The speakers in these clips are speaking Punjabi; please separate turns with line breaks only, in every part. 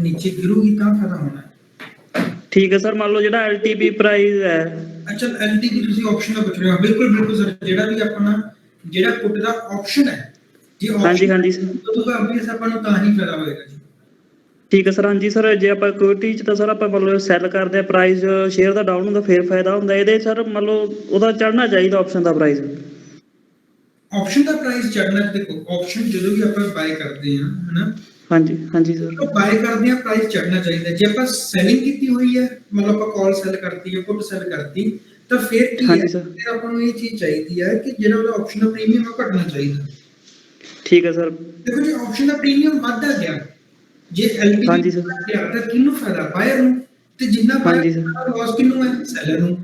नीचे गिरूगी तो फायदा होना है।
ठीक है सर, मान लो जो LTP प्राइस है।
अच्छा LTP ਤੁਸੀਂ ਆਪਸ਼ਨ ਦਾ ਪੁੱਛ ਰਹੇ ਹੋ, ਬਿਲਕੁਲ ਬਿਲकुल ਸਰ, ਜਿਹੜਾ ਵੀ ਆਪਣਾ ਜਿਹੜਾ ਪੁੱਟ ਦਾ ਆਪਸ਼ਨ ਹੈ ਜੇ
ਹਾਂਜੀ ਹਾਂਜੀ ਸਰ,
ਤਾਂ ਆਬਵੀਅਸ ਆਪਾਂ ਨੂੰ ਤਾਂ ਹੀ ਫਾਇਦਾ ਹੋਏਗਾ ਜੀ।
ਠੀਕ ਹੈ ਸਰ। ਹਾਂਜੀ ਸਰ, ਜੇ ਆਪਾਂ ਇਕੁਇਟੀ ਚ ਤਾਂ ਸਰ ਆਪਾਂ ਮਤਲਬ ਸੈਲ ਕਰਦੇ ਆ, ਪ੍ਰਾਈਸ ਸ਼ੇਅਰ ਦਾ ਡਾਊਨ ਹੁੰਦਾ ਫਿਰ ਫਾਇਦਾ ਹੁੰਦਾ, ਇਹਦੇ ਸਰ ਮੰਨ ਲਓ ਉਹਦਾ ਚੜ੍ਹਨਾ ਚਾਹੀਦਾ ਆਪਸ਼ਨ ਦਾ ਪ੍ਰਾਈਸ।
ਆਪਸ਼ਨ ਦਾ ਪ੍ਰਾਈਸ ਚੜ੍ਹਨਾ, ਦੇਖੋ ਆਪਸ਼ਨ ਜਦੋਂ ਵੀ ਆਪਾਂ ਬਾਏ ਕਰਦੇ ਆ ਹਨਾ,
ਹਾਂਜੀ ਹਾਂਜੀ ਸਰ,
ਬਾਏ ਕਰਦੇ ਆ ਪ੍ਰਾਈਸ ਚੜ੍ਹਨਾ ਚਾਹੀਦਾ। ਜੇ ਆਪਾਂ ਸੈਲਿੰਗ ਕੀਤੀ ਹੋਈ ਹੈ, ਮਤਲਬ ਆਪਾਂ ਕਾਲ ਸੈਲ ਕਰਤੀ ਹੈ, ਪੁੱਟ ਸੈਲ ਕਰਤੀ, ਤਾਂ ਫਿਰ ਕੀ ਹੈ,
ਹਾਂਜੀ ਸਰ,
ਫਿਰ ਆਪਾਂ ਨੂੰ ਇਹ ਚੀਜ਼ ਚਾਹੀਦੀ ਹੈ ਕਿ ਜਿਹੜਾ ਉਹਦਾ ਆਪਸ਼ਨ ਦਾ ਪ੍ਰੀਮੀਅਮ ਆ ਘਟਣਾ ਚਾਹੀਦਾ।
ਠੀਕ ਹੈ ਸਰ।
ਦੇਖੋ ਜੇ ਆਪਸ਼ਨ ਦਾ ਪ੍ਰੀਮੀਅਮ ਵੱਧਦਾ ਗਿਆ, ਜੇ LTP
ਹਾਂਜੀ ਸਰ,
ਵੱਧਦਾ ਤਾਂ ਕਿਹਨੂੰ ਫਾਇਦਾ? ਬਾਇਰ ਨੂੰ। ਤੇ ਜਿੰਨਾ
ਹਾਂਜੀ
ਬਾਇਰ
ਸਰ,
ਲਾਸ ਕਿਹਨੂੰ ਹੈ? ਸੈਲਰ ਨੂੰ।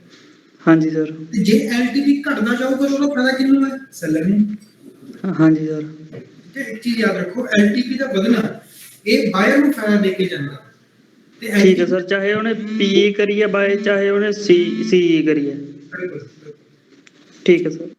ਹਾਂਜੀ ਸਰ,
ਤੇ ਜੇ LTP ਘਟਦਾ ਜਾਊਗਾ ਤਾਂ ਉਹਦਾ ਫਾਇਦਾ ਕਿਹਨੂੰ ਹੈ? ਸੈਲਰ ਨੂੰ।
ਹਾਂਜੀ ਸਰ।
ਤੇ ਇੱਕ ਚੀਜ਼ ਯਾਦ ਰੱਖੋ, LTP ਦਾ ਵਧਣਾ ਇਹ ਬਾਇਰ ਨੂੰ ਫਾਇਦਾ ਦੇ ਕੇ ਜਾਂਦਾ। ਤੇ
ਠੀਕ ਹੈ ਸਰ, ਚਾਹੇ ਉਹਨੇ PE ਕਰੀਏ ਬਾਏ, ਚਾਹੇ ਉਹਨੇ CE ਕਰੀਏ। ਠੀਕ ਹੈ ਸਰ।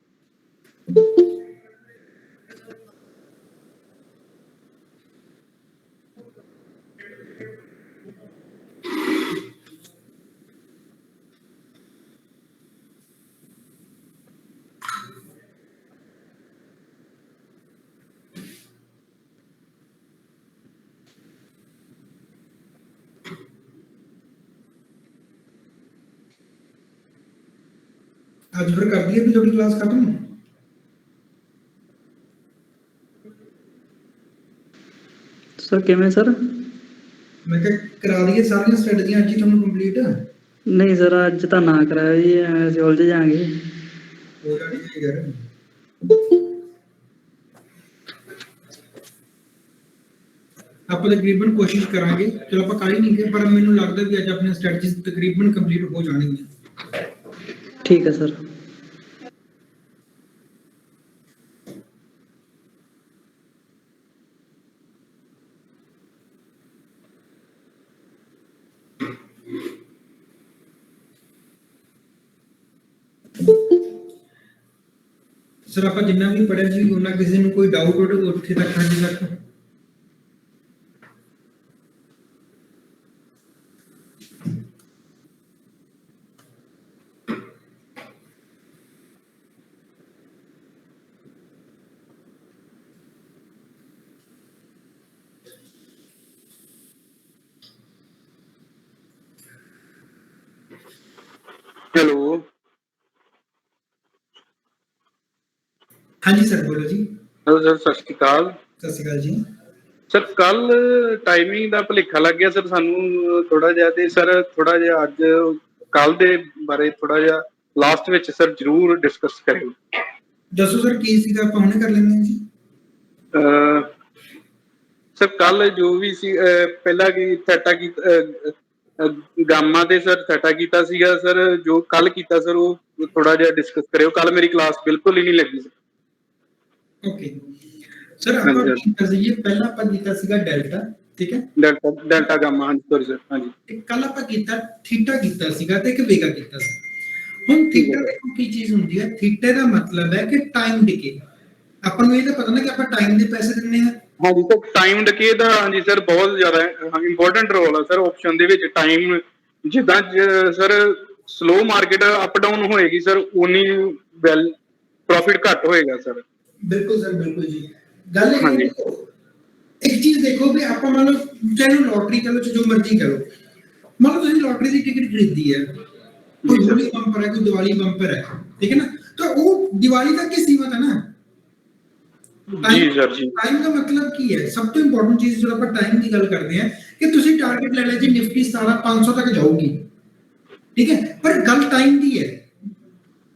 ਅੱਜ ਫਿਰ ਕਰ ਦਈਏ ਵੀ ਤੁਹਾਡੀ ਕਲਾਸ ਖਤਮ।
ਸਰ ਕਿਵੇਂ ਸਰ?
ਮੈਂ ਕਿਹਾ ਕਰਾ ਦਈਏ ਸਾਰੀਆਂ ਸਟ੍ਰੈਟਜੀਆਂ ਅੱਜ ਹੀ ਤੁਹਾਨੂੰ ਕੰਪਲੀਟ।
ਨਹੀਂ ਸਰ, ਅੱਜ ਤਾਂ ਨਾ ਕਰਾਇਆ ਜੀ, ਅਸੀਂ ਉਲਝ ਜਾਾਂਗੇ।
ਹੋ ਜਾਣੀ ਹੈ ਯਾਰ। ਆਪਾਂ ਤਕਰੀਬਨ ਕੋਸ਼ਿਸ਼ ਕਰਾਂਗੇ, ਚਲੋ ਆਪਾਂ ਕਰ ਹੀ ਨਹੀਂ ਗਏ, ਪਰ ਮੈਨੂੰ ਲੱਗਦਾ ਵੀ ਅੱਜ ਆਪਣੀਆਂ ਸਟ੍ਰੈਟਜੀਜ਼ ਤਕਰੀਬਨ ਕੰਪਲੀਟ ਹੋ ਜਾਣਗੀਆਂ।
ਠੀਕ ਹੈ ਸਰ।
ਸਰ ਆਪਾਂ ਜਿੰਨਾ ਵੀ ਪੜਿਆ ਜੀ, ਉਹਨਾਂ ਕਿਸੇ ਨੂੰ ਕੋਈ ਡਾਊਟ ਉੱਥੇ ਤੱਕ ਹਾਂਜੀ ਤੱਕ?
ਹੈਲੋ,
ਹਾਂਜੀ ਸਰ ਬੋਲੋ ਜੀ।
ਹੈਲੋ ਸਰ, ਸਤਿ ਸ਼੍ਰੀ ਅਕਾਲ।
ਸਤਿ ਸ਼੍ਰੀ ਅਕਾਲ ਜੀ।
ਸਰ ਕੱਲ ਟਾਈਮਿੰਗ ਦਾ ਭੁਲੇਖਾ ਲੱਗ ਗਿਆ ਸਰ ਸਾਨੂੰ ਥੋੜਾ ਜਿਹਾ, ਤੇ ਸਰ ਥੋੜਾ ਜਿਹਾ ਅੱਜ ਕੱਲ ਦੇ ਬਾਰੇ ਥੋੜਾ ਜਿਹਾ ਲਾਸਟ ਵਿੱਚ ਸਰ ਜ਼ਰੂਰ ਡਿਸਕਸ ਕਰਿਓ।
ਦੱਸੋ ਸਰ ਕੀ ਸੀਗਾ, ਆਪਾਂ ਹੁਣੇ ਕਰ ਲੈਂਦੇ ਹਾਂ ਜੀ।
ਸਰ ਕੱਲ ਜੋ ਵੀ ਸੀ, ਪਹਿਲਾਂ ਕੀ ਥੈਟਾ ਕੀ ਗਾਮਾ ਤੇ ਸਰ ਥੈਟਾ ਕੀਤਾ ਸੀਗਾ ਸਰ, ਜੋ ਕੱਲ ਕੀਤਾ ਸਰ ਉਹ ਥੋੜਾ ਜਿਹਾ ਡਿਸਕਸ ਕਰਿਓ। ਕੱਲ ਮੇਰੀ ਕਲਾਸ ਬਿਲਕੁਲ ਹੀ ਨਹੀਂ ਲੱਗੀ ਸਰ।
ਓਕੇ ਸਰ, ਆਪਾਂ ਕੀਤਾ ਸੀ ਪਹਿਲਾਂ ਆਪਾਂ ਕੀਤਾ ਸੀਗਾ ਡੈਲਟਾ, ਠੀਕ ਹੈ,
ਡੈਲਟਾ ਗਾਮਾ। ਹਾਂਜੀ ਸੋਰੀ ਸਰ। ਹਾਂਜੀ,
ਕੱਲ ਆਪਾਂ ਕੀਤਾ ਥੀਟਾ ਕੀਤਾ ਸੀਗਾ ਤੇ ਇੱਕ ਵੇਗਾ ਕੀਤਾ ਸੀ। ਹੁਣ ਥੀਟਾ ਦੇਖੋ ਕੀ ਚੀਜ਼ ਹੁੰਦੀ ਹੈ, ਥੀਟੇ ਦਾ ਮਤਲਬ ਹੈ ਕਿ ਟਾਈਮ ਡਿਕੇ। ਆਪਾਂ ਨੂੰ ਇਹ ਤਾਂ ਪਤਾ ਨਾ ਕਿ ਆਪਾਂ ਟਾਈਮ ਦੇ ਪੈਸੇ ਦਿੰਨੇ ਆ।
ਹਾਂਜੀ ਸਰ, ਟਾਈਮ ਡਿਕੇ ਦਾ ਹਾਂਜੀ ਸਰ ਬਹੁਤ ਜ਼ਿਆਦਾ ਇੰਪੋਰਟੈਂਟ ਰੋਲ ਆ ਸਰ ਆਪਸ਼ਨ ਦੇ ਵਿੱਚ। ਟਾਈਮ ਜਿੱਦਾਂ sir slow market up down ਹੋਏਗੀ ਸਰ, ਉਨੀ ਵੈਲ ਪ੍ਰੋਫਿਟ ਘੱਟ ਹੋਏਗਾ ਸਰ।
ਬਿਲਕੁਲ ਸਰ, ਬਿਲਕੁਲ ਜੀ। ਗੱਲ ਇਹ
ਹਾਂਜੀ,
ਦੇਖੋ, ਇੱਕ ਚੀਜ਼ ਦੇਖੋ ਵੀ ਆਪਾਂ ਮੰਨ ਲਓ ਚਾਹੇ ਲੋਟਰੀ ਕਰੋ, ਜੋ ਮਰਜ਼ੀ ਕਰੋ, ਮੰਨ ਲਓ ਤੁਸੀਂ ਲੋਟਰੀ ਦੀ ਟਿਕਟ ਖਰੀਦੀ ਹੈ, ਕੋਈ ਹੋਲੀ ਬੰਪਰ ਹੈ, ਕੋਈ ਦੀਵਾਲੀ ਬੰਪਰ ਹੈ, ਠੀਕ ਹੈ ਨਾ, ਤਾਂ ਉਹ ਦੀਵਾਲੀ ਤੱਕ ਹੀ ਸੀਮਤ ਹੈ ਨਾ।
ਜੀ ਸਰ ਜੀ।
ਟਾਈਮ ਦਾ ਮਤਲਬ ਕੀ ਹੈ? ਸਭ ਤੋਂ ਇੰਪੋਰਟੈਂਟ ਚੀਜ਼ ਜਦੋਂ ਆਪਾਂ ਟਾਈਮ ਦੀ ਗੱਲ ਕਰਦੇ ਹਾਂ ਕਿ ਤੁਸੀਂ ਟਾਰਗੇਟ ਲੈ ਲਿਆ ਜੀ ਨਿਫਟੀ 17500 ਤੱਕ ਜਾਊਗੀ, ਠੀਕ ਹੈ, ਪਰ ਗੱਲ ਟਾਈਮ ਦੀ ਹੈ।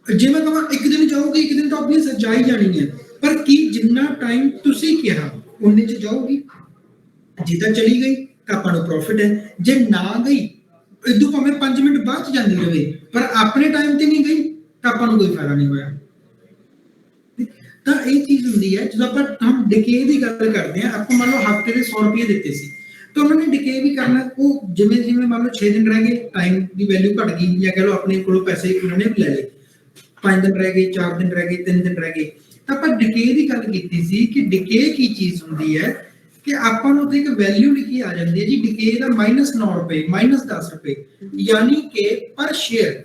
ਜੇ ਮੈਂ ਕਹਾਂ ਇੱਕ ਦਿਨ ਜਾਊਗੀ, ਇੱਕ ਦਿਨ ਤਾਂ ਆਪਣੀ ਸੱਚਾਈ ਜਾਣੀ ਹੈ, ਪਰ ਕੀ ਜਿੰਨਾ ਟਾਈਮ ਤੁਸੀਂ ਕਿਹਾ ਉਨੇ ਚ ਜਾਊਗੀ? ਜੇ ਤਾਂ ਚਲੀ ਗਈ ਤਾਂ ਆਪਾਂ ਨੂੰ ਪ੍ਰੋਫਿਟ ਹੈ, ਜੇ ਨਾ ਗਈ ਇਦੋਂ ਭਾਵੇਂ 5 ਮਿੰਟ ਬਾਅਦ ਚ ਜਾਂਦੀ ਰਹੇ ਪਰ ਆਪਣੇ ਟਾਈਮ ਤੇ ਨਹੀਂ ਗਈ ਤਾਂ ਆਪਾਂ ਨੂੰ ਕੋਈ ਫਾਇਦਾ ਨਹੀਂ ਹੋਇਆ। ਤਾਂ ਇਹ ਚੀਜ਼ ਹੁੰਦੀ ਹੈ ਜਦੋਂ ਆਪਾਂ ਹਮ ਡਿਕੇ ਦੀ ਗੱਲ ਕਰਦੇ ਹਾਂ, ਆਪਾਂ ਮੰਨ ਲਓ ਹਫਤੇ ਦੇ 100 ਰੁਪਏ ਦਿੱਤੇ ਸੀ ਤਾਂ ਉਹਨਾਂ ਨੇ ਡਿਕੇ ਵੀ ਕਰਨਾ। ਉਹ ਜਿਵੇਂ ਜਿਵੇਂ ਮੰਨ ਲਓ 6 ਦਿਨ ਰਹਿ ਗਏ, ਟਾਈਮ ਦੀ ਵੈਲਿਊ ਘਟ ਗਈ, ਜਾਂ ਕਹਿ ਲਓ ਆਪਣੇ ਕੋਲੋਂ ਪੈਸੇ ਉਹਨਾਂ ਨੇ ਲੈ ਲਏ, 5 ਦਿਨ ਰਹਿ ਗਏ, 4 ਦਿਨ ਰਹਿ ਗਏ, 3 ਦਿਨ ਰਹਿ ਗਏ, ਤਾਂ ਆਪਾਂ ਡਿਕੇ ਦੀ ਗੱਲ ਕੀਤੀ ਸੀ ਕਿ ਡਿਕੇ ਕੀ ਚੀਜ਼ ਹੁੰਦੀ ਹੈ ਕਿ ਆਪਾਂ ਨੂੰ ਉੱਥੇ ਇੱਕ ਵੈਲਿਊ ਲਿਖੀ ਆ ਜਾਂਦੀ ਹੈ ਜੀ, ਡਿਕੇ ਦਾ -9 ਰੁਪਏ, -10 ਰੁਪਏ, ਯਾਨੀ ਕਿ ਪਰ ਸ਼ੇਅਰ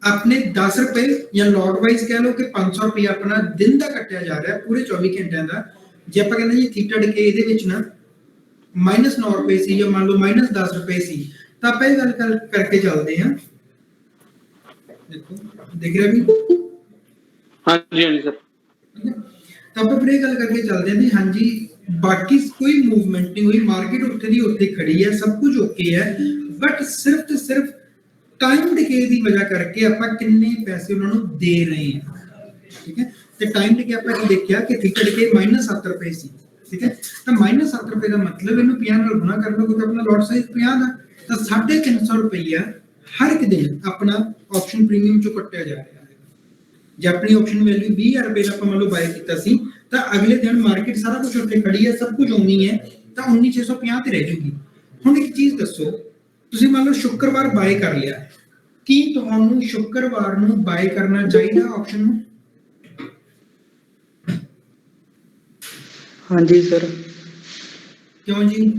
ਆਪਣੇ 10 ਰੁਪਏ ਜਾਂ ਲੋਟ ਵਾਈਜ਼ ਕਹਿ ਲਓ ਕਿ 500 ਰੁਪਏ ਆਪਣਾ ਦਿਨ ਦਾ ਕੱਟਿਆ ਜਾ ਰਿਹਾ ਪੂਰੇ 24 ਘੰਟਿਆਂ ਦਾ। ਜੇ ਆਪਾਂ ਕਹਿੰਦੇ ਜੀ ਥੀਟਾ ਡਿਕੇ ਇਹਦੇ ਵਿੱਚ ਨਾ -9 ਰੁਪਏ ਸੀ ਜਾਂ ਮੰਨ ਲਓ -10 ਰੁਪਏ ਸੀ, ਤਾਂ ਆਪਾਂ ਇਹ ਗੱਲ ਕਰਕੇ ਚੱਲਦੇ ਹਾਂ। ਦੇਖੋ ਦੇਖ ਰਿਹਾ ਵੀ,
ਹਾਂਜੀ ਹਾਂਜੀ ਸਰ।
ਤਾਂ ਆਪਾਂ ਫਿਰ ਇਹ ਗੱਲ ਕਰਕੇ ਚੱਲਦੇ ਹਾਂ ਵੀ ਹਾਂਜੀ ਬਾਕੀ ਕੋਈ ਮੂਵਮੈਂਟ ਨਹੀਂ ਹੋਈ, ਮਾਰਕੀਟ ਉੱਥੇ ਦੀ ਉੱਥੇ ਖੜੀ ਹੈ, ਸਭ ਕੁਝ ਓਕੇ ਹੈ, ਬਟ ਸਿਰਫ ਤੇ ਸਿਰਫ ਟਾਈਮ ਡਿਕੇ ਦੀ ਵਜ੍ਹਾ ਕਰਕੇ ਆਪਾਂ ਕਿੰਨੇ ਪੈਸੇ ਉਹਨਾਂ ਨੂੰ ਦੇ ਰਹੇ ਹਾਂ। ਠੀਕ ਹੈ, ਤੇ ਟਾਈਮ ਡਿਕੇ ਆਪਾਂ ਕੀ ਦੇਖਿਆ ਕਿ ਥੀਟਾ ਡਿਕੇ -7 ਰੁਪਏ ਸੀ। ਠੀਕ ਹੈ, ਤਾਂ -7 ਰੁਪਏ ਦਾ ਮਤਲਬ ਇਹਨੂੰ 50 ਨਾਲ ਗੁਣਾ ਕਰ ਲਓ, ਕਿਉਂਕਿ ਆਪਣਾ ਲੋਟ ਸਾਈਜ਼ 50 ਦਾ, ਤਾਂ 350 ਰੁਪਈਆ ਹਰ ਇੱਕ ਦਿਨ ਆਪਣਾ ਆਪਸ਼ਨ ਪ੍ਰੀਮੀਅਮ ਚੋਂ ਕੱਟਿਆ ਜਾ ਰਿਹਾ ਹੈ। ਜੇ ਆਪਣੀ ਆਪਸ਼ਨ ਵੈਲਿਊ 20000 ਰੁਪਏ ਦਾ ਆਪਾਂ ਮੰਨ ਲਓ ਬਾਈ ਕੀਤਾ ਸੀ, ਤਾਂ ਅਗਲੇ ਦਿਨ ਮਾਰਕੀਟ ਸਾਰਾ ਕੁਝ ਉੱਥੇ ਖੜੀ ਹੈ, ਸਭ ਕੁਝ ਉਵੇਂ ਹੈ, ਤਾਂ 19650 ਤੇ ਰਹਿ ਜੂਗੀ। ਹੁਣ ਇੱਕ ਚੀਜ਼ ਦੱਸੋ, ਤੁਸੀਂ ਮੰਨ ਲਓ ਸ਼ੁੱਕਰਵਾਰ ਬਾਈ ਕਰ ਲਿਆ, ਕੀ ਤੁਹਾਨੂੰ ਸ਼ੁੱਕਰਵਾਰ ਨੂੰ ਬਾਈ ਕਰਨਾ ਚਾਹੀਦਾ ਆਪਸ਼ਨ ਨੂੰ?
ਹਾਂਜੀ ਸਰ।
ਕਿਉਂ ਜੀ?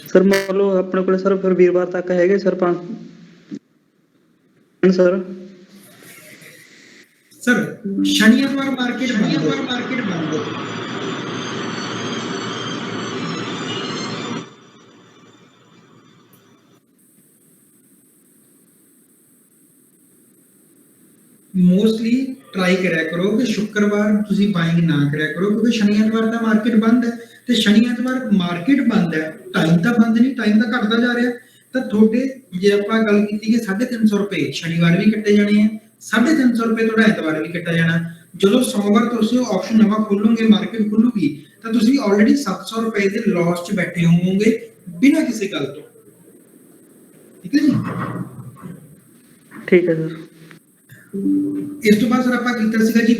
ਸਰ ਮੰਨ ਲਓ ਆਪਣੇ ਕੋਲ ਸਰ ਫਿਰ ਵੀਰਵਾਰ ਤੱਕ ਹੈਗੇ ਸਰ 5 ਸਰ।
ਸਰ ਸ਼ਨੀ ਐਤਵਾਰ ਮਾਰਕੀਟ ਬੰਦ ਹੋ, ਮੋਸਟਲੀ ਟਰਾਈ ਕਰਿਆ ਕਰੋ ਕਿ ਸ਼ੁੱਕਰਵਾਰ ਤੁਸੀਂ ਬਾਇੰਗ ਨਾ ਕਰਿਆ ਕਰੋ, ਕਿਉਂਕਿ ਸ਼ਨੀ ਐਤਵਾਰ ਦਾ ਮਾਰਕੀਟ ਬੰਦ ਹੈ, ਤੇ ਸ਼ਨੀ ਐਤਵਾਰ ਮਾਰਕੀਟ ਬੰਦ ਹੈ, ਟਾਈਮ ਤਾਂ ਬੰਦ ਨਹੀਂ, ਟਾਈਮ ਤਾਂ ਘਟਦਾ ਜਾ ਰਿਹਾ। ਤਾਂ ਤੁਹਾਡੇ ਜੇ ਆਪਾਂ ਗੱਲ ਕੀਤੀ ਕਿ 350 ਰੁਪਏ ਸ਼ਨੀਵਾਰ ਵੀ ਕੱਟੇ ਜਾਣੇ ਆ, 350 ਰੁਪਏ ਤੁਹਾਡਾ ਐਤਵਾਰ ਵੀ ਕੱਟਿਆ ਜਾਣਾ। ਜਦੋਂ ਸੋਮਵਾਰ ਤੁਸੀਂ ਆਪਸ਼ਨ ਨਵਾਂ ਖੋਲੋਗੇ, ਮਾਰਕੀਟ ਖੁੱਲੂਗੀ, ਤਾਂ ਤੁਸੀਂ ਆਲਰੇਡੀ 700 ਰੁਪਏ ਦੇ ਲਾਸ 'ਚ ਬੈਠੇ ਹੋਵੋਗੇ ਬਿਨਾਂ ਕਿਸੇ ਗੱਲ ਤੋਂ। ਠੀਕ ਹੈ ਜੀ?
ਠੀਕ ਹੈ ਸਰ।
ਇਸ ਤੋਂ ਬਾਅਦ ਸਰ ਆਪਾਂ ਕੀਤਾ ਸੀਗਾ ਜੀ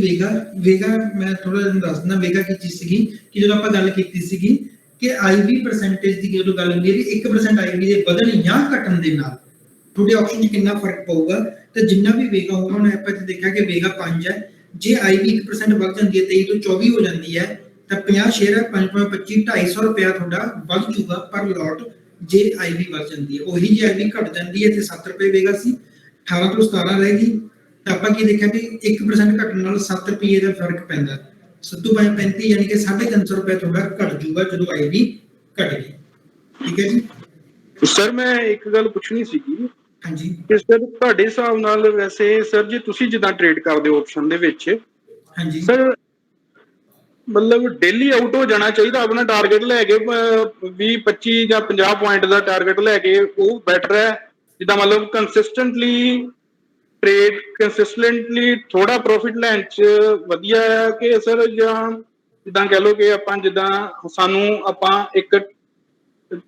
ਵੇਗਾ ਮੈਂ ਥੋੜਾ ਜਿਹਾ ਦੱਸ ਦਿੰਦਾ ਵੇਗਾ ਕੀ ਚੀਜ਼ ਸੀਗੀ। ਕਿ ਜਦੋਂ ਆਪਾਂ ਗੱਲ ਕੀਤੀ ਸੀਗੀ ਕਿ ਆਈਵੀ ਪਰਸੈਂਟੇਜ ਦੀ ਜਦੋਂ ਗੱਲ ਹੁੰਦੀ ਹੈ ਵੀ 1% ਆਈਵੀ ਦੇ ਵਧਣ ਜਾਂ ਘਟਣ ਦੇ ਨਾਲ ਤੁਹਾਡੇ ਆਪਸ਼ਨ 'ਚ ਕਿੰਨਾ ਫਰਕ ਪਊਗਾ, ਤੇ ਜਿੰਨਾ ਵੀ ਵੇਗਾ ਹੋਊਗਾ, ਹੁਣ ਆਪਾਂ ਦੇਖਿਆ ਕਿ ਵੇਗਾ 5 ਹੈ, ਜੇ ਆਈਵੀ 1% ਵੱਧ ਜਾਂਦੀ ਹੈ 23 ਤੋਂ 24 ਹੋ ਜਾਂਦੀ ਹੈ, ਤਾਂ 50 ਸ਼ੇਅਰ ਹੈ 5.25 250 ਰੁਪਇਆ ਤੁਹਾਡਾ ਵੱਧ ਜੂਗਾ ਪਰ ਲੋਟ ਜੇ ਆਈਵੀ ਵੱਧ ਜਾਂਦੀ ਹੈ। ਉਹੀ ਜੇ ਆਈਵੀ ਘਟ ਜਾਂਦੀ ਹੈ ਤੇ 7 ਰੁਪਏ ਵੇਗਾ ਸੀ, 18 ਤੋਂ 17 ਰਹੇਗੀ, ਤਾਂ ਆਪਾਂ ਕੀ ਦੇਖਿਆ ਕਿ 1% ਘਟਣ ਨਾਲ 7 ਰੁਪਏ ਦਾ ਫਰਕ ਪੈਂਦਾ, 7/35 ਯਾਨੀ ਕਿ 350 ਰੁਪਏ ਤੁਹਾਡਾ ਘਟ ਜੂਗਾ ਜਦੋਂ ਆਈਵੀ ਘਟ ਗਈ। ਠੀਕ ਹੈ ਜੀ?
ਸਰ ਮੈਂ ਇੱਕ ਗੱਲ ਪੁੱਛਣੀ ਸੀਗੀ
ਹਾਂਜੀ
ਕਿ ਸਰ ਤੁਹਾਡੇ ਹਿਸਾਬ ਨਾਲ ਵੈਸੇ ਸਰ ਜੇ ਤੁਸੀਂ ਜਿੱਦਾਂ ਟ੍ਰੇਡ ਕਰਦੇ ਹੋ ਆਪਸ਼ਨ ਦੇ ਵਿੱਚ
ਹਾਂਜੀ
ਸਰ, ਮਤਲਬ ਡੇਲੀ ਆਊਟ ਹੋ ਜਾਣਾ ਚਾਹੀਦਾ ਆਪਣਾ ਟਾਰਗੇਟ ਲੈ ਕੇ 20 25 ਜਾਂ 50 ਪੁਆਇੰਟ ਦਾ ਟਾਰਗੇਟ ਲੈ ਕੇ, ਉਹ ਬੈਟਰ ਹੈ ਜਿੱਦਾਂ ਮਤਲਬ ਕੰਸਿਸਟੈਂਟਲੀ ਟ੍ਰੇਡ ਕੰਸਿਸਟੈਂਟਲੀ ਥੋੜਾ ਪ੍ਰੋਫਿਟ ਲੈਣ 'ਚ ਵਧੀਆ ਹੈ ਕਿ ਸਰ, ਜਾਂ ਜਿੱਦਾਂ ਕਹਿ ਲਓ ਕਿ ਆਪਾਂ ਜਿੱਦਾਂ ਸਾਨੂੰ ਆਪਾਂ ਇੱਕ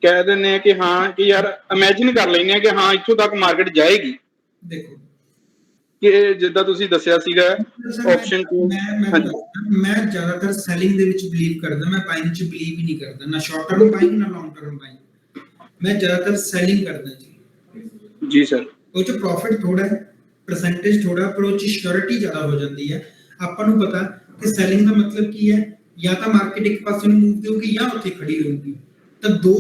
ਕਹਿ ਦਿੰਦੇ ਆ ਕਿ ਹਾਂ ਕਿ ਯਾਰ ਇਮੇਜਿਨ ਕਰ ਲੈਂਦੇ ਆ ਕਿ ਹਾਂ ਇੱਥੋਂ ਤੱਕ ਮਾਰਕੀਟ ਜਾਏਗੀ,
ਦੇਖੋ
ਕਿ ਜਿੱਦਾਂ ਤੁਸੀਂ ਦੱਸਿਆ ਸੀਗਾ
ਸਰ
ਆਪਸ਼ਨ ਤੋਂ। ਹਾਂਜੀ
ਮੈਂ ਜ਼ਿਆਦਾਤਰ ਸੈਲਿੰਗ ਦੇ ਵਿੱਚ ਬਲੀਵ ਕਰਦਾ, ਮੈਂ ਬਾਇੰਗ 'ਚ ਬਲੀਵ ਹੀ ਨਹੀਂ ਕਰਦਾ, ਨਾ ਸ਼ਾਰਟ ਟਰਮ ਬਾਇੰਗ ਨਾ ਲੌਂਗ ਟਰਮ ਬਾਇੰਗ, ਮੈਂ ਜ਼ਿਆਦਾਤਰ ਸੈਲਿੰਗ ਕਰਦਾ ਜੀ।
ਜੀ ਸਰ।
ਉਹ 'ਚ ਪ੍ਰੋਫਿਟ ਥੋੜਾ ਹੈ, ਪਰਸੈਂਟੇਜ ਥੋੜਾ, ਪਰ ਉਹ 'ਚ ਸ਼ੋਰਿਟੀ ਜ਼ਿਆਦਾ ਹੋ ਜਾਂਦੀ ਹੈ। ਆਪਾਂ ਨੂੰ ਪਤਾ ਕਿ ਸੈਲਿੰਗ ਦਾ ਮਤਲਬ ਕੀ ਹੈ, ਜਾਂ ਤਾਂ ਮਾਰਕੀਟ ਇੱਕ ਪਾਸੇ ਨੂੰ ਮੂਵ ਦੇਊਗੀ ਜਾਂ ਉੱਥੇ ਖੜੀ ਰਹੂਗੀ, ਤਾਂ ਦੋ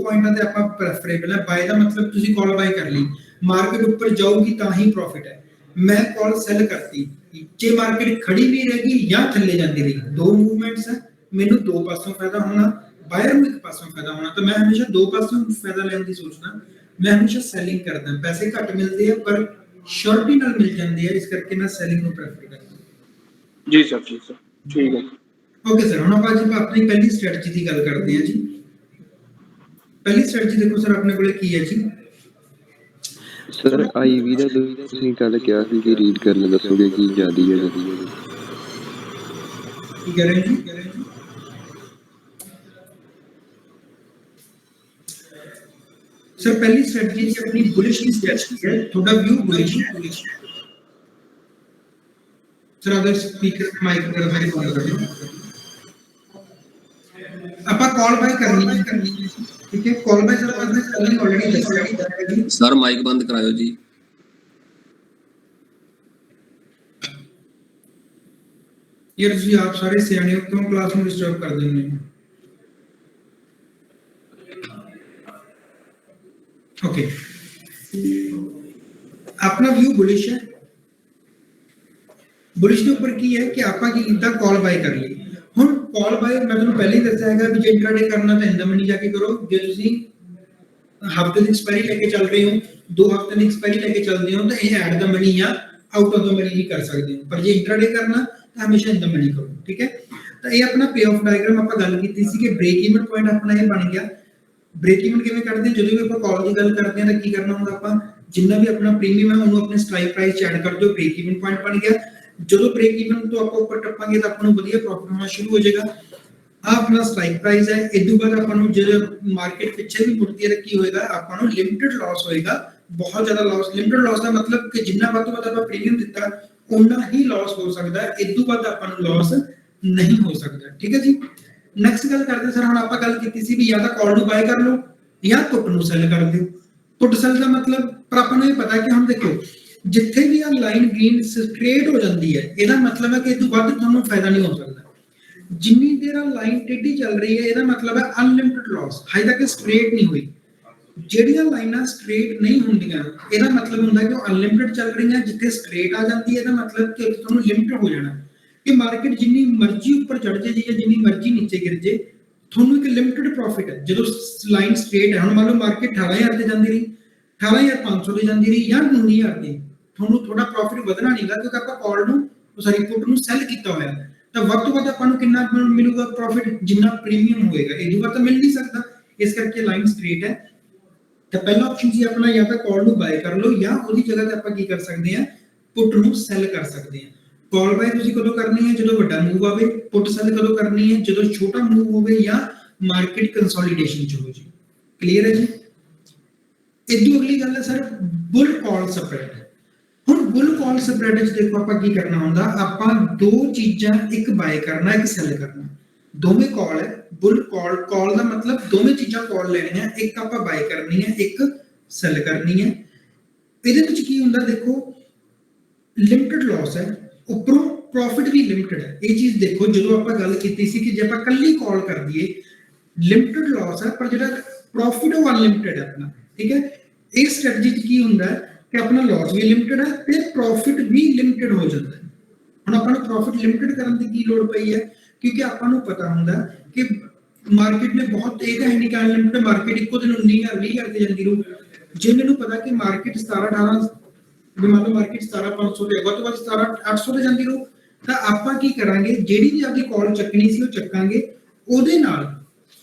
ਪੁਆਇੰਟਾਂ ਤੇ ਆਪਾਂ ਪ੍ਰੈਫਰੇਬਲ ਹੈ। ਬਾਏ ਦਾ ਮਤਲਬ ਤੁਸੀਂ ਕਾਲ ਬਾਈ ਕਰ ਲਈ, ਮਾਰਕੀਟ ਉੱਪਰ ਜਾਊਗੀ ਤਾਂ ਹੀ ਪ੍ਰੋਫਿਟ ਹੈ, ਮੈਂ ਕਾਲ ਸੈਲ ਕਰਤੀ, ਜੇ ਮਾਰਕੀਟ ਖੜੀ ਵੀ ਰਹੇਗੀ ਜਾਂ ਥੱਲੇ ਜਾਂਦੀ ਰਹੀ, ਦੋ ਮੂਵਮੈਂਟਸ ਹੈ, ਮੈਨੂੰ ਦੋ ਪਾਸੋਂ ਫਾਇਦਾ ਹੋਣਾ, ਬਾਇਰ ਨੂੰ ਇੱਕ ਪਾਸੋਂ ਫਾਇਦਾ ਹੋਣਾ, ਤਾਂ ਮੈਂ ਹਮੇਸ਼ਾ ਦੋ ਪਾਸੋਂ ਫਾਇਦਾ ਲੈਣ ਦੀ ਸੋਚਦਾ। ਮੈਂ ਹਮੇਸ਼ਾ ਸੈਲਿੰਗ ਕਰਦਾ, ਪੈਸੇ ਘੱਟ ਮਿਲਦੇ ਆ ਪਰ ਸ਼ੋਰਟੀ ਨਾਲ ਮਿਲ ਜਾਂਦੇ ਆ, ਇਸ ਕਰਕੇ ਮੈਂ ਸੈਲਿੰਗ ਨੂੰ ਪ੍ਰੈਫਰ ਕਰਦਾ।
ਜੀ ਸਰ, ਜੀ ਸਰ, ਠੀਕ ਹੈ।
ਓਕੇ ਸਰ, ਹੁਣ ਆਪਾਂ ਜੀ ਆਪਣੀ ਪਹਿਲੀ ਸਟ੍ਰੈਟਜੀ ਦੀ ਗੱਲ ਕਰਦੇ ਹਾਂ ਜੀ। ਪਹਿਲੀ ਸਟ੍ਰੈਟਜੀ ਦੇਖੋ ਸਰ ਆਪਣੇ ਕੋਲੇ ਕੀ ਹੈ ਜੀ।
ਸਰ ਆਈਵੀ ਦਾ ਤੁਸੀਂ ਕੱਲ ਕਿਹਾ ਸੀ ਕਿ ਰੀਡ ਕਰਨ ਦੱਸੋਗੇ ਕੀ ਜ਼ਿਆਦੀ ਹੈ।
ਕੀ ਕਹਿ ਰਹੇ ਜੀ? ਸਰ ਪਹਿਲੀ ਸਟ੍ਰੈਟਜੀ ਜੀ ਆਪਣੀ ਬੁਲਿਸ਼ ਦੀ ਸਟ੍ਰੈਟਜੀ ਹੈ, ਤੁਹਾਡਾ ਵਿਊ ਬੁਲਿਸ਼ ਹੈ। ਸਰ ਅਦਰ ਸਪੀਕਰ ਮਾਈਕ ਵਗੈਰਾ ਸਾਰੇ ਬੰਦ ਕਰ ਦਿਓ। ਆਪਾਂ ਕਾਲ ਬਾਈ ਕਰਨੀ ਹੈ, ਠੀਕ ਹੈ? ਕਾਲ ਬਾਈ ਸਰ ਆਪਾਂ ਸੈਲਿੰਗ ਆਲਰੇਡੀ ਦੱਸਿਆ ਜੀ।
ਸਰ ਮਾਈਕ ਬੰਦ ਕਰਾਇਓ ਜੀ।
ਯਾਰ ਤੁਸੀਂ ਆਪ ਸਾਰੇ ਸਿਆਣੇ ਹੋ, ਕਿਉਂ ਕਲਾਸ ਨੂੰ ਡਿਸਟਰਬ ਕਰ ਦਿੰਦੇ ਹੋ? ओके, अपना व्यू बुलिश है। बुलिश के ऊपर की है कि ਆਪਾਂ ਕੀ ਕੀਤਾ, ਕਾਲ ਬਾਈ ਕਰ ਲਈ। ਹੁਣ ਕਾਲ ਬਾਈ ਮੈਂ ਤੁਹਾਨੂੰ ਪਹਿਲੇ ਹੀ ਦੱਸਿਆ ਹੈਗਾ ਵੀ ਜੇ ਇੰਟਰਾਡੇ ਕਰਨਾ ਤਾਂ ਇੰਦਾ ਮਨੀ ਜਾ ਕੇ ਕਰੋ। ਜੇ ਤੁਸੀਂ ਹਫਤੇ ਦੀ ਐਕਸਪਾਇਰੀ ਲੈ ਕੇ ਚੱਲ ਰਹੇ ਹੋ, 2 ਹਫ਼ਤੇ ਦੀ ਐਕਸਪਾਇਰੀ ਲੈ ਕੇ ਚੱਲਦੇ ਹੋ ਤਾਂ ਇਹ ਐਡ ਦਾ ਮਨੀ ਜਾਂ ਆਊਟ ਆਫ ਦਾ ਮਨੀ ਵੀ ਕਰ ਸਕਦੇ ਹੋ। ਪਰ ਜੇ ਇੰਟਰਾਡੇ ਕਰਨਾ ਤਾਂ ਹਮੇਸ਼ਾ ਇੰਦਾ ਮਨੀ ਕਰੋ, ਠੀਕ ਹੈ। ਤਾਂ ਇਹ ਆਪਣਾ ਪੇ ਆਫ ਡਾਇਗਰਾਮ ਆਪਾਂ ਗੱਲ ਕੀਤੀ ਸੀ ਕਿ ਬ੍ਰੇਕ ਇਵਨ ਪੁਆਇੰਟ ਆਪਣਾ ਇਹ ਬਣ ਗਿਆ। ਬ੍ਰੇਕ ਇਵਨ ਕਿਵੇਂ ਕੱਢਦੇ, ਜਦੋਂ ਵੀ ਆਪਾਂ ਕਾਲ ਦੀ ਗੱਲ ਕਰਦੇ ਹਾਂ ਤਾਂ ਕੀ ਕਰਨਾ ਹੁੰਦਾ, ਆਪਾਂ ਜਿੰਨਾ ਵੀ ਆਪਣਾ ਪ੍ਰੀਮੀਅਮ ਹੈ ਉਹਨੂੰ ਆਪਣੇ ਸਟ੍ਰਾਈਕ ਪ੍ਰਾਈਸ ਚ ਐਡ ਕਰ ਦਿਓ, ਬ੍ਰੇਕ ਇਵਨ ਪੁਆਇੰਟ ਬਣ ਗਿਆ। ਜਦੋਂ ਬ੍ਰੇਕ ਇਵਨ ਤੋਂ ਆਪਾਂ ਉੱਪਰ ਟੱਪਾਂਗੇ ਤਾਂ ਆਪਾਂ ਨੂੰ ਵਧੀਆ ਪ੍ਰੋਫਿਟ ਹੋਣਾ ਸ਼ੁਰੂ ਹੋ ਜਾਏਗਾ। ਆ ਆਪਣਾ ਸਟ੍ਰਾਈਕ ਪ੍ਰਾਈਸ ਹੈ। ਇਸ ਤੋਂ ਬਾਅਦ ਆਪਾਂ ਨੂੰ ਜਦੋਂ ਮਾਰਕੀਟ ਪਿੱਛੇ ਵੀ ਮੁੜਦੀ ਹੈ ਤਾਂ ਕੀ ਹੋਏਗਾ, ਆਪਾਂ ਨੂੰ ਲਿਮਿਟਡ ਲਾਸ ਹੋਏਗਾ, ਬਹੁਤ ਜ਼ਿਆਦਾ ਲਾਸ। ਲਿਮਿਟਡ ਲਾਸ ਦਾ ਮਤਲਬ ਕਿ ਜਿੰਨਾ ਵੱਧ ਤੋਂ ਵੱਧ ਆਪਾਂ ਪ੍ਰੀਮੀਅਮ ਦਿੱਤਾ ਉਨਾ ਹੀ ਲਾਸ ਹੋ ਸਕਦਾ ਹੈ, ਇਸ ਤੋਂ ਵੱਧ ਆਪਾਂ ਨੂੰ ਲਾਸ ਨਹੀਂ ਹੋ ਸਕਦਾ, ਠੀਕ ਹੈ ਜੀ। ਨੈਕਸਟ ਗੱਲ ਕਰਦੇ ਸਰ, ਹੁਣ ਆਪਾਂ ਗੱਲ ਕੀਤੀ ਸੀ ਵੀ ਜਾਂ ਤਾਂ ਕਾਲ ਨੂੰ ਬਾਏ ਕਰ ਲਓ ਜਾਂ ਪੁੱਟ ਨੂੰ ਸੈਲ ਕਰ ਦਿਓ। ਪੁੱਟ ਸੈਲ ਦਾ ਮਤਲਬ ਪਰ ਆਪਾਂ ਨੂੰ ਇਹ ਪਤਾ ਕਿ ਹੁਣ ਦੇਖੋ ਜਿੱਥੇ ਵੀ ਆ ਲਾਈਨ ਗ੍ਰੀਨ ਸਟ੍ਰੇਟ ਹੋ ਜਾਂਦੀ ਹੈ, ਇਹਦਾ ਮਤਲਬ ਹੈ ਕਿ ਇਹ ਤੋਂ ਵੱਧ ਤੁਹਾਨੂੰ ਫਾਇਦਾ ਨਹੀਂ ਹੋ ਸਕਦਾ। ਜਿੰਨੀ ਦੇਰ ਆ ਲਾਈਨ ਟੇਢੀ ਚੱਲ ਰਹੀ ਹੈ ਇਹਦਾ ਮਤਲਬ ਹੈ ਅਨਲਿਮਿਟਡ ਲਾਸ, ਹਜੇ ਤੱਕ ਸਟ੍ਰੇਟ ਨਹੀਂ ਹੋਈ। ਜਿਹੜੀਆਂ ਲਾਈਨਾਂ ਸਟ੍ਰੇਟ ਨਹੀਂ ਹੁੰਦੀਆਂ ਇਹਦਾ ਮਤਲਬ ਹੁੰਦਾ ਕਿ ਉਹ ਅਨਲਿਮਿਟਡ ਚੱਲ ਰਹੀਆਂ। ਜਿੱਥੇ ਸਟ੍ਰੇਟ ਆ ਜਾਂਦੀ ਹੈ ਇਹਦਾ ਮਤਲਬ ਕਿ ਤੁਹਾਨੂੰ ਲਿਮਿਟ ਹੋ ਜਾਣਾ ਕਿ ਮਾਰਕੀਟ ਜਿੰਨੀ ਮਰਜ਼ੀ ਉੱਪਰ ਚੜ ਜੇ ਜਾਂ ਜਿੰਨੀ ਮਰਜ਼ੀ ਨੀਚੇ ਗਿਰ ਜੇ, ਤੁਹਾਨੂੰ ਇੱਕ ਲਿਮਿਟਡ ਪ੍ਰੋਫਿਟ ਹੈ। ਜਦੋਂ ਲਾਈਨ ਸਟ੍ਰੇਟ ਹੈ, ਹੁਣ ਮੰਨ ਲਓ ਮਾਰਕੀਟ 18000 ਤੇ ਜਾਂਦੀ ਰਹੀ, 18500 ਤੇ ਜਾਂਦੀ ਰਹੀ ਜਾਂ 19000 ਤੇ, ਤੁਹਾਨੂੰ ਥੋੜਾ ਪ੍ਰੋਫਿਟ ਵਧਣਾ ਨਹੀਂਗਾ ਕਿਉਂਕਿ ਆਪਾਂ ਕਾਲ ਨੂੰ ਸੌਰੀ ਪੁੱਟ ਨੂੰ ਸੈਲ ਕੀਤਾ ਹੋਇਆ। ਤਾਂ ਵੱਧ ਤੋਂ ਵੱਧ ਆਪਾਂ ਨੂੰ ਕਿੰਨਾ ਮਿਲੂਗਾ ਪ੍ਰੋਫਿਟ, ਜਿੰਨਾ ਪ੍ਰੀਮੀਅਮ ਹੋਏਗਾ, ਇਹ ਤੋਂ ਵੱਧ ਤਾਂ ਮਿਲ ਨਹੀਂ ਸਕਦਾ। ਇਸ ਕਰਕੇ ਲਾਈਨ ਸਟ੍ਰੇਟ ਹੈ। ਤਾਂ ਪਹਿਲਾ ਆਪਸ਼ਨ ਸੀ ਆਪਣਾ ਜਾਂ ਤਾਂ ਕਾਲ ਨੂੰ ਬਾਏ ਕਰ ਲਓ ਜਾਂ ਉਹਦੀ ਜਗ੍ਹਾ ਤੇ ਆਪਾਂ ਕੀ ਕਰ ਸਕਦੇ ਹਾਂ, ਪੁੱਟ ਨੂੰ ਸੈਲ ਕਰ ਸਕਦੇ ਹਾਂ। ਕਾਲ ਬਾਏ ਤੁਸੀਂ ਕਦੋਂ ਕਰਨੀ ਹੈ, ਜਦੋਂ ਵੱਡਾ ਮੂਵ ਆਵੇ। ਪੁੱਟ ਸੈਲ ਕਦੋਂ ਕਰਨੀ ਹੈ, ਜਦੋਂ ਛੋਟਾ ਮੂਵ ਹੋਵੇ ਜਾਂ ਮਾਰਕੀਟ ਕੰਸੋਲੀਡੇਸ਼ਨ ਚ ਹੋ ਜੀ। ਕਲੀਅਰ ਹੈ ਜੀ। ਇਦੋਂ ਅਗਲੀ ਗੱਲ ਹੈ ਸਰ ਬੁੱਲ ਕਾਲ ਸਪਰੈਡ। ਹੁਣ ਬੁੱਲ ਕਾਲ ਸਪਰੈਡ ਵਿੱਚ ਦੇਖੋ ਆਪਾਂ ਕੀ ਕਰਨਾ ਹੁੰਦਾ, ਆਪਾਂ ਦੋ ਚੀਜ਼ਾਂ, ਇੱਕ ਬਾਏ ਕਰਨਾ ਇੱਕ ਸੈਲ ਕਰਨਾ। ਦੋਵੇਂ ਕਾਲ ਹੈ, ਬੁੱਲ ਕਾਲ, ਕਾਲ ਦਾ ਮਤਲਬ ਦੋਵੇਂ ਚੀਜ਼ਾਂ ਕਾਲ ਲੈਣੀਆਂ, ਇੱਕ ਆਪਾਂ ਬਾਏ ਕਰਨੀ ਹੈ ਇੱਕ ਸੈਲ ਕਰਨੀ ਹੈ। ਇਹਦੇ ਵਿੱਚ ਕੀ ਹੁੰਦਾ ਦੇਖੋ, ਲਿਮਿਟਡ ਲਾਸ ਹੈ, ਉੱਪਰੋਂ ਪ੍ਰੋਫਿਟ ਵੀ ਲਿਮਿਟਡ ਹੈ। ਇਹ ਚੀਜ਼ ਦੇਖੋ, ਜਦੋਂ ਆਪਾਂ ਗੱਲ ਕੀਤੀ ਸੀ ਕਿ ਜੇ ਆਪਾਂ ਕੱਲੀ ਕਾਲ ਕਰ ਦਈਏ ਲਿਮਿਟਡ ਲਾਸ ਹੈ ਪਰ ਜਿਹੜਾ ਪ੍ਰੋਫਿਟ ਉਹ ਅਨਲਿਮਿਟਡ ਹੈ ਆਪਣਾ, ਠੀਕ ਹੈ। ਇਹ ਸਟ੍ਰੈਟਜੀ ਚ ਕੀ ਹੁੰਦਾ ਕਿ ਆਪਣਾ ਲਾਸ ਵੀ ਲਿਮਿਟਡ ਹੈ ਤੇ ਪ੍ਰੋਫਿਟ ਵੀ ਲਿਮਿਟਡ ਹੋ ਜਾਂਦਾ ਹੈ। ਹੁਣ ਆਪਾਂ ਨੂੰ ਪ੍ਰੋਫਿਟ ਲਿਮਿਟਡ ਕਰਨ ਦੀ ਕੀ ਲੋੜ ਪਈ ਹੈ, ਕਿਉਂਕਿ ਆਪਾਂ ਨੂੰ ਪਤਾ ਹੁੰਦਾ ਕਿ ਮਾਰਕੀਟ ਨੇ ਬਹੁਤ, ਇਹ ਤਾਂ ਹੈ ਨਹੀਂ ਕਿ ਅਨਲਿਮਿਟਡ ਮਾਰਕੀਟ ਇੱਕੋ ਦਿਨ 19000 20000 ਤੇ ਜਾਂਦੀ ਰਹੂ। ਜੇ ਮੈਨੂੰ ਪਤਾ ਕਿ ਮਾਰਕੀਟ 17-18 ਵੀ ਮੰਨ ਲਓ ਮਾਰਕੀਟ 17500 ਤੇ ਵੱਧ ਤੋਂ ਵੱਧ 17800 ਤੇ ਜਾਂਦੀ ਰਹੂ, ਤਾਂ ਆਪਾਂ ਕੀ ਕਰਾਂਗੇ, ਜਿਹੜੀ ਵੀ ਆਪਦੀ ਕਾਲ ਚੱਕਣੀ ਸੀ ਉਹ ਚੱਕਾਂਗੇ, ਉਹਦੇ ਨਾਲ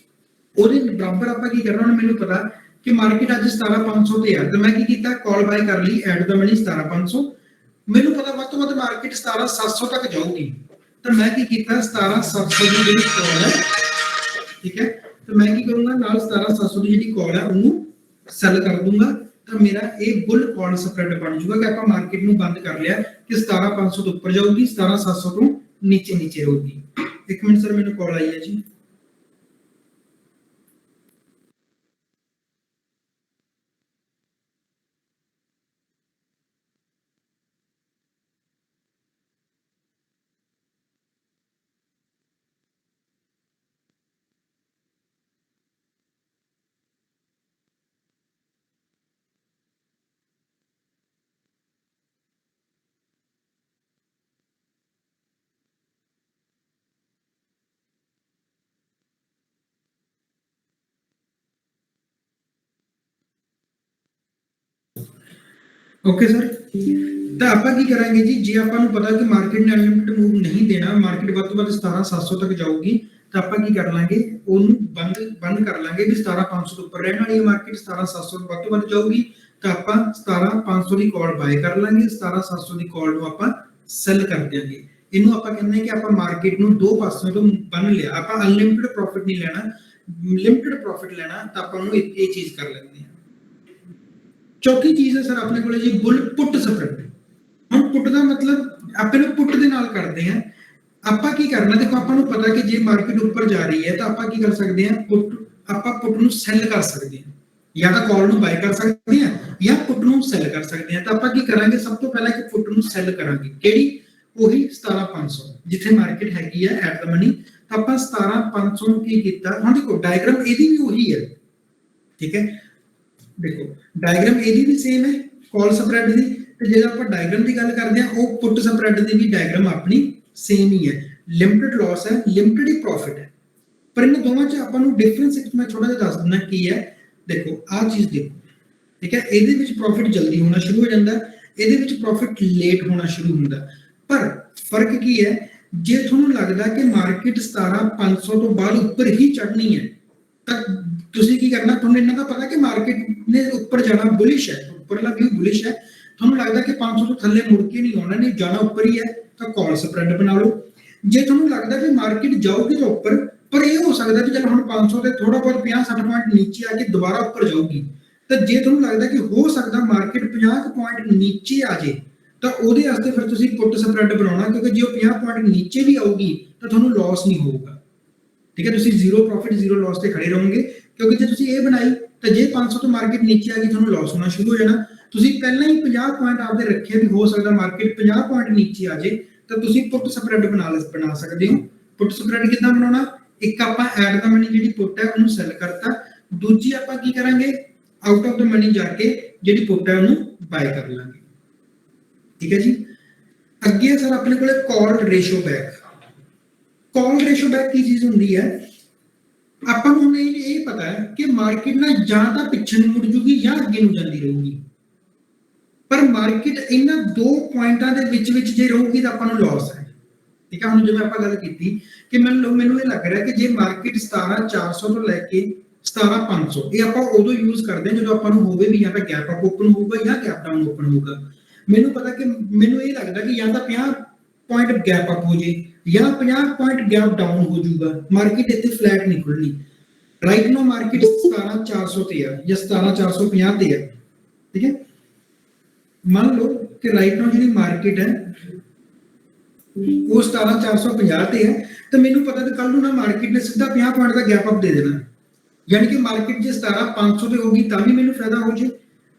ਉਹਦੇ ਬਰਾਬਰ ਆਪਾਂ ਕੀ ਕਰਨਾ। ਹੁਣ ਮੈਨੂੰ ਪਤਾ ਕਿ ਮਾਰਕੀਟ ਅੱਜ 17500 ਤੇ ਆ, ਤਾਂ ਮੈਂ ਕੀ ਕੀਤਾ, ਕਾਲ ਬਾਏ ਕਰ ਲਈ ਐਡ ਦਾ ਮਨੀ 17500। ਮੈਨੂੰ ਪਤਾ ਵੱਧ ਤੋਂ ਵੱਧ ਮਾਰਕੀਟ 17700 ਤੱਕ ਜਾਊਗੀ, ਤਾਂ ਮੈਂ ਕੀ ਕੀਤਾ 17700 ਦੀ ਜਿਹੜੀ ਕਾਲ ਹੈ, ਠੀਕ ਹੈ, ਤਾਂ ਮੈਂ ਕੀ ਕਰੂੰਗਾ ਨਾਲ 17700 ਦੀ ਜਿਹੜੀ ਕਾਲ ਹੈ ਉਹਨੂੰ ਸੈਲ ਕਰ ਦੂੰਗਾ। ਤਾਂ ਮੇਰਾ ਇਹ ਬੁੱਲ ਕਾਲ ਸਪਰੈਡ ਬਣ ਜਾਊਗਾ ਕਿ ਆਪਾਂ ਮਾਰਕੀਟ ਨੂੰ ਬੰਦ ਕਰ ਲਿਆ ਕਿ 17500 ਤੋਂ ਉੱਪਰ ਜਾਊਗੀ, 17700 ਤੋਂ ਨੀਚੇ ਰਹੂਗੀ। ਇੱਕ ਮਿੰਟ ਸਰ ਮੈਨੂੰ ਕਾਲ ਆਈ ਹੈ ਜੀ। ओके सर, तो ਆਪਾਂ ਕੀ ਕਰਾਂਗੇ ਜੀ, ਜੇ ਆਪਾਂ ਨੂੰ ਪਤਾ ਕਿ ਮਾਰਕੀਟ ਨੇ ਅਨਲਿਮਿਟਡ ਮੂਵ ਨਹੀਂ ਦੇਣਾ, ਮਾਰਕੀਟ ਵੱਧ ਤੋਂ ਵੱਧ 17700 ਤੱਕ ਜਾਊਗੀ, ਤਾਂ ਆਪਾਂ ਕੀ ਕਰ ਲਾਂਗੇ, ਉਹਨੂੰ ਬੰਦ ਕਰ ਲਾਂਗੇ ਵੀ 17500 ਤੋਂ ਉੱਪਰ ਰਹਿਣ ਵਾਲੀ ਮਾਰਕੀਟ 17700 ਤੋਂ ਵੱਧ ਤੋਂ ਵੱਧ ਜਾਊਗੀ, ਤਾਂ ਆਪਾਂ 17500 ਦੀ ਕਾਲ ਬਾਏ ਕਰ ਲਾਂਗੇ, 17700 ਦੀ ਕਾਲ ਨੂੰ ਆਪਾਂ ਸੈਲ ਕਰ ਦਿਆਂਗੇ। ਇਹਨੂੰ ਆਪਾਂ ਕਹਿੰਦੇ ਕਿ ਆਪਾਂ ਮਾਰਕੀਟ ਨੂੰ ਦੋ ਪਾਸਿਆਂ ਤੋਂ ਬੰਨ ਲਿਆ। ਆਪਾਂ ਅਨਲਿਮਿਟਡ ਪ੍ਰੋਫਿਟ ਨਹੀਂ ਲੈਣਾ, ਲਿਮਿਟਡ ਪ੍ਰੋਫਿਟ ਲੈਣਾ, ਤਾਂ ਆਪਾਂ ਨੂੰ ਇਹ ਚੀਜ਼ ਕਰ ਲੈਂਦੇ ਹਾਂ। ਚੌਥੀ ਚੀਜ਼ ਹੈ ਸਰ ਆਪਣੇ ਕੋਲੇ ਜੀ ਬੁੱਲ ਪੁੱਟ ਸਪਰੈਡ। ਹੁਣ ਪੁੱਟ ਦਾ ਮਤਲਬ ਆਪਾਂ ਨੂੰ ਪੁੱਟ ਦੇ ਨਾਲ ਕਰਦੇ ਹਾਂ। ਆਪਾਂ ਕੀ ਕਰਨਾ, ਦੇਖੋ ਆਪਾਂ ਨੂੰ ਪਤਾ ਕਿ ਜੇ ਮਾਰਕੀਟ ਉੱਪਰ ਜਾ ਰਹੀ ਹੈ ਤਾਂ ਆਪਾਂ ਕੀ ਕਰ ਸਕਦੇ ਹਾਂ, ਆਪਾਂ ਪੁੱਟ ਨੂੰ ਸੈਲ ਕਰ ਸਕਦੇ ਹਾਂ, ਜਾਂ ਤਾਂ ਕਾਲ ਨੂੰ ਬਾਏ ਕਰ ਸਕਦੇ ਹਾਂ ਜਾਂ ਪੁੱਟ ਨੂੰ ਸੈਲ ਕਰ ਸਕਦੇ ਹਾਂ। ਤਾਂ ਆਪਾਂ ਕੀ ਕਰਾਂਗੇ, ਸਭ ਤੋਂ ਪਹਿਲਾਂ ਕਿ ਪੁੱਟ ਨੂੰ ਸੈਲ ਕਰਾਂਗੇ। ਕਿਹੜੀ, ਉਹੀ 17500 ਜਿੱਥੇ ਮਾਰਕੀਟ ਹੈਗੀ ਹੈ ਐਟ ਦ ਮਨੀ। ਤਾਂ ਆਪਾਂ 17500 ਨੂੰ ਕੀ ਕੀਤਾ, ਹੁਣ ਦੇਖੋ ਡਾਇਗਰਾਮ ਇਹਦੀ ਵੀ ਉਹੀ ਹੈ, ਠੀਕ ਹੈ। ਦੇਖੋ ਡਾਇਗਰਾਮ ਇਹਦੀ ਵੀ ਸੇਮ ਹੈ ਕਾਲ ਸਪਰੈਡ ਦੀ, ਤੇ ਜੇ ਆਪਾਂ ਡਾਇਗਰਾਮ ਦੀ ਗੱਲ ਕਰਦੇ ਹਾਂ ਉਹ ਪੁੱਟ ਸਪਰੈਡ ਦੀ ਵੀ ਡਾਇਗਰਾਮ ਆਪਣੀ ਸੇਮ ਹੀ ਹੈ। ਲਿਮਟਿਡ ਲਾਸ ਹੈ, ਲਿਮਟਿਡ ਹੀ ਪ੍ਰੋਫਿਟ ਹੈ, ਪਰ ਇਹਨਾਂ ਦੋਵਾਂ 'ਚ ਆਪਾਂ ਨੂੰ ਡਿਫਰੈਂਸ ਇੱਕ ਮੈਂ ਥੋੜਾ ਜਿਹਾ ਦੱਸ ਦਿੰਦਾ ਕੀ ਹੈ। ਦੇਖੋ ਆਹ ਚੀਜ਼ ਦੇਖੋ, ਠੀਕ ਹੈ, ਇਹਦੇ ਵਿੱਚ ਪ੍ਰੋਫਿਟ ਜਲਦੀ ਹੋਣਾ ਸ਼ੁਰੂ ਹੋ ਜਾਂਦਾ, ਇਹਦੇ ਵਿੱਚ ਪ੍ਰੋਫਿਟ ਲੇਟ ਹੋਣਾ ਸ਼ੁਰੂ ਹੁੰਦਾ। ਪਰ ਫਰਕ ਕੀ ਹੈ, ਜੇ ਤੁਹਾਨੂੰ ਲੱਗਦਾ ਕਿ ਮਾਰਕੀਟ 17500 ਤੋਂ ਬਾਅਦ ਉੱਪਰ ਹੀ ਚੜ੍ਹਨੀ ਹੈ ਤਾਂ ਤੁਸੀਂ ਕੀ ਕਰਨਾ, ਤੁਹਾਨੂੰ ਇਹਨਾਂ ਦਾ ਪਤਾ ਕਿ ਮਾਰਕੀਟ ਨੇ ਉੱਪਰ ਜਾਣਾ, ਬੁਲਿਸ਼ ਹੈ, ਉੱਪਰਲਾ ਵੀ ਬੁਲਿਸ਼ ਹੈ, ਤੁਹਾਨੂੰ ਲੱਗਦਾ ਕਿ 500 ਤੋਂ ਥੱਲੇ ਮੁੜ ਕੇ ਨਹੀਂ ਆਉਣਾ, ਨਹੀਂ ਜਾਣਾ ਉੱਪਰ ਹੀ ਹੈ, ਤਾਂ ਕਾਲ ਸਪਰੈਡ ਬਣਾ ਲਓ। ਜੇ ਤੁਹਾਨੂੰ ਲੱਗਦਾ ਕਿ ਮਾਰਕੀਟ ਜਾਊਗੀ ਤਾਂ ਉੱਪਰ, ਪਰ ਇਹ ਹੋ ਸਕਦਾ ਕਿ ਚਲੋ ਹੁਣ 500 ਤੇ ਥੋੜਾ ਬਹੁਤ 50-60 ਪੁਆਇੰਟ ਨੀਚੇ ਆ ਕੇ ਦੁਬਾਰਾ ਉੱਪਰ ਜਾਊਗੀ, ਤਾਂ ਜੇ ਤੁਹਾਨੂੰ ਲੱਗਦਾ ਕਿ ਹੋ ਸਕਦਾ ਮਾਰਕੀਟ 50 ਪੁਆਇੰਟ ਨੀਚੇ ਆ ਜੇ ਤਾਂ ਉਹਦੇ ਵਾਸਤੇ ਫਿਰ ਤੁਸੀਂ ਪੁੱਟ ਸਪਰੈਡ ਬਣਾਉਣਾ, ਕਿਉਂਕਿ ਜੇ ਉਹ 50 ਪੁਆਇੰਟ ਨੀਚੇ ਵੀ ਆਊਗੀ ਤਾਂ ਤੁਹਾਨੂੰ ਲਾਸ ਨਹੀਂ ਹੋਊਗਾ, ਠੀਕ ਹੈ, ਤੁਸੀਂ ਜ਼ੀਰੋ ਪ੍ਰੋਫਿਟ ਜ਼ੀਰੋ ਲਾਸ ਤੇ ਖੜੇ ਰਹੋਗੇ। ਕਿਉਂਕਿ ਜੇ ਤੁਸੀਂ ਇਹ ਬਣਾਈ ਤਾਂ ਜੇ 500 ਤੋਂ ਮਾਰਕੀਟ ਨੀਚੇ ਆ ਗਈ ਤੁਹਾਨੂੰ ਲਾਸ ਹੋਣਾ ਸ਼ੁਰੂ ਹੋ ਜਾਣਾ। ਤੁਸੀਂ ਪਹਿਲਾਂ ਹੀ 50 ਪੁਆਇੰਟ ਆਪਦੇ ਰੱਖੇ ਵੀ ਹੋ ਸਕਦਾ ਮਾਰਕੀਟ 50 ਪੁਆਇੰਟ ਨੀਚੇ ਆ ਜੇ, ਤਾਂ ਤੁਸੀਂ ਪੁੱਟ ਸਪਰੈਡ ਬਣਾ ਸਕਦੇ ਹੋ। ਪੁੱਟ ਸਪਰੈਡ ਕਿੱਦਾਂ ਬਣਾਉਣਾ, ਇੱਕ ਆਪਾਂ ਐਟ ਦਾ ਮਨੀ ਜਿਹੜੀ ਪੁੱਟ ਹੈ ਉਹਨੂੰ ਸੈਲ ਕਰਤਾ, ਦੂਜੀ ਆਪਾਂ ਕੀ ਕਰਾਂਗੇ, ਆਊਟ ਆਫ ਦਾ ਮਨੀ ਜਾ ਕੇ ਜਿਹੜੀ ਪੁੱਟ ਹੈ ਉਹਨੂੰ ਬਾਈ ਕਰ ਲਾਂਗੇ, ਠੀਕ ਹੈ ਜੀ। ਅੱਗੇ ਸਰ ਆਪਣੇ ਕੋਲੇ ਕਾਲ ਰੇਸ਼ੋ ਬੈਕ। ਕਾਲ ਰੇਸ਼ੋ ਬੈਕ ਕੀ ਚੀਜ਼ ਹੁੰਦੀ ਹੈ, ਆਪਾਂ ਨੂੰ ਹੁਣ ਇਹ ਪਤਾ ਹੈ ਕਿ ਮਾਰਕੀਟ ਨਾ ਜਾਂ ਤਾਂ ਪਿੱਛੇ ਨੂੰ ਮੁੜ ਜੂਗੀ ਜਾਂ ਅੱਗੇ ਨੂੰ ਜਾਂਦੀ ਰਹੂਗੀ, ਪਰ ਮਾਰਕੀਟ ਇਹਨਾਂ ਦੋ ਪੁਆਇੰਟਾਂ ਦੇ ਵਿੱਚ ਜੇ ਰਹੂਗੀ ਤਾਂ ਆਪਾਂ ਨੂੰ ਲਾਸ ਹੈ, ਠੀਕ ਹੈ। ਹੁਣ ਜਿਵੇਂ ਆਪਾਂ ਗੱਲ ਕੀਤੀ ਕਿ ਮੈਨੂੰ ਇਹ ਲੱਗ ਰਿਹਾ ਕਿ ਜੇ ਮਾਰਕੀਟ 17400 ਤੋਂ ਲੈ ਕੇ 17500, ਇਹ ਆਪਾਂ ਉਦੋਂ ਯੂਜ਼ ਕਰਦੇ ਹਾਂ ਜਦੋਂ ਆਪਾਂ ਨੂੰ ਹੋਵੇ ਵੀ ਜਾਂ ਤਾਂ ਗੈਪ ਅਪ ਓਪਨ ਹੋਊਗਾ ਜਾਂ ਗੈਪ ਡਾਊਨ ਓਪਨ ਹੋਊਗਾ। ਮੈਨੂੰ ਪਤਾ ਕਿ ਮੈਨੂੰ ਇਹ ਲੱਗਦਾ ਕਿ ਜਾਂ ਤਾਂ 50 ਪੁਆਇੰਟ ਗੈਪ ਅਪ ਹੋ ਜੇ ਜਾਂ 50 ਪੁਆਇੰਟ ਗੈਪ ਡਾਊਨ ਹੋ ਜਾਊਗਾ, ਮਾਰਕੀਟ ਇੱਥੇ ਫਲੈਟ ਨਹੀਂ ਖੁੱਲਣੀ। ਰਾਈਟ ਨਾਓ ਮਾਰਕੀਟ 17400 ਤੇ ਆ ਜਾਂ 17450 ਤੇ ਆ, ਠੀਕ ਹੈ। ਮੰਨ ਲਓ ਕਿ ਰਾਈਟ ਨਾਓ ਜਿਹੜੀ ਮਾਰਕੀਟ ਹੈ ਉਹ 17450 ਤੇ ਹੈ, ਤਾਂ ਮੈਨੂੰ ਪਤਾ ਕਿ ਕੱਲ ਨੂੰ ਨਾ ਮਾਰਕੀਟ ਨੇ ਸਿੱਧਾ 50 ਪੁਆਇੰਟ ਦਾ ਗੈਪ ਅਪ ਦੇ ਦੇਣਾ, ਯਾਨੀ ਕਿ ਮਾਰਕੀਟ ਜੇ 17500 ਤੇ ਹੋਗੀ ਤਾਂ ਵੀ ਮੈਨੂੰ ਫਾਇਦਾ ਹੋ ਜੇ,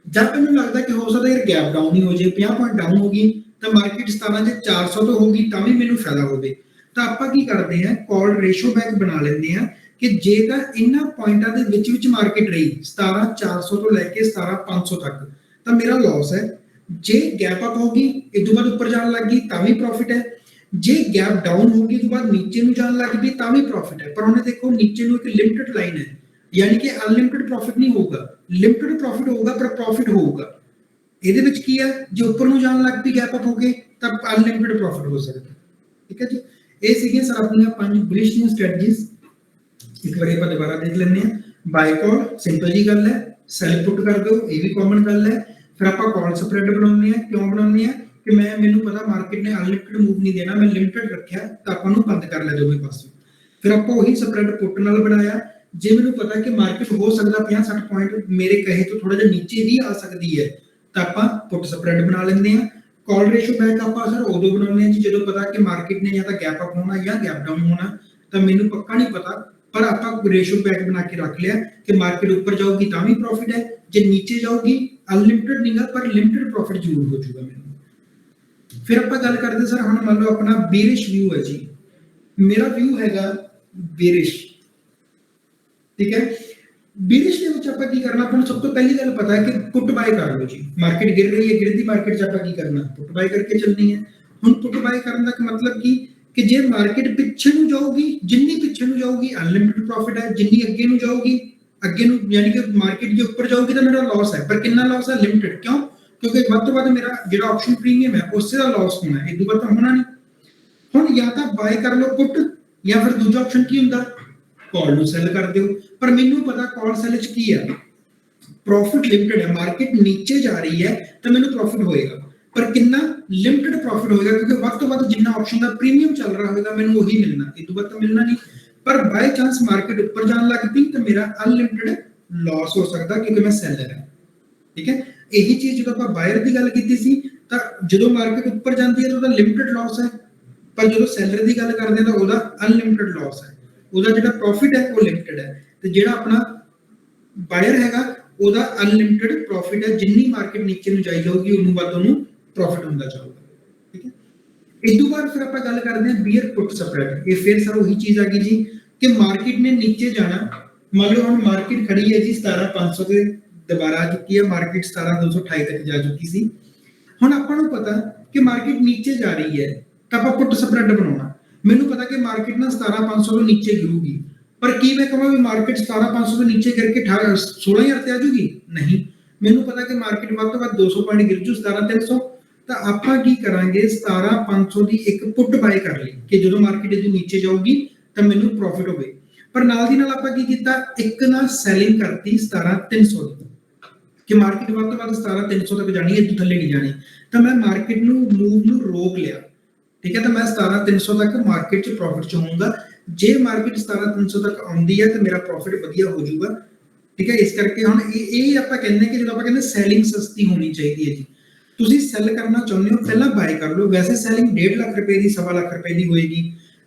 ਜਦ ਮੈਨੂੰ ਲੱਗਦਾ ਕਿ ਹੋ ਸਕਦਾ ਇਹ ਗੈਪ ਡਾਊਨ ਹੀ ਹੋ ਜੇ, 50 ਪੁਆਇੰਟ ਡਾਊਨ ਹੋ ਗਈ ਤਾਂ ਮਾਰਕੀਟ 17400 ਤੋਂ ਹੋਗੀ ਤਾਂ ਵੀ ਮੈਨੂੰ ਫਾਇਦਾ ਹੋਵੇ, ਤਾਂ ਆਪਾਂ ਕੀ ਕਰਦੇ ਹਾਂ, ਕਾਲ ਰੇਸ਼ੋ ਬੈਕ ਬਣਾ ਲੈਂਦੇ ਹਾਂ ਕਿ ਜੇ ਤਾਂ ਇਹਨਾਂ ਪੁਆਇੰਟਾਂ ਦੇ ਵਿੱਚ ਮਾਰਕੀਟ ਰਹੀ 17400 ਤੋਂ ਲੈ ਕੇ 17500 ਤੱਕ ਤਾਂ ਮੇਰਾ ਲਾਸ ਹੈ। ਜੇ ਗੈਪ ਅਪ ਹੋਗੀ ਇਸ ਤੋਂ ਬਾਅਦ ਉੱਪਰ ਜਾਣ ਲੱਗ ਗਈ ਤਾਂ ਵੀ ਪ੍ਰੋਫਿਟ ਹੈ, ਜੇ ਗੈਪ ਡਾਊਨ ਹੋਗੀ ਇਸ ਤੋਂ ਬਾਅਦ ਨੀਚੇ ਨੂੰ ਜਾਣ ਲੱਗ ਪਈ ਤਾਂ ਵੀ ਪ੍ਰੋਫਿਟ ਹੈ। ਪਰ ਉਹਨੇ ਦੇਖੋ ਨੀਚੇ ਨੂੰ ਇੱਕ ਲਿਮਟਿਡ ਲਾਈਨ ਹੈ, ਯਾਨੀ ਕਿ ਅਨਲਿਮਟਿਡ ਪ੍ਰੋਫਿਟ ਨਹੀਂ ਹੋਊਗਾ, ਲਿਮਟਿਡ ਪ੍ਰੋਫਿਟ ਹੋਊਗਾ ਪਰ ਪ੍ਰੋਫਿਟ ਹੋਊਗਾ। ਇਹਦੇ ਵਿੱਚ ਕੀ ਹੈ, ਜੇ ਉੱਪਰ ਨੂੰ ਜਾਣ ਲੱਗ ਪਈ ਗੈਪ ਅਪ ਹੋ ਗਏ ਤਾਂ ਅਨਲਿਮਟਿਡ ਪ੍ਰੋਫਿਟ ਹੋ ਸਕਦਾ, ਠੀਕ ਹੈ ਜੀ। ਇਹ ਸੀਗੀਆਂ ਸਰ ਆਪਣੀਆਂ 5 ਬੁਲਿਸ਼ ਦੀਆਂ ਸਟ੍ਰੈਟਜੀਜ਼। ਇੱਕ ਵਾਰੀ ਆਪਾਂ ਦੁਬਾਰਾ ਦੇਖ ਲੈਂਦੇ ਹਾਂ। ਬਾਈ ਕਾਲ ਸਿੰਪਲ ਜੀ ਗੱਲ ਹੈ, ਸੈਲ ਪੁੱਟ ਕਰ ਦਿਓ, ਇਹ ਵੀ ਕਾਮਨ ਗੱਲ ਹੈ। ਫਿਰ ਆਪਾਂ ਕਾਲ ਸਪਰੈਡ ਬਣਾਉਂਦੇ ਆ, ਕਿਉਂ ਬਣਾਉਂਦੇ ਆ ਕਿ ਮੈਨੂੰ ਪਤਾ ਮਾਰਕੀਟ ਨੇ ਅਨਲਿਮਟਿਡ ਮੂਵ ਨਹੀਂ ਦੇਣਾ, ਮੈਂ ਲਿਮਟਿਡ ਰੱਖਿਆ ਤਾਂ ਆਪਾਂ ਨੂੰ ਬੰਦ ਕਰ ਲਿਆ ਦੋਵੇਂ ਪਾਸੇ। ਫਿਰ ਆਪਾਂ ਉਹੀ ਸਪਰੈਡ ਪੁੱਟ ਨਾਲ ਬਣਾਇਆ, ਜੇ ਮੈਨੂੰ ਪਤਾ ਕਿ ਮਾਰਕੀਟ ਹੋ ਸਕਦਾ 50-60 ਪੁਆਇੰਟ ਮੇਰੇ ਕਹੇ ਤੋਂ ਥੋੜਾ ਜਿਹਾ ਨੀਚੇ ਵੀ ਆ ਸਕਦੀ ਹੈ ਤਾਂ ਆਪਾਂ ਪੁੱਟ ਸਪਰੈਡ ਬਣਾ ਲੈਂਦੇ ਆ। ਕਾਲ ਰੇਸ਼ੋ ਬੈਕ ਆਪਾਂ ਸਰ ਉਦੋਂ ਬਣਾਉਂਦੇ ਆ ਜੀ ਜਦੋਂ ਪਤਾ ਕਿ ਮਾਰਕੀਟ ਨੇ ਜਾਂ ਤਾਂ ਗੈਪ ਅਪ ਹੋਣਾ ਜਾਂ ਗੈਪ ਡਾਊਨ ਹੋਣਾ, ਤਾਂ ਮੈਨੂੰ ਪੱਕਾ ਨਹੀਂ ਪਤਾ, ਪਰ ਆਪਾਂ ਰੇਸ਼ੋ ਬੈਕ ਬਣਾ ਕੇ ਰੱਖ ਲਿਆ ਕਿ ਮਾਰਕੀਟ ਉੱਪਰ ਜਾਊਗੀ ਤਾਂ ਵੀ ਪ੍ਰੋਫਿਟ ਹੈ, ਜੇ ਨੀਚੇ ਜਾਊਗੀ ਅਨਲਿਮਟਿਡ ਨਹੀਂਗਾ ਪਰ ਲਿਮਟਿਡ ਪ੍ਰੋਫਿਟ ਜ਼ਰੂਰ ਹੋ ਜਾਊਗਾ ਮੈਨੂੰ। ਫਿਰ ਆਪਾਂ ਗੱਲ ਕਰਦੇ ਸਰ ਹੁਣ ਮੰਨ ਲਓ ਆਪਣਾ ਬੇਰਿਸ਼ ਵਿਊ ਹੈ ਜੀ, ਮੇਰਾ ਵਿਊ ਹੈਗਾ ਬੇਰਿਸ਼, ਠੀਕ ਹੈ। ਬੇਰਿਸ਼ ਦੇ ਵਿੱਚ ਆਪਾਂ ਕੀ ਕਰਨਾ, ਆਪਾਂ ਨੂੰ ਸਭ ਤੋਂ ਪਹਿਲੀ ਗੱਲ ਪਤਾ ਹੈ ਕਿ ਪੁੱਟ ਬਾਈ ਕਰ ਲਓ ਜੀ। ਮਾਰਕੀਟ ਗਿਰ ਰਹੀ ਹੈ, ਗਿਰਦੀ ਮਾਰਕੀਟ 'ਚ ਆਪਾਂ ਕੀ ਕਰਨਾ, ਪੁੱਟ ਬਾਈ ਕਰਕੇ ਚੱਲਣੀ ਹੈ। ਹੁਣ ਪੁੱਟ ਬਾਈ ਕਰਨ ਦਾ ਮਤਲਬ ਕੀ ਕਿ ਜੇ ਮਾਰਕੀਟ ਪਿੱਛੇ ਨੂੰ ਜਾਊਗੀ, ਜਿੰਨੀ ਪਿੱਛੇ ਨੂੰ ਜਾਊਗੀ ਅਨਲਿਮਟਿਡ ਪ੍ਰੋਫਿਟ ਹੈ, ਜਿੰਨੀ ਅੱਗੇ ਨੂੰ ਜਾਊਗੀ ਅੱਗੇ ਨੂੰ, ਯਾਨੀ ਕਿ ਮਾਰਕੀਟ ਜੇ ਉੱਪਰ ਜਾਊਗੀ ਤਾਂ ਮੇਰਾ ਲਾਸ ਹੈ, ਪਰ ਕਿੰਨਾ ਲਾਸ ਹੈ, ਲਿਮਟਿਡ। ਕਿਉਂ? ਕਿਉਂਕਿ ਵੱਧ ਤੋਂ ਵੱਧ ਮੇਰਾ ਜਿਹੜਾ ਆਪਸ਼ਨ ਪ੍ਰੀਮੀਅਮ ਹੈ ਉਸੇ ਦਾ ਲਾਸ ਹੋਣਾ, ਇਹ ਤੋਂ ਵੱਧ ਤਾਂ ਹੋਣਾ ਨਹੀਂ। ਹੁਣ ਜਾਂ ਤਾਂ ਬਾਈ ਕਰ ਲਓ ਪੁੱਟ, ਜਾਂ ਫਿਰ ਦੂਜਾ ਆਪਸ਼ਨ ਕੀ ਹੁੰਦਾ, ਕਾਲ ਨੂੰ ਸੈਲ ਕਰ ਦਿਓ। ਪਰ ਮੈਨੂੰ ਪਤਾ ਕਾਲ ਸੈਲ 'ਚ ਕੀ ਹੈ, ਪ੍ਰੋਫਿਟ ਲਿਮਟਿਡ ਹੈ, ਮਾਰਕੀਟ ਨੀਚੇ ਜਾ ਰਹੀ ਹੈ ਤਾਂ ਮੈਨੂੰ ਪ੍ਰੋਫਿਟ ਹੋਏਗਾ, ਪਰ ਕਿੰਨਾ, ਲਿਮਟਿਡ ਪ੍ਰੋਫਿਟ ਹੋਏਗਾ, ਕਿਉਂਕਿ ਵੱਧ ਤੋਂ ਵੱਧ ਜਿੰਨਾ ਆਪਸ਼ਨ ਦਾ ਪ੍ਰੀਮੀਅਮ ਚੱਲ ਰਿਹਾ ਹੋਵੇਗਾ ਮੈਨੂੰ ਉਹੀ ਮਿਲਣਾ, ਇਹ ਤੋਂ ਵੱਧ ਤਾਂ ਮਿਲਣਾ ਨਹੀਂ। ਪਰ ਬਾਈ ਚਾਂਸ ਮਾਰਕੀਟ ਉੱਪਰ ਜਾਣ ਲੱਗ ਪਈ ਤਾਂ ਮੇਰਾ ਅਨਲਿਮਟਿਡ ਲਾਸ ਹੋ ਸਕਦਾ ਕਿਉਂਕਿ ਮੈਂ ਸੈਲਰ ਹਾਂ, ਠੀਕ ਹੈ। ਇਹੀ ਚੀਜ਼ ਜਦੋਂ ਆਪਾਂ ਬਾਇਰ ਦੀ ਗੱਲ ਕੀਤੀ ਸੀ ਤਾਂ ਜਦੋਂ ਮਾਰਕੀਟ ਉੱਪਰ ਜਾਂਦੀ ਹੈ ਤਾਂ ਉਹਦਾ ਲਿਮਟਿਡ ਲਾਸ ਹੈ, ਪਰ ਜਦੋਂ ਸੈਲਰ ਦੀ ਗੱਲ ਕਰਦੇ ਹਾਂ ਤਾਂ ਉਹਦਾ ਅਨਲਿਮਟਿਡ ਲਾਸ ਹੈ, ਉਹਦਾ ਜਿਹੜਾ ਪ੍ਰੋਫਿਟ ਹੈ ਉਹ ਲਿਮਟਿਡ ਹੈ। ਤੇ ਜਿਹੜਾ ਆਪਣਾ ਬਾਇਰ ਹੈਗਾ ਉਹਦਾ ਅਨਲਿਮਟਿਡ ਪ੍ਰੋਫਿਟ ਹੈ, ਜਿੰਨੀ ਮਾਰਕੀਟ ਨੀਚੇ ਨੂੰ ਜਾਈ ਜਾਊਗੀ ਉਹਨੂੰ ਵੱਧ ਉਹਨੂੰ ਪ੍ਰੋਫਿਟ ਹੁੰਦਾ ਜਾਊਗਾ, ਠੀਕ ਹੈ। ਇਸ ਤੋਂ ਬਾਅਦ ਫਿਰ ਆਪਾਂ ਗੱਲ ਕਰਦੇ ਹਾਂ ਬੀਅਰ ਪੁੱਟ ਸਪਰੈਡ। ਇਹ ਫਿਰ ਸਰ ਉਹੀ ਚੀਜ਼ ਆ ਗਈ ਜੀ ਕਿ ਮਾਰਕੀਟ ਨੇ ਨੀਚੇ ਜਾਣਾ। ਮੰਨ ਲਓ ਹੁਣ ਮਾਰਕੀਟ ਖੜੀ ਹੈ ਜੀ 17500 ਦੇ ਦੁਬਾਰਾ ਆ ਚੁੱਕੀ ਹੈ, ਮਾਰਕੀਟ 17228 ਤੱਕ ਜਾ ਚੁੱਕੀ ਸੀ। ਹੁਣ ਆਪਾਂ ਨੂੰ ਪਤਾ ਕਿ ਮਾਰਕੀਟ ਨੀਚੇ ਜਾ ਰਹੀ ਹੈ ਤਾਂ ਆਪਾਂ ਪੁੱਟ ਸਪਰੈਡ ਬਣਾਉਣਾ। ਮੈਨੂੰ ਪਤਾ ਕਿ ਮਾਰਕੀਟ ਨਾ 17500 ਤੋਂ ਨੀਚੇ ਗਿਰੂਗੀ, ਪਰ ਕੀ ਮੈਂ ਕਹਾਂ ਵੀ ਮਾਰਕੀਟ 17500 ਤੋਂ ਨੀਚੇ ਕਰਕੇ 16000 ਤੇ ਆ ਜੂਗੀ? ਨਹੀਂ, ਮੈਨੂੰ ਪਤਾ ਕਿ ਮਾਰਕੀਟ ਵੱਧ ਤੋਂ ਵੱਧ 200 ਪੁਆਇੰਟ ਗਿਰ ਜੂ 17300। ਤਾਂ ਆਪਾਂ ਕੀ ਕਰਾਂਗੇ, 17500 ਦੀ ਇੱਕ ਪੁੱਟ ਬਾਏ ਕਰ ਲਈ ਕਿ ਜਦੋਂ ਮਾਰਕੀਟ ਇਹਦੇ ਨੀਚੇ ਜਾਊਗੀ ਤਾਂ ਮੈਨੂੰ ਪ੍ਰੋਫਿਟ ਹੋਵੇ। ਪਰ ਨਾਲ ਦੀ ਨਾਲ ਆਪਾਂ ਕੀ ਕੀਤਾ, ਇੱਕ ਨਾਲ ਸੈਲਿੰਗ ਕਰਤੀ 17300 ਦੀ ਕਿ ਮਾਰਕੀਟ ਵੱਧ ਤੋਂ ਵੱਧ 17300 ਤੱਕ ਜਾਣੀ ਹੈ, ਇਹਦੇ ਥੱਲੇ ਨਹੀਂ ਜਾਣੀ। ਤਾਂ ਮੈਂ ਮਾਰਕੀਟ ਨੂੰ ਮੂਵ ਨੂੰ ਰੋਕ ਲਿਆ, ਠੀਕ ਹੈ। ਤਾਂ ਮੈਂ 17300 ਤੱਕ ਮਾਰਕੀਟ 'ਚ ਪ੍ਰੋਫਿਟ 'ਚ ਹੋਊਂਗਾ। ਜੇ ਮਾਰਕੀਟ 17300 ਤੱਕ ਆਉਂਦੀ ਹੈ ਤਾਂ ਮੇਰਾ ਪ੍ਰੋਫਿਟ ਵਧੀਆ ਹੋ ਜਾਊਗਾ, ਠੀਕ ਹੈ। ਇਸ ਕਰਕੇ ਹੁਣ ਇਹ ਆਪਾਂ ਕਹਿੰਦੇ ਕਿ ਜਦੋਂ ਆਪਾਂ ਕਹਿੰਦੇ ਸੈਲਿੰਗ ਸਸਤੀ ਹੋਣੀ ਚਾਹੀਦੀ ਹੈ ਜੀ, ਤੁਸੀਂ ਸੈਲ ਕਰਨਾ ਚਾਹੁੰਦੇ ਹੋ ਪਹਿਲਾਂ ਬਾਏ ਕਰ ਲਓ। ਵੈਸੇ ਸੈਲਿੰਗ 1.5 ਲੱਖ ਰੁਪਏ ਦੀ 1.25 ਲੱਖ ਰੁਪਏ ਦੀ ਹੋਏਗੀ,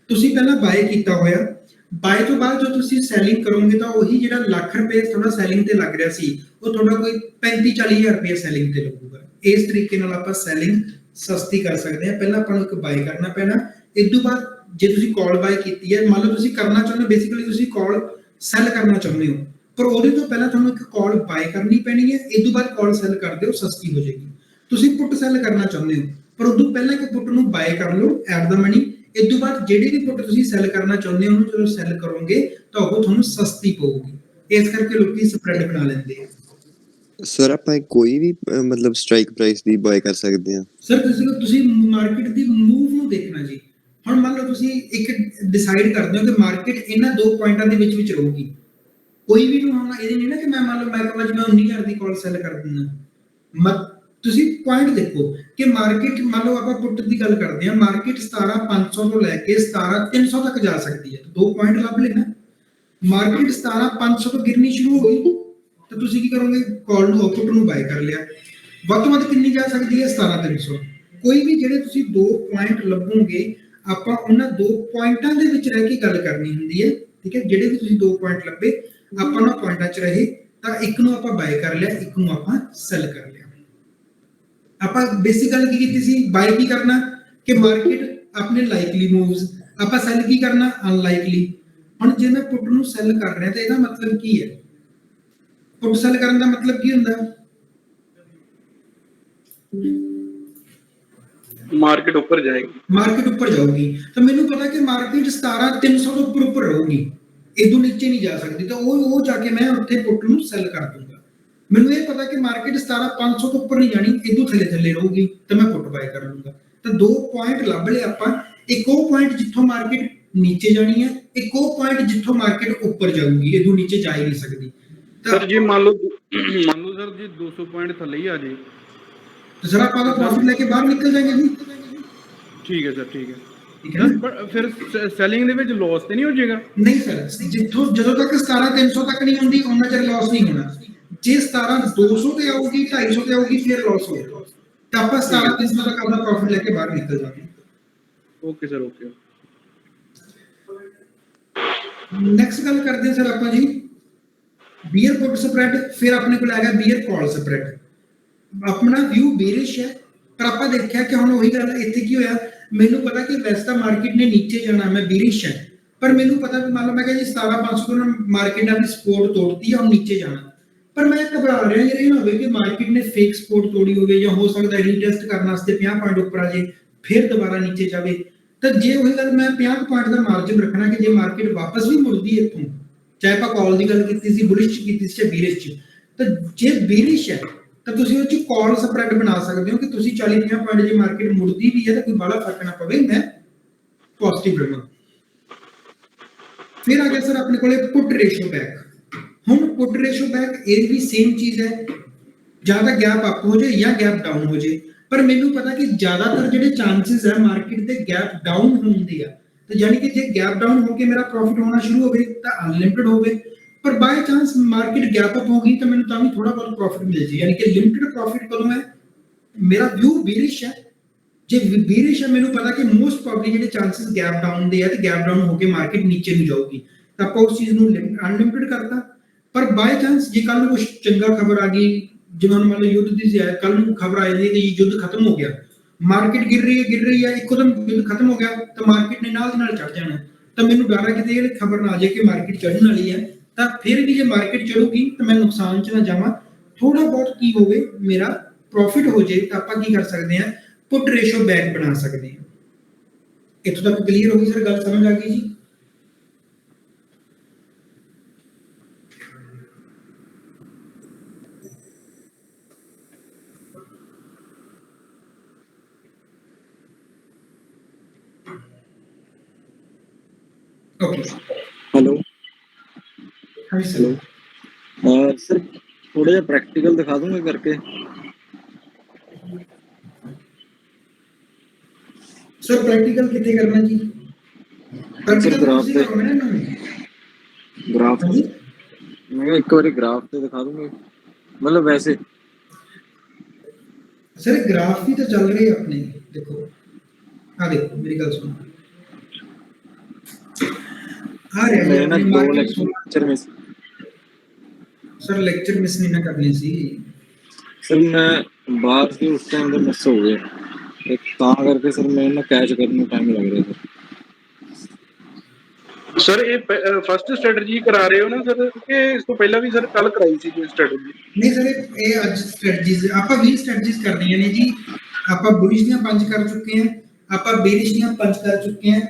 ਤੁਸੀਂ ਪਹਿਲਾਂ ਬਾਏ ਕੀਤਾ ਹੋਇਆ। ਬਾਏ ਤੋਂ ਬਾਅਦ ਜਦੋਂ ਤੁਸੀਂ ਸੈਲਿੰਗ ਕਰੋਗੇ ਤਾਂ ਉਹੀ ਜਿਹੜਾ ਲੱਖ ਰੁਪਏ ਤੁਹਾਡਾ ਸੈਲਿੰਗ ਤੇ ਲੱਗ ਰਿਹਾ ਸੀ ਉਹ ਤੁਹਾਡਾ ਕੋਈ 35-40 ਰੁਪਏ ਸੈਲਿੰਗ ਤੇ ਲੱਗੂਗਾ। ਇਸ ਤਰੀਕੇ ਨਾਲ ਆਪਾਂ ਸੈਲਿੰਗ ਸਸਤੀ ਕਰ ਸਕਦੇ ਹਾਂ। ਪਹਿਲਾਂ ਆਪਾਂ ਨੂੰ ਇੱਕ ਬਾਏ ਕਰਨਾ ਪੈਣਾ, ਇਸ ਤੋਂ ਬਾਅਦ ਜੇ ਤੁਸੀਂ ਕਾਲ ਬਾਏ ਕੀਤੀ ਹੈ, ਮੰਨ ਲਓ ਤੁਸੀਂ ਕਰਨਾ ਚਾਹੁੰਦੇ ਹੋ, ਬੇਸਿਕਲੀ ਤੁਸੀਂ ਕਾਲ ਸੈਲ ਕਰਨਾ ਚਾਹੁੰਦੇ ਹੋ, ਪਰ ਉਹਦੇ ਤੋਂ ਪਹਿਲਾਂ ਤੁਹਾਨੂੰ ਇੱਕ ਕਾਲ ਬਾਏ ਕਰਨੀ ਪੈਣੀ ਹੈ, ਇਸ ਤੋਂ ਬਾਅਦ ਕਾਲ ਸੈਲ ਕਰ ਦਿਓ, ਸਸਤੀ ਹੋ ਜਾਏਗੀ। ਤੁਸੀਂ ਪੁੱਟ ਸੈਲ ਕਰਨਾ ਚਾਹੁੰਦੇ ਹੋ, ਪਰ ਉਦੋਂ ਪਹਿਲਾਂ ਇੱਕ ਪੁੱਟ ਨੂੰ ਬਾਏ ਕਰ ਲਓ ਐਟ ਦਾ ਮਨੀ, ਇਸ ਤੋਂ ਬਾਅਦ ਜਿਹੜੀ ਵੀ ਪੁੱਟ ਤੁਸੀਂ ਸੈਲ ਕਰਨਾ ਚਾਹੁੰਦੇ ਹੋ ਉਹਨੂੰ ਜਦੋਂ ਸੈਲ ਕਰੋਗੇ ਤਾਂ ਉਹ ਤੁਹਾਨੂੰ ਸਸਤੀ ਪਊਗੀ। ਇਸ ਕਰਕੇ ਲੋਕੀ ਸਪਰੈਡ ਬਣਾ ਲੈਂਦੇ ਆ।
ਸਰ ਆਪਾਂ ਕੋਈ ਵੀ ਮਤਲਬ ਸਟ੍ਰਾਈਕ ਪ੍ਰਾਈਸ ਦੀ ਬਾਏ ਕਰ ਸਕਦੇ ਹਾਂ?
ਸਰ ਤੁਸੀਂ ਮਾਰਕੀਟ ਦੀ ਮੂਵ ਨੂੰ ਦੇਖਣਾ ਜੀ। ਹੁਣ ਮੰਨ ਲਓ ਤੁਸੀਂ ਇੱਕ ਡਿਸਾਈਡ ਕਰਦੇ ਹੋ ਕਿ ਮਾਰਕੀਟ ਇਹਨਾਂ ਦੋ ਪੁਆਇੰਟਾਂ ਦੇ ਵਿੱਚ ਰਹੂਗੀ, ਕੋਈ ਵੀ ਨੂੰ ਹੁਣ ਇਹ ਨਹੀਂ ਨਾ ਕਿ ਮੈਂ ਮੰਨ ਲਓ ਮੈਂ ਕਹਾਂ ਜੀ ਮੈਂ 19000 ਦੀ ਕਾਲ ਸੈਲ ਕਰ ਦਿੰਦਾ। ਤੁਸੀਂ ਪੁਆਇੰਟ ਦੇਖੋ ਕਿ ਮਾਰਕੀਟ, ਮੰਨ ਲਓ ਆਪਾਂ ਪੁੱਟ ਦੀ ਗੱਲ ਕਰਦੇ ਹਾਂ, ਮਾਰਕੀਟ 17500 ਤੋਂ ਲੈ ਕੇ 17300 ਤੱਕ ਜਾ ਸਕਦੀ ਹੈ। ਦੋ ਪੁਆਇੰਟ ਲੱਭ ਲੈਣਾ। ਮਾਰਕੀਟ 17500 ਤੋਂ ਗਿਰਨੀ ਸ਼ੁਰੂ ਹੋ ਗਈ ਤਾਂ ਤੁਸੀਂ ਕੀ ਕਰੋਗੇ, ਕਾਲ ਨੂੰ ਪੁੱਟ ਨੂੰ ਬਾਏ ਕਰ ਲਿਆ। ਵੱਧ ਤੋਂ ਵੱਧ ਕਿੰਨੀ ਜਾ ਸਕਦੀ ਹੈ, 17300। ਕੋਈ ਵੀ ਜਿਹੜੇ ਤੁਸੀਂ ਦੋ ਪੁਆਇੰਟ ਲੱਭੋਗੇ, ਆਪਾਂ ਉਹਨਾਂ ਦੋ ਪੁਆਇੰਟਾਂ ਦੇ ਵਿੱਚ ਰਹਿ ਕੇ ਗੱਲ ਕਰਨੀ ਹੁੰਦੀ ਹੈ, ਠੀਕ ਹੈ। ਜਿਹੜੇ ਵੀ ਤੁਸੀਂ ਦੋ ਪੁਆਇੰਟ ਲੱਭੇ ਆਪਾਂ ਉਹਨਾਂ ਪੁਆਇੰਟਾਂ 'ਚ ਰਹੇ ਤਾਂ ਇੱਕ ਨੂੰ ਆਪਾਂ ਬਾਏ ਕਰ ਲਿਆ, ਇੱਕ ਨੂੰ ਆਪਾਂ ਸੈਲ ਕਰ ਲਿਆ। ਆਪਾਂ ਬੇਸਿਕ ਗੱਲ ਕੀ ਕੀਤੀ ਸੀ, ਬਾਏ ਕੀ ਕਰਨਾ ਕਿ ਮਾਰਕੀਟ ਆਪਣੇ ਲਾਈਕਲੀ ਮੂਵਸ, ਆਪਾਂ ਸੈਲ ਕੀ ਕਰਨਾ, ਅਨਲਾਈਕਲੀ। ਹੁਣ ਜੇ ਮੈਂ ਪੁੱਟ ਨੂੰ ਸੈਲ ਕਰ ਰਿਹਾ ਤਾਂ ਇਹਦਾ ਮਤਲਬ ਕੀ ਹੈ, ਪੁੱਟ ਸੈਲ ਕਰਨ ਦਾ ਮਤਲਬ ਕੀ ਹੁੰਦਾ,
ਮਾਰਕੀਟ ਉੱਪਰ ਜਾਏਗੀ,
ਮਾਰਕੀਟ ਉੱਪਰ ਜਾਊਗੀ। ਤਾਂ ਮੈਨੂੰ ਪਤਾ ਕਿ ਮਾਰਕੀਟ 17300 ਤੋਂ ਉੱਪਰ ਰਹੂਗੀ, ਇਦੋਂ ਨੀਚੇ ਨਹੀਂ ਜਾ ਸਕਦੀ, ਤਾਂ ਉਹ ਜਾ ਕੇ ਮੈਂ ਉੱਥੇ ਪੁੱਟ ਨੂੰ ਸੈਲ ਕਰ ਦੂੰਗਾ। ਮੈਨੂੰ ਇਹ ਪਤਾ ਕਿ ਮਾਰਕੀਟ 17500 ਤੋਂ ਉੱਪਰ ਨਹੀਂ ਜਾਣੀ, ਇਦੋਂ ਥੱਲੇ ਰਹੂਗੀ, ਤਾਂ ਮੈਂ ਪੁੱਟ ਬਾਏ ਕਰ ਲੂੰਗਾ। ਤਾਂ ਦੋ ਪੁਆਇੰਟ ਲੱਭ ਲਏ ਆਪਾਂ, ਇੱਕ ਉਹ ਪੁਆਇੰਟ ਜਿੱਥੋਂ ਮਾਰਕੀਟ ਨੀਚੇ ਜਾਣੀ ਹੈ, ਇੱਕ ਉਹ ਪੁਆਇੰਟ ਜਿੱਥੋਂ ਮਾਰਕੀਟ ਉੱਪਰ ਜਾਊਗੀ, ਇਦੋਂ ਨੀਚੇ ਜਾ ਹੀ ਨਹੀਂ ਸਕਦੀ।
ਸਰ ਜੇ ਮੰਨ ਲਓ ਸਰ ਜੇ 200 ਪੁਆਇੰਟ ਥੱਲੇ ਹੀ ਆ ਜੇ
ਤਾਂ ਸਰ ਆਪਾਂ ਦਾ ਪ੍ਰੋਫਿਟ ਲੈ ਕੇ ਬਾਹਰ ਨਿਕਲ ਜਾਏंगे ਜੀ।
ਠੀਕ ਹੈ ਸਰ, ਠੀਕ ਹੈ।
ਠੀਕ ਹੈ,
ਪਰ ਫਿਰ ਸੈਲਿੰਗ ਦੇ ਵਿੱਚ ਲਾਸ ਤੇ ਨਹੀਂ ਹੋ ਜਾਏਗਾ?
ਨਹੀਂ ਸਰ, ਜਦੋਂ ਤੱਕ 17300 ਤੱਕ ਨਹੀਂ ਹੁੰਦੀ ਉਹਨਾਂ ਚਿਰ ਲਾਸ ਨਹੀਂ ਹੋਣਾ। ਜੇ 17200 ਤੇ ਆਊਗੀ, 250 ਤੇ ਆਊਗੀ, ਫਿਰ ਲਾਸ ਹੋਏਗਾ। ਤਾਂ ਆਪਾਂ 17300 ਤੱਕ ਆਪਣਾ ਪ੍ਰੋਫਿਟ ਲੈ ਕੇ ਬਾਹਰ ਨਿਕਲ ਜਾਵਾਂਗੇ।
Okay sir, okay.
ਨੈਕਸਟ ਗੱਲ ਕਰਦੇ ਹਾਂ ਸਰ ਆਪਾਂ ਜੀ ਬੀਅਰ ਪੁੱਟ ਸਪਰੈਡ, ਫਿਰ ਆਪਣੇ ਕੋਲ ਆ ਗਿਆ ਬੀਅਰ ਕਾਲ ਸਪਰੈਡ। ਆਪਣਾ ਵਿਊ ਬੇਰਿਸ਼ ਹੈ, ਪਰ ਆਪਾਂ ਦੇਖਿਆ ਕਿ ਹੁਣ ਉਹੀ ਗੱਲ ਇੱਥੇ ਕੀ ਹੋਇਆ, ਮੈਨੂੰ ਪਤਾ ਕਿ ਵੈਸੇ ਤਾਂ ਮਾਰਕੀਟ ਨੇ ਨੀਚੇ ਜਾਣਾ, ਮੈਂ ਬੇਰਿਸ਼ ਹੈ, ਪਰ ਮੈਨੂੰ ਪਤਾ ਵੀ ਮੰਨ ਲਓ ਮੈਂ ਕਿਹਾ ਜੀ 17500 ਤੋਂ ਮਾਰਕੀਟ ਨੇ ਆਪਣੀ ਸਪੋਰਟ ਤੋੜਤੀ ਹੈ, ਹੁਣ ਨੀਚੇ ਜਾਣਾ। ਪਰ ਮੈਂ ਘਬਰਾ ਰਿਹਾ ਇਹ ਨਾ ਹੋਵੇ ਕਿ ਮਾਰਕੀਟ ਨੇ ਫੇਕ ਸਪੋਰਟ ਤੋੜੀ ਹੋਵੇ, ਜਾਂ ਹੋ ਸਕਦਾ ਰੀਟੈਸਟ ਕਰਨ ਵਾਸਤੇ 50 ਪੁਆਇੰਟ ਉੱਪਰ ਆ ਜੇ ਫਿਰ ਦੁਬਾਰਾ ਨੀਚੇ ਜਾਵੇ। ਤਾਂ ਜੇ ਉਹੀ ਗੱਲ ਮੈਂ 50 ਪੁਆਇੰਟ ਦਾ ਮਾਰਜਨ ਰੱਖਣਾ ਕਿ ਜੇ ਮਾਰਕੀਟ ਵਾਪਸ ਵੀ ਮੁੜਦੀ ਹੈ ਇੱਥੋਂ, ਚਾਹੇ ਆਪਾਂ ਕਾਲ ਦੀ ਗੱਲ ਕੀਤੀ ਸੀ, ਬੁਲਿਸ਼ ਚ ਕੀਤੀ ਸੀ, ਚਾਹੇ ਬੀਰਿਸ਼ ਚ, ਤਾਂ ਜੇ ਬੀਰਿਸ਼ ਹੈ ਤਾਂ ਤੁਸੀਂ ਉਹ ਚ ਕਾਲ ਸਪਰੈਡ ਬਣਾ ਸਕਦੇ ਹੋ ਕਿ ਤੁਸੀਂ 40-50 ਪੁਆਇੰਟ ਜੇ ਮਾਰਕੀਟ ਮੁੜਦੀ ਵੀ ਹੈ ਤਾਂ ਕੋਈ ਬੜਾ ਫਰਕ ਨਾ ਪਵੇ, ਮੈਂ ਪੋਜ਼ਿਟਿਵ ਰਹਾਂ। ਫਿਰ ਆ ਗਿਆ ਸਰ ਆਪਣੇ ਕੋਲੇ ਪੁੱਟ ਰੇਸ਼ੋ ਬੈਕ। ਹੁਣ ਪੁੱਟ ਰੇਸ਼ੋ ਬੈਕ ਇਹ ਵੀ ਸੇਮ ਚੀਜ਼ ਹੈ, ਜਾਂ ਤਾਂ ਗੈਪ ਅਪ ਹੋ ਜਾਏ ਜਾਂ ਗੈਪ ਡਾਊਨ ਹੋ ਜਾਏ। ਪਰ ਮੈਨੂੰ ਪਤਾ ਕਿ ਜ਼ਿਆਦਾਤਰ ਜਿਹੜੇ ਚਾਂਸਸ ਹੈ ਮਾਰਕੀਟ ਦੇ ਗੈਪ ਡਾਊਨ ਹੋਣ ਦੇ ਆ, ਤਾਂ ਯਾਨੀ ਕਿ ਜੇ ਗੈਪ ਡਾਊਨ ਹੋ ਕੇ ਮੇਰਾ ਪ੍ਰੋਫਿਟ ਹੋਣਾ ਸ਼ੁਰੂ ਹੋਵੇ ਤਾਂ ਅਨਲਿਮਿਟਡ ਹੋਵੇ, ਪਰ by chance market gap up ਹੋ ਗਈ ਤਾਂ ਮੈਨੂੰ ਤਾਂ ਵੀ ਥੋੜਾ ਬਹੁਤ ਪ੍ਰੋਫਿਟ ਮਿਲ ਜੇ, ਯਾਨੀ ਕਿ ਲਿਮਿਟਡ ਪ੍ਰੋਫਿਟ ਕਦੋਂ ਹੈ। ਮੇਰਾ ਵਿਊ ਬੀਰਿਸ਼ ਹੈ, ਜੇ ਬੀਰਿਸ਼ ਹੈ ਮੈਨੂੰ ਪਤਾ ਕਿ ਮੋਸਟ ਪ੍ਰੋਬਬਲੀ ਜਿਹੜੇ ਚਾਂਸਸ ਗੈਪ ਡਾਊਨ ਦੇ ਆ ਤੇ ਗੈਪ ਡਾਊਨ ਹੋ ਕੇ ਮਾਰਕੀਟ ਨੀਚੇ ਨੂੰ ਜਾਊਗੀ, ਤਾਂ ਆਪਾਂ ਉਸ ਚੀਜ਼ ਨੂੰ ਅਨਲਿਮਿਟਡ ਕਰਤਾ। ਪਰ ਬਾਈ ਚਾਂਸ ਜੇ ਕੱਲ ਨੂੰ ਕੁਝ ਚੰਗਾ ਖਬਰ ਆ ਗਈ, ਜਿਵੇਂ ਮੰਨ ਲਓ ਯੁੱਧ ਦੀ ਕੱਲ ਨੂੰ ਖਬਰ ਆ ਜਾਂਦੀ ਹੈ ਕਿ ਯੁੱਧ ਖਤਮ ਹੋ ਗਿਆ, ਮਾਰਕੀਟ ਗਿਰ ਰਹੀ ਹੈ, ਇੱਕਦਮ ਯੁੱਧ ਖਤਮ ਹੋ ਗਿਆ ਤਾਂ ਮਾਰਕੀਟ ਨੇ ਨਾਲ ਦੀ ਨਾਲ ਚੜ ਜਾਣਾ। ਤਾਂ ਮੈਨੂੰ ਡਰ ਹੈ ਕਿ ਇਹ ਖਬਰ ਨਾ ਆ ਜਾਏ ਕਿ ਮਾਰਕੀਟ ਚੜ੍ਹਨ ਵਾਲੀ ਹੈ, ਤਾਂ ਫਿਰ ਵੀ ਜੇ ਮਾਰਕੀਟ ਚੜੂਗੀ ਤਾਂ ਮੈਂ ਨੁਕਸਾਨ 'ਚ ਨਾ ਜਾਵਾਂ। ਥੋੜਾ ਬਹੁਤ ਕੀ ਹੋਵੇ ਮੇਰਾ ਪ੍ਰੋਫਿਟ ਹੋ ਜੇ ਤਾਂ ਆਪਾਂ ਕੀ ਕਰ ਸਕਦੇ ਹਾਂ, ਪੁੱਟ ਰੇਸ਼ੋ ਬੈਕ ਬਣਾ ਸਕਦੇ ਹਾਂ। ਇੱਥੋਂ ਤੱਕ ਕਲੀਅਰ ਹੋ ਗਈ ਸਰ, ਗੱਲ ਸਮਝ ਆ ਗਈ ਜੀ? ਓਕੇ
हेलो
ਹਾਂਜੀ ਸਰ।
सर थोड़ा जिहा प्रैक्टिकल दिखा दूंगे करके।
ਸਰ ਪ੍ਰੈਕਟੀਕਲ ਕਿੱਥੇ ਕਰਨਾ ਜੀ? ਪ੍ਰੈਕਟੀਕਲ
ग्राफ
ਤੁਸੀਂ
पे
ਕਰੋਗੇ ਨਾ ਇਹਨਾਂ ਨੂੰ?
ग्राफ
ਹਾਂਜੀ
मैं एक बार ग्राफ पे दिखा दूंगे, मतलब वैसे।
सर ग्राफ भी तो चल रहे हैं अपने, देखो हाँ देखो मेरी गल सुनो, आ रहे
मैं
हैं
ना
अपने
दो
मार्केट।
लेक्चर में
सर लेक्चर मिस नहीं ना करने सी।
सर मैं बाहर से उस टाइम तो मिस हो गए, एक तां करके सर मैं ना कैच करने में टाइम लग रहा था।
ਸਰ ਇਹ ਫਸਟ ਸਟ੍ਰੈਟਜੀ ਕਰਾ ਰਹੇ ਹੋ ਨਾ ਸਰ, ਕਿ ਇਸ ਤੋਂ ਪਹਿਲਾਂ ਵੀ ਸਰ ਕੱਲ ਕਰਾਈ ਸੀ ਕੋਈ ਸਟ੍ਰੈਟਜੀ?
नहीं सर ये आज स्ट्रेटजीज आप 20 स्ट्रेटजीज करनी है जी। आप बुलिश दियां 5 कर चुके हैं, आप बेरिश दियां 5 कर चुके हैं,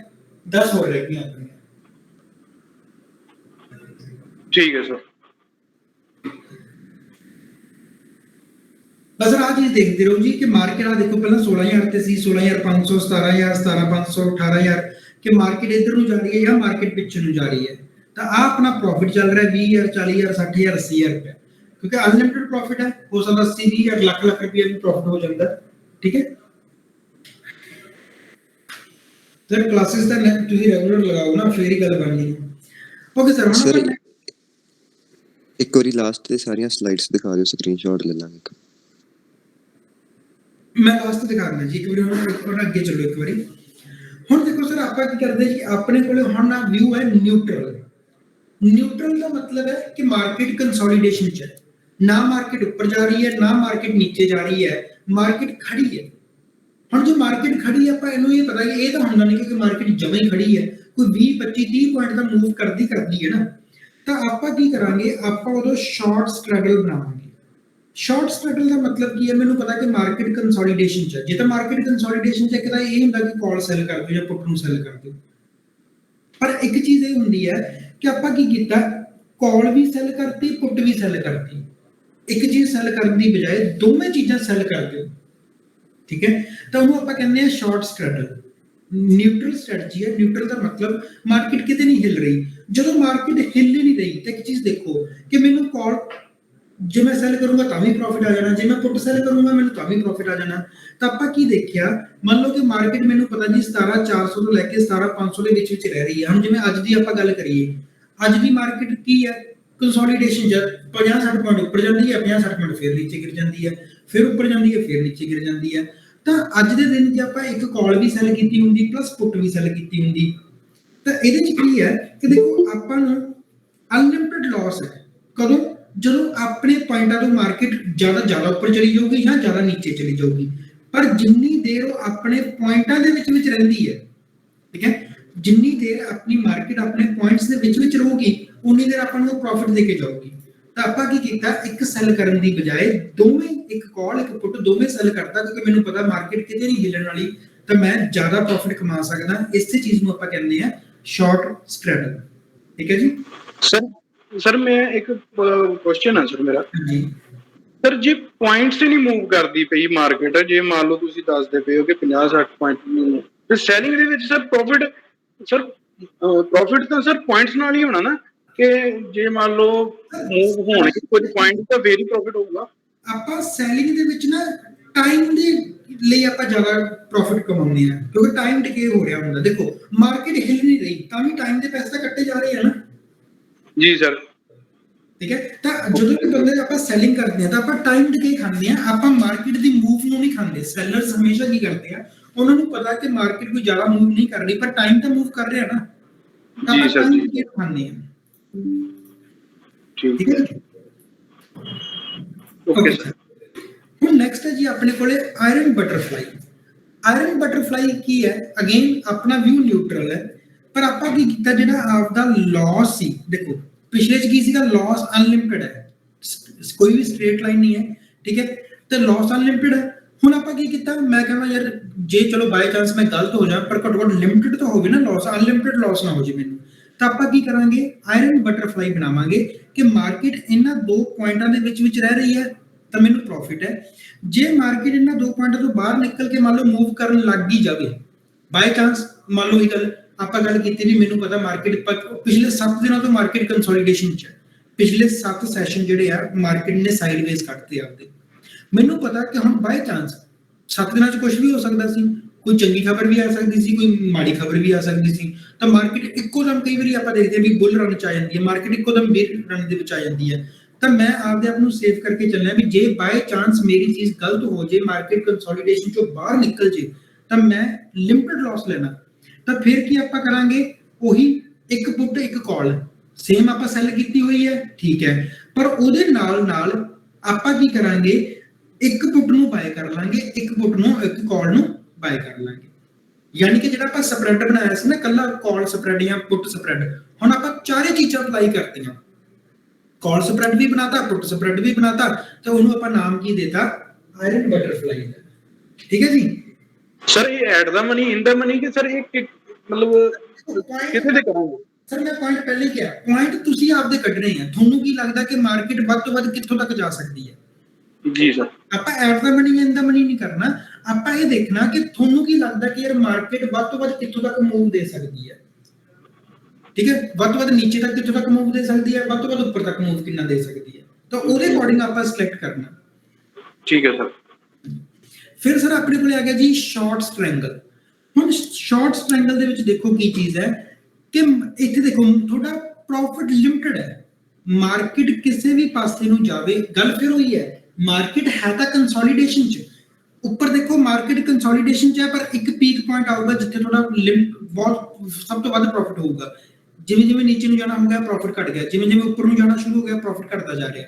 10 हो रह गई अपनी।
ਠੀਕ ਹੈ ਸਰ।
बस आ चीज देखते रहो जी कि मार्केट आ देखो पहले 16000 ते सी, 16500, 17000, 17500, 18000 कि मार्केट इधर ਨੂੰ ਜਾ ਰਹੀ ਹੈ ਜਾਂ ਮਾਰਕੀਟ ਪਿੱਛੇ ਨੂੰ ਜਾ ਰਹੀ ਹੈ। ਤਾਂ ਆ ਆਪਣਾ ਪ੍ਰੋਫਿਟ ਚੱਲ ਰਿਹਾ 20000, 40000, 60000, 80000 ਰੁਪਏ, ਕਿਉਂਕਿ ਅਨਲਿਮਿਟਡ ਪ੍ਰੋਫਿਟ ਹੈ। ਹੋ ਸਕਦਾ 80, 20000, ਲੱਖ ਲੱਖ ਰੁਪਏ ਵੀ ਪ੍ਰੋਫਿਟ ਹੋ ਜਾਂਦਾ। ਠੀਕ ਹੈ ਸਰ, ਕਲਾਸਿਸ ਤਾਂ ਤੁਸੀਂ ਰੈਗੂਲਰ ਲਗਾਓ ਨਾ, ਫੇਰ ਹੀ ਗੱਲ ਬਣਨੀ ਹੈ। Okay sir.
ਸਰ ਇੱਕ ਵਾਰੀ ਲਾਸਟ ਤੇ ਸਾਰੀਆਂ ਸਲਾਈਡਸ ਦਿਖਾ ਦਿਓ, ਸਕਰੀਨਸ਼ਾਟ ਲੈ ਲਾਂਗੇ।
ਮੈਂ ਲਾਸਟ ਦਿਖਾਉਣਾ ਜੀ, ਇੱਕ ਵਾਰੀ ਹੁਣ ਅੱਗੇ ਚੱਲੋ ਇੱਕ ਵਾਰੀ। ਹੁਣ ਦੇਖੋ ਸਰ ਆਪਾਂ ਕੀ ਕਰਦੇ ਜੀ, ਆਪਣੇ ਕੋਲੇ ਹੁਣ ਨਾ ਵਿਊ ਹੈ ਨਿਊਟਰਲ। ਨਿਊਟਰਲ ਦਾ ਮਤਲਬ ਹੈ ਕਿ ਮਾਰਕੀਟ ਕੰਸੋਲੀਡੇਸ਼ਨ ਚ ਹੈ, ਨਾ ਮਾਰਕੀਟ ਉੱਪਰ ਜਾ ਰਹੀ ਹੈ ਨਾ ਮਾਰਕੀਟ ਨੀਚੇ ਜਾ ਰਹੀ ਹੈ, ਮਾਰਕੀਟ ਖੜੀ ਹੈ। ਹੁਣ ਜੇ ਮਾਰਕੀਟ ਖੜੀ ਹੈ, ਆਪਾਂ ਇਹਨੂੰ ਇਹ ਪਤਾ ਕਿ ਇਹ ਤਾਂ ਹੁੰਦਾ ਨਹੀਂ ਕਿ ਮਾਰਕੀਟ ਜਮਾਂ ਹੀ ਖੜੀ ਹੈ, ਕੋਈ 20 25 30 ਪੁਆਇੰਟ ਦਾ ਮੂਵ ਕਰਦੀ ਹੈ ਨਾ, ਤਾਂ ਆਪਾਂ ਕੀ ਕਰਾਂਗੇ, ਆਪਾਂ ਉਦੋਂ ਸ਼ਾਰਟ ਸਟ੍ਰੈਡਲ ਬਣਾਵਾਂਗੇ। ਸ਼ਾਰਟ ਸਟ੍ਰੈਡਲ ਦਾ ਮਤਲਬ ਕੀ ਹੈ, ਮੈਨੂੰ ਪਤਾ ਕਿ ਮਾਰਕੀਟ ਕੰਸੋਲੀਡੇਸ਼ਨ ਚ ਹੈ। ਜੇ ਤਾਂ ਮਾਰਕੀਟ ਕੰਸੋਲੀਡੇਸ਼ਨ ਚ ਇੱਕ ਤਾਂ ਇਹ ਹੁੰਦਾ ਕਿ ਕਾਲ ਸੈਲ ਕਰ ਦਿਓ ਜਾਂ ਪੁੱਟ ਨੂੰ ਸੈਲ ਕਰ ਦਿਓ, ਪਰ ਇੱਕ ਚੀਜ਼ ਇਹ ਹੁੰਦੀ ਹੈ ਕਿ ਆਪਾਂ ਕੀ ਕੀਤਾ, ਕਾਲ ਵੀ ਸੈਲ ਕਰਤੀ, ਪੁੱਟ ਵੀ ਸੈਲ ਕਰਤੀ। ਇੱਕ ਚੀਜ਼ ਸੈਲ ਕਰਨ ਦੀ ਬਜਾਏ ਦੋਵੇਂ ਚੀਜ਼ਾਂ ਸੈਲ ਕਰ ਦਿਓ। ਠੀਕ ਹੈ, ਤਾਂ ਉਹਨੂੰ ਆਪਾਂ ਕਹਿੰਦੇ ਆ ਸ਼ਾਰਟ ਸਟ੍ਰੈਡਲ। ਨਿਊਟਰਲ ਸਟ੍ਰੈਟਜੀ ਹੈ। ਨਿਊਟਰਲ ਦਾ ਮਤਲਬ ਮਾਰਕੀਟ ਕਿਤੇ ਨਹੀਂ ਹਿੱਲ ਰਹੀ। ਜਦੋਂ ਮਾਰਕੀਟ ਹਿੱਲ ਹੀ ਨਹੀਂ ਰਹੀ ਤਾਂ ਇੱਕ ਚੀਜ਼ ਦੇਖੋ ਕਿ ਮੈਨੂੰ ਕਾਲ ਜੇ ਮੈਂ ਸੈਲ ਕਰੂੰਗਾ ਤਾਂ ਵੀ ਪ੍ਰੋਫਿਟ ਆ ਜਾਣਾ, ਜੇ ਮੈਂ ਪੁੱਟ ਸੈਲ ਕਰੂੰਗਾ ਮੈਨੂੰ ਤਾਂ ਵੀ ਪ੍ਰੋਫਿਟ ਆ ਜਾਣਾ। ਤਾਂ ਆਪਾਂ ਕੀ ਦੇਖਿਆ, ਮੰਨ ਲਓ ਕਿ ਮਾਰਕੀਟ ਮੈਨੂੰ ਪਤਾ ਜੀ 17400 ਤੋਂ ਲੈ ਕੇ 17500 ਦੇ ਵਿੱਚ ਰਹਿ ਰਹੀ ਹੈ। ਹੁਣ ਜਿਵੇਂ ਅੱਜ ਦੀ ਆਪਾਂ ਗੱਲ ਕਰੀਏ, ਅੱਜ ਦੀ ਮਾਰਕੀਟ ਕੀ ਹੈ, ਕੰਸੋਲੀਡੇਸ਼ਨ ਚ 50-60 ਪੁਆਇੰਟ ਉੱਪਰ ਜਾਂਦੀ ਹੈ, 50-60 ਪੁਆਇੰਟ ਫਿਰ ਨੀਚੇ ਗਿਰ ਜਾਂਦੀ ਹੈ, ਫਿਰ ਉੱਪਰ ਜਾਂਦੀ ਹੈ, ਫਿਰ ਨੀਚੇ ਗਿਰ ਜਾਂਦੀ ਹੈ। ਤਾਂ ਅੱਜ ਦੇ ਦਿਨ 'ਚ ਆਪਾਂ ਇੱਕ ਕਾਲ ਵੀ ਸੈਲ ਕੀਤੀ ਹੁੰਦੀ ਪਲੱਸ ਪੁੱਟ ਵੀ ਸੈਲ ਕੀਤੀ ਹੁੰਦੀ, ਤਾਂ ਇਹਦੇ 'ਚ ਕੀ ਹੈ ਕਿ ਦੇਖੋ ਆਪਾਂ ਨੂੰ ਅਨਲਿਮਿਟਡ ਲਾਸ ਹੈ। ਕਦੋਂ? ਜਦੋਂ ਆਪਣੇ ਪੁਆਇੰਟਾਂ ਤੋਂ ਮਾਰਕੀਟ ਜ਼ਿਆਦਾ ਉੱਪਰ ਚਲੀ ਜਾਊਗੀ ਜਾਂ ਜ਼ਿਆਦਾ ਨੀਚੇ ਚਲੀ ਜਾਊਗੀ, ਪਰ ਜਿੰਨੀ ਦੇਰ ਉਹ ਆਪਣੇ ਪੁਆਇੰਟਾਂ ਦੇ ਵਿੱਚ ਰਹਿੰਦੀ ਹੈ, ਠੀਕ ਹੈ, ਜਿੰਨੀ ਦੇਰ ਆਪਣੀ ਮਾਰਕੀਟ ਆਪਣੇ ਪੁਆਇੰਟਸ ਦੇ ਵਿੱਚ ਰਹੂਗੀ ਉਨੀ ਦੇਰ ਆਪਾਂ ਨੂੰ ਪ੍ਰੋਫਿਟ ਦੇ ਕੇ ਜਾਊਗੀ। ਤਾਂ ਆਪਾਂ ਕੀ ਕੀਤਾ, ਇੱਕ ਸੈਲ ਕਰਨ ਦੀ ਬਜਾਏ ਦੋਵੇਂ, ਇੱਕ ਕਾਲ ਇੱਕ ਪੁੱਟ ਦੋਵੇਂ ਸੈਲ ਕਰਤਾ, ਕਿਉਂਕਿ ਮੈਨੂੰ ਪਤਾ ਮਾਰਕੀਟ ਕਿਤੇ ਨਹੀਂ ਹਿੱਲਣ ਵਾਲੀ, ਤਾਂ ਮੈਂ ਜ਼ਿਆਦਾ ਪ੍ਰੋਫਿਟ ਕਮਾ ਸਕਦਾ। ਇਸੇ ਚੀਜ਼ ਨੂੰ ਆਪਾਂ ਕਹਿੰਦੇ ਆ ਸ਼ਾਰਟ ਸਟ੍ਰੈਟਜੀ। ਠੀਕ ਹੈ ਜੀ
ਸਰ ਮੈਂ ਇੱਕ ਕੁਐਸਚਨ ਆ ਸਰ ਮੇਰਾ
ਜੀ।
ਸਰ ਜੇ ਪੁਆਇੰਟਸ ਹੀ ਨਹੀਂ ਮੂਵ ਕਰਦੀ ਪਈ ਮਾਰਕੀਟ, ਜੇ ਮੰਨ ਲਓ ਤੁਸੀਂ ਦੱਸਦੇ ਪਏ ਹੋ ਕਿ 50-60 ਪੁਆਇੰਟ ਤੇ ਸੈਲਿੰਗ ਦੇ ਵਿੱਚ ਸਰ ਪ੍ਰੋਫਿਟ ਤਾਂ ਸਰ ਪੁਆਇੰਟਸ ਨਾਲ ਹੀ ਹੋਣਾ ਨਾ, ਕਿ ਜੇ ਮੰਨ ਲਓ ਮੂਵ ਹੋਣਗੇ ਕੁਝ ਪੁਆਇੰਟ ਤਾਂ ਫੇਰ ਹੀ ਪ੍ਰੋਫਿਟ ਹੋਊਗਾ।
ਆਪਾਂ ਸੈਲਿੰਗ ਦੇ ਵਿੱਚ ਨਾ ਟਾਈਮ ਦੇ ਲਈ ਆਪਾਂ ਜ਼ਿਆਦਾ ਪ੍ਰੋਫਿਟ ਕਮਾਉਂਦੇ ਆ, ਕਿਉਂਕਿ ਟਾਈਮ ਡਿਕੇ ਹੋ ਰਿਹਾ ਹੁੰਦਾ। ਦੇਖੋ ਮਾਰਕੀਟ ਹਿੱਲ ਨਹੀਂ ਰਹੀ ਤਾਂ ਵੀ ਟਾਈਮ ਦੇ ਪੈਸੇ ਤਾਂ ਕੱਟੇ ਜਾ ਰਹੇ ਆ ਨਾ।
ਜੀ ਸਰ।
ਠੀਕ ਹੈ, ਤਾਂ ਜਦੋਂ ਵੀ ਬੰਦੇ ਆਪਾਂ ਸੈਲਿੰਗ ਕਰਦੇ ਆ ਤਾਂ ਆਪਾਂ ਟਾਈਮ ਡਿਕੇ ਖਾਂਦੇ ਆ, ਆਪਾਂ ਮਾਰਕੀਟ ਦੀ ਮੂਵ ਨੂੰ ਨਹੀਂ ਖਾਂਦੇ। ਸੈਲਰਸ ਹਮੇਸ਼ਾ ਕੀ ਕਰਦੇ ਆ, ਉਹਨਾਂ ਨੂੰ ਪਤਾ ਕਿ ਮਾਰਕੀਟ ਕੋਈ ਜ਼ਿਆਦਾ ਮੂਵ ਨਹੀਂ ਕਰ ਰਹੀ ਪਰ ਟਾਈਮ ਤਾਂ ਮੂਵ ਕਰ ਰਿਹਾ ਨਾ, ਤਾਂ ਆਪਾਂ ਟਾਈਮ ਡਿਕੇ ਖਾਂਦੇ ਆ। ਠੀਕ ਹੈ, ਓਕੇ ਸਰ। ਹੁਣ ਨੈਕਸਟ ਹੈ ਜੀ ਆਪਣੇ ਕੋਲੇ ਆਇਰਨ ਬਟਰਫਲਾਈ। ਆਇਰਨ ਬਟਰਫਲਾਈ ਕੀ ਹੈ, ਅਗੇਨ ਆਪਣਾ ਵਿਊ ਨਿਊਟਰਲ ਹੈ, ਪਰ ਆਪਾਂ ਕੀ ਕੀਤਾ, ਜਿਹੜਾ ਆਪਦਾ ਲਾਸ ਸੀ, ਦੇਖੋ ਪਿਛਲੇ ਚ ਕੀ ਸੀਗਾ, ਲਾਸ ਅਨਲਿਮਿਟਡ ਹੈ, ਕੋਈ ਵੀ ਸਟ੍ਰੇਟ ਲਾਈਨ ਨਹੀਂ ਹੈ, ਠੀਕ ਹੈ, ਤੇ ਲਾਸ ਅਨਲਿਮਿਟਡ ਹੈ। ਹੁਣ ਆਪਾਂ ਕੀ ਕੀਤਾ, ਮੈਂ ਕਹਿੰਦਾ ਯਾਰ ਜੇ ਚਲੋ ਬਾਈ ਚਾਂਸ ਮੈਂ ਗਲਤ ਹੋ ਜਾ, ਪਰ ਘੱਟੋ ਘੱਟ ਲਿਮਿਟਡ ਤਾਂ ਹੋਵੇ ਨਾ ਲਾਸ, ਅਨਲਿਮਿਟਡ ਲਾਸ ਨਾ ਹੋ ਜੇ ਮੈਨੂੰ। ਤਾਂ ਆਪਾਂ ਕੀ ਕਰਾਂਗੇ, ਆਇਰਨ ਬਟਰਫਲਾਈ ਬਣਾਵਾਂਗੇ ਕਿ ਮਾਰਕੀਟ ਇਹਨਾਂ ਦੋ ਪੁਆਇੰਟਾਂ ਦੇ ਵਿੱਚ ਰਹਿ ਰਹੀ ਹੈ ਤਾਂ ਮੈਨੂੰ ਪ੍ਰੋਫਿਟ ਹੈ। ਜੇ ਮਾਰਕੀਟ ਇਹਨਾਂ ਦੋ ਪੁਆਇੰਟਾਂ ਤੋਂ ਬਾਹਰ ਨਿਕਲ ਕੇ ਮੰਨ ਲਓ ਮੂਵ ਕਰਨ ਲੱਗ ਹੀ ਜਾਵੇ ਬਾਈ ਚਾਂਸ, ਮੰਨ ਲਓ ਇਹ ਗੱਲ ਆਪਾਂ ਗੱਲ ਕੀਤੀ ਵੀ ਮੈਨੂੰ ਪਤਾ ਮਾਰਕੀਟ ਪਿਛਲੇ 7 ਦਿਨਾਂ ਤੋਂ ਮਾਰਕੀਟ ਕੰਸੋਲੀਡੇਸ਼ਨ ਚ ਹੈ, ਪਿਛਲੇ 7 ਸੈਸ਼ਨ ਜਿਹੜੇ ਆ ਮਾਰਕੀਟ ਨੇ ਸਾਈਡਵੇਜ਼ ਕੱਟਤੇ ਆਪਦੇ। ਮੈਨੂੰ ਪਤਾ ਕਿ ਹੁਣ ਬਾਈ ਚਾਂਸ 7 ਦਿਨਾਂ ਚ ਕੁਝ ਵੀ ਹੋ ਸਕਦਾ ਸੀ, ਕੋਈ ਚੰਗੀ ਖਬਰ ਵੀ ਆ ਸਕਦੀ ਸੀ, ਕੋਈ ਮਾੜੀ ਖਬਰ ਵੀ ਆ ਸਕਦੀ ਸੀ। ਤਾਂ ਮਾਰਕੀਟ ਇੱਕੋ ਦਮ ਕਈ ਵਾਰੀ ਆਪਾਂ ਦੇਖਦੇ ਹਾਂ ਵੀ ਬੁੱਲ ਰਨ ਚ ਆ ਜਾਂਦੀ ਹੈ, ਮਾਰਕੀਟ ਇੱਕੋ ਦਮ ਬੇਅਰ ਰਨ ਦੇ ਵਿੱਚ ਆ ਜਾਂਦੀ ਹੈ। ਤਾਂ ਮੈਂ ਆਪਦੇ ਆਪ ਨੂੰ ਸੇਵ ਕਰਕੇ ਚੱਲਿਆ ਵੀ ਜੇ ਬਾਈ ਚਾਂਸ ਮੇਰੀ ਚੀਜ਼ ਗਲਤ ਹੋ ਜੇ, ਮਾਰਕੀਟ ਕੰਸੋਲੀਡੇਸ਼ਨ ਚੋਂ ਬਾਹਰ ਨਿਕਲ ਜੇ, ਤਾਂ ਮੈਂ ਲਿਮਿਟਡ ਲਾਸ ਲੈਣਾ। ਤਾਂ ਫਿਰ ਕੀ ਆਪਾਂ ਕਰਾਂਗੇ, ਉਹੀ ਇੱਕ ਪੁੱਟ ਇੱਕ ਕਾਲ ਸੇਮ ਆਪਾਂ ਸੈਲ ਕੀਤੀ ਹੋਈ ਹੈ, ਠੀਕ ਹੈ, ਪਰ ਉਹਦੇ ਨਾਲ ਨਾਲ ਆਪਾਂ ਕੀ ਕਰਾਂਗੇ, ਇੱਕ ਪੁੱਟ ਨੂੰ ਬਾਏ ਕਰ ਲਾਂਗੇ, ਇੱਕ ਪੁੱਟ ਨੂੰ ਇੱਕ ਕਾਲ ਨੂੰ ਬਾਏ ਕਰ ਲਾਂਗੇ। ਯਾਨੀ ਕਿ ਜਿਹੜਾ ਆਪਾਂ ਸਪਰੈਡ ਬਣਾਇਆ ਸੀ ਨਾ, ਕੱਲਾ ਕਾਲ ਸਪਰੈਡ ਜਾਂ ਪੁੱਟ ਸਪਰੈਡ, ਹੁਣ ਆਪਾਂ ਚਾਰੇ ਚੀਜ਼ਾਂ ਅਪਲਾਈ ਕਰਤੀਆਂ, ਕਾਲ ਸਪਰੈਡ ਵੀ ਬਣਾਤਾ, ਪੁੱਟ ਸਪਰੈਡ ਵੀ ਬਣਾਤਾ, ਤਾਂ ਉਹਨੂੰ ਆਪਾਂ ਨਾਮ ਕੀ ਦੇਤਾ, ਆਇਰਨ ਬਟਰਫਲਾਈ ਦਾ। ਠੀਕ ਹੈ ਜੀ
ਸਰ, ਇਹ at the money, in the money, ਕਿ ਸਰ ਇਹ ਮਤਲਬ ਕਿੱਥੇ ਤੇ ਕਰਾਂਗੇ?
ਸਰ ਮੈਂ ਪੁਆਇੰਟ ਪਹਿਲੇ ਕਿਹਾ, ਪੁਆਇੰਟ ਤੁਸੀਂ ਆਪਦੇ ਕੱਢਣੇ ਆ। ਤੁਹਾਨੂੰ ਕੀ ਲੱਗਦਾ ਕਿ ਮਾਰਕੀਟ ਵੱਧ ਤੋਂ ਵੱਧ ਕਿੱਥੋਂ ਤੱਕ ਜਾ ਸਕਦੀ ਹੈ?
ਜੀ ਸਰ।
ਆਪਾਂ at the money in the money ਨਹੀਂ ਕਰਨਾ, ਆਪਾਂ ਇਹ ਦੇਖਣਾ ਕਿ ਤੁਹਾਨੂੰ ਕੀ ਲੱਗਦਾ ਕਿ ਯਾਰ ਮਾਰਕੀਟ ਵੱਧ ਤੋਂ ਵੱਧ ਕਿੱਥੋਂ ਤੱਕ ਮੂਵ ਦੇ ਸਕਦੀ ਹੈ। ਠੀਕ ਹੈ, ਵੱਧ ਤੋਂ ਵੱਧ ਨੀਚੇ ਤੱਕ ਕਿੱਥੋਂ ਤੱਕ ਮੂਵ ਦੇ ਸਕਦੀ ਹੈ, ਵੱਧ ਤੋਂ ਵੱਧ ਉੱਪਰ ਤੱਕ ਮੂਵ ਕਿੰਨਾ ਦੇ ਸਕਦੀ ਹੈ, ਤਾਂ ਉਹਦੇ ਅਕੋਰਡਿੰਗ ਆਪਾਂ ਸਿਲੈਕਟ ਕਰਨਾ।
ਠੀਕ ਹੈ ਸਰ।
ਫਿਰ ਸਰ ਆਪਣੇ ਕੋਲ ਆ ਗਿਆ ਜੀ ਸ਼ਾਰਟ ਸਟ੍ਰੈਂਗਲ। ਹੁਣ ਸ਼ਾਰਟ ਸਟ੍ਰੈਂਗਲ ਦੇ ਵਿੱਚ ਦੇਖੋ ਕੀ ਚੀਜ਼ ਹੈ ਕਿ ਇੱਥੇ ਦੇਖੋ ਤੁਹਾਡਾ ਪ੍ਰੋਫਿਟ ਲਿਮਿਟਡ ਹੈ, ਮਾਰਕੀਟ ਕਿਸੇ ਵੀ ਪਾਸੇ ਨੂੰ ਜਾਵੇ, ਗੱਲ ਫਿਰ ਹੋਈ ਹੈ, ਮਾਰਕੀਟ ਹੈ ਤਾਂ ਕੰਸੋਲੀਡੇਸ਼ਨ ਚ। ਉੱਪਰ ਦੇਖੋ ਮਾਰਕੀਟ ਕੰਸੋਲੀਡੇਸ਼ਨ ਚ ਹੈ, ਪਰ ਇੱਕ ਪੀਕ ਪੁਆਇੰਟ ਆਊਗਾ ਜਿੱਥੇ ਤੁਹਾਡਾ ਬਹੁਤ ਸਭ ਤੋਂ ਵੱਧ ਪ੍ਰੋਫਿਟ ਹੋਊਗਾ। ਜਿਵੇਂ ਜਿਵੇਂ ਨੀਚੇ ਨੂੰ ਜਾਣਾ ਹੋਊਗਾ ਪ੍ਰੋਫਿਟ ਘਟ ਗਿਆ, ਜਿਵੇਂ ਜਿਵੇਂ ਉੱਪਰ ਨੂੰ ਜਾਣਾ ਸ਼ੁਰੂ ਹੋ ਗਿਆ ਪ੍ਰੋਫਿਟ ਘਟਦਾ ਜਾ ਰਿਹਾ।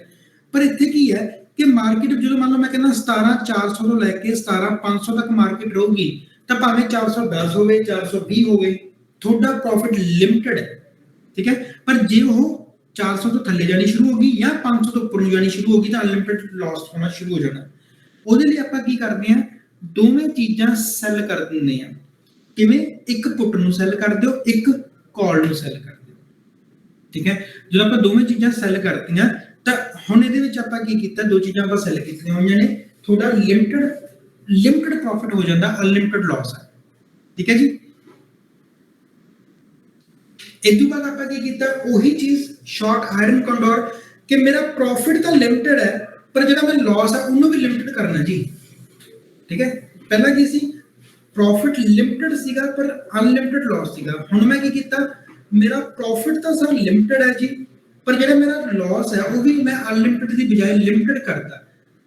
ਪਰ ਇੱਥੇ ਕੀ ਹੈ ਕਿ ਮਾਰਕੀਟ ਜਦੋਂ ਮੰਨ ਲਓ ਮੈਂ ਕਹਿੰਦਾ 17,400 ਤੋਂ ਲੈ ਕੇ 17,500 ਤੱਕ ਮਾਰਕੀਟ ਰਹੂਗੀ, ਤਾਂ ਭਾਵੇਂ 410 ਹੋਵੇ 420 ਹੋਵੇ, ਤੁਹਾਡਾ ਪ੍ਰੋਫਿਟ ਲਿਮਿਟਡ ਹੈ। ਠੀਕ ਹੈ, ਪਰ ਜੇ ਉਹ 400 ਤੋਂ ਥੱਲੇ ਜਾਣੀ ਸ਼ੁਰੂ ਹੋ ਗਈ ਜਾਂ 500 ਤੋਂ ਉੱਪਰ ਨੂੰ ਜਾਣੀ ਸ਼ੁਰੂ ਹੋ ਗਈ, ਤਾਂ ਅਨਲਿਮਿਟਡ ਲਾਸ ਹੋਣਾ ਸ਼ੁਰੂ ਹੋ ਜਾਣਾ। ਉਹਦੇ ਲਈ ਆਪਾਂ ਕੀ ਕਰਦੇ ਹਾਂ, ਦੋਵੇਂ ਚੀਜ਼ਾਂ ਸੈੱਲ ਕਰ ਦਿੰਦੇ ਆ। ਕਿਵੇਂ? ਇੱਕ ਪੁੱਟ ਨੂੰ ਸੈੱਲ ਕਰ ਦਿਓ, ਇੱਕ ਕਾਲ ਨੂੰ ਸੈੱਲ ਕਰ ਦਿਓ। ਠੀਕ ਹੈ, ਜਦੋਂ ਆਪਾਂ ਦੋਵੇਂ ਚੀਜ਼ਾਂ ਸੈੱਲ ਕਰਤੀਆਂ, ਤਾਂ ਹੁਣ ਇਹਦੇ ਵਿੱਚ ਆਪਾਂ ਕੀ ਕੀਤਾ, ਦੋ ਚੀਜ਼ਾਂ ਆਪਾਂ ਸੈੱਲ ਕੀਤੀਆਂ ਹੋਈਆਂ ਨੇ, ਤੁਹਾਡਾ ਲਿਮਿਟਡ ਪ੍ਰੋਫਿਟ ਹੋ ਜਾਂਦਾ, ਅਨਲਿਮਿਟਡ ਲਾਸ ਹੈ। ਠੀਕ ਹੈ ਜੀ, ਇਸ ਤੋਂ ਬਾਅਦ ਆਪਾਂ ਕੀ ਕੀਤਾ, ਉਹੀ ਚੀਜ਼ ਸ਼ਾਰਟ ਆਇਰਨ ਕੰਡੋਰ ਕਿ ਮੇਰਾ ਪ੍ਰੋਫਿਟ ਤਾਂ ਲਿਮਿਟਡ ਹੈ, ਪਰ ਜਿਹੜਾ ਮੈਂ ਲਾਸ ਹੈ ਉਹਨੂੰ ਵੀ ਲਿਮਿਟਡ ਕਰਨਾ ਜੀ। ਠੀਕ ਹੈ, ਪਹਿਲਾਂ ਕੀ ਸੀ, ਪ੍ਰੋਫਿਟ ਲਿਮਿਟਡ ਸੀਗਾ ਪਰ ਅਨਲਿਮਿਟਡ ਲਾਸ ਸੀਗਾ। ਹੁਣ ਮੈਂ ਕੀ ਕੀਤਾ, ਮੇਰਾ ਪ੍ਰੋਫਿਟ ਤਾਂ ਸਰ ਲਿਮਿਟਡ ਹੈ ਜੀ, ਪਰ ਜਿਹੜਾ ਮੇਰਾ ਲਾਸ ਹੈ ਉਹ ਵੀ ਮੈਂ ਅਨਲਿਮਿਟਡ ਦੀ ਬਜਾਏ ਲਿਮਿਟਡ ਕਰਤਾ।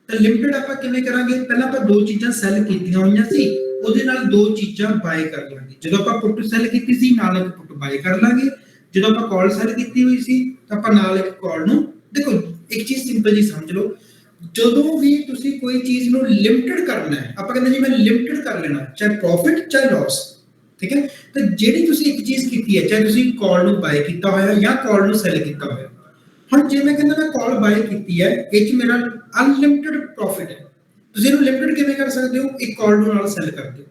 ਤਾਂ ਲਿਮਿਟਡ ਆਪਾਂ ਕਿਵੇਂ ਕਰਾਂਗੇ, ਪਹਿਲਾਂ ਆਪਾਂ ਦੋ ਚੀਜ਼ਾਂ ਸੈੱਲ ਕੀਤੀਆਂ ਹੋਈਆਂ ਸੀ, ਉਹਦੇ ਨਾਲ ਦੋ ਚੀਜ਼ਾਂ ਬਾਏ ਕਰ ਲਾਂਗੇ। ਜਦੋਂ ਆਪਾਂ ਪੁੱਟ ਸੈੱਲ ਕੀਤੀ ਸੀ, ਨਾਲ ਇੱਕ ਪੁੱਟ ਬਾਏ ਕਰ ਲਾਂਗੇ। ਜਦੋਂ ਆਪਾਂ ਕਾਲ ਸੈੱਲ ਕੀਤੀ ਹੋਈ ਸੀ, ਤਾਂ ਆਪਾਂ ਨਾਲ ਇੱਕ ਕਾਲ ਨੂੰ, ਦੇਖੋ ਇੱਕ ਚੀਜ਼ ਸਿੰਪਲ ਜੀ ਸਮਝ ਲਓ, ਜਦੋਂ ਵੀ ਤੁਸੀਂ ਕੋਈ ਚੀਜ਼ ਨੂੰ ਲਿਮਿਟਡ ਕਰਨਾ ਹੈ, ਆਪਾਂ ਕਹਿੰਦੇ ਜੀ ਮੈਂ ਲਿਮਿਟਡ ਕਰ ਲੈਣਾ, ਚਾਹੇ ਪ੍ਰੋਫਿਟ ਚਾਹੇ ਲਾਸ। ਠੀਕ ਹੈ, ਤਾਂ ਜਿਹੜੀ ਤੁਸੀਂ ਇੱਕ ਚੀਜ਼ ਕੀਤੀ ਹੈ, ਚਾਹੇ ਤੁਸੀਂ ਕਾਲ ਨੂੰ ਬਾਏ ਕੀਤਾ ਹੋਇਆ ਜਾਂ ਕਾਲ ਨੂੰ ਸੈੱਲ ਕੀਤਾ ਹੋਇਆ। ਹੁਣ ਜੇ ਮੈਂ ਕਹਿੰਦਾ ਮੈਂ ਕਾਲ ਬਾਏ ਕੀਤੀ ਹੈ, ਇਹ 'ਚ ਮੇਰਾ ਅਨਲਿਮਿਟਡ ਪ੍ਰੋਫਿਟ ਹੈ, ਤੁਸੀਂ ਇਹਨੂੰ ਲਿਮਿਟਡ ਕਿਵੇਂ ਕਰ ਸਕਦੇ ਹੋ, ਇੱਕ ਕਾਲ ਨੂੰ ਨਾਲ ਸੈੱਲ ਕਰ ਦਿਓ।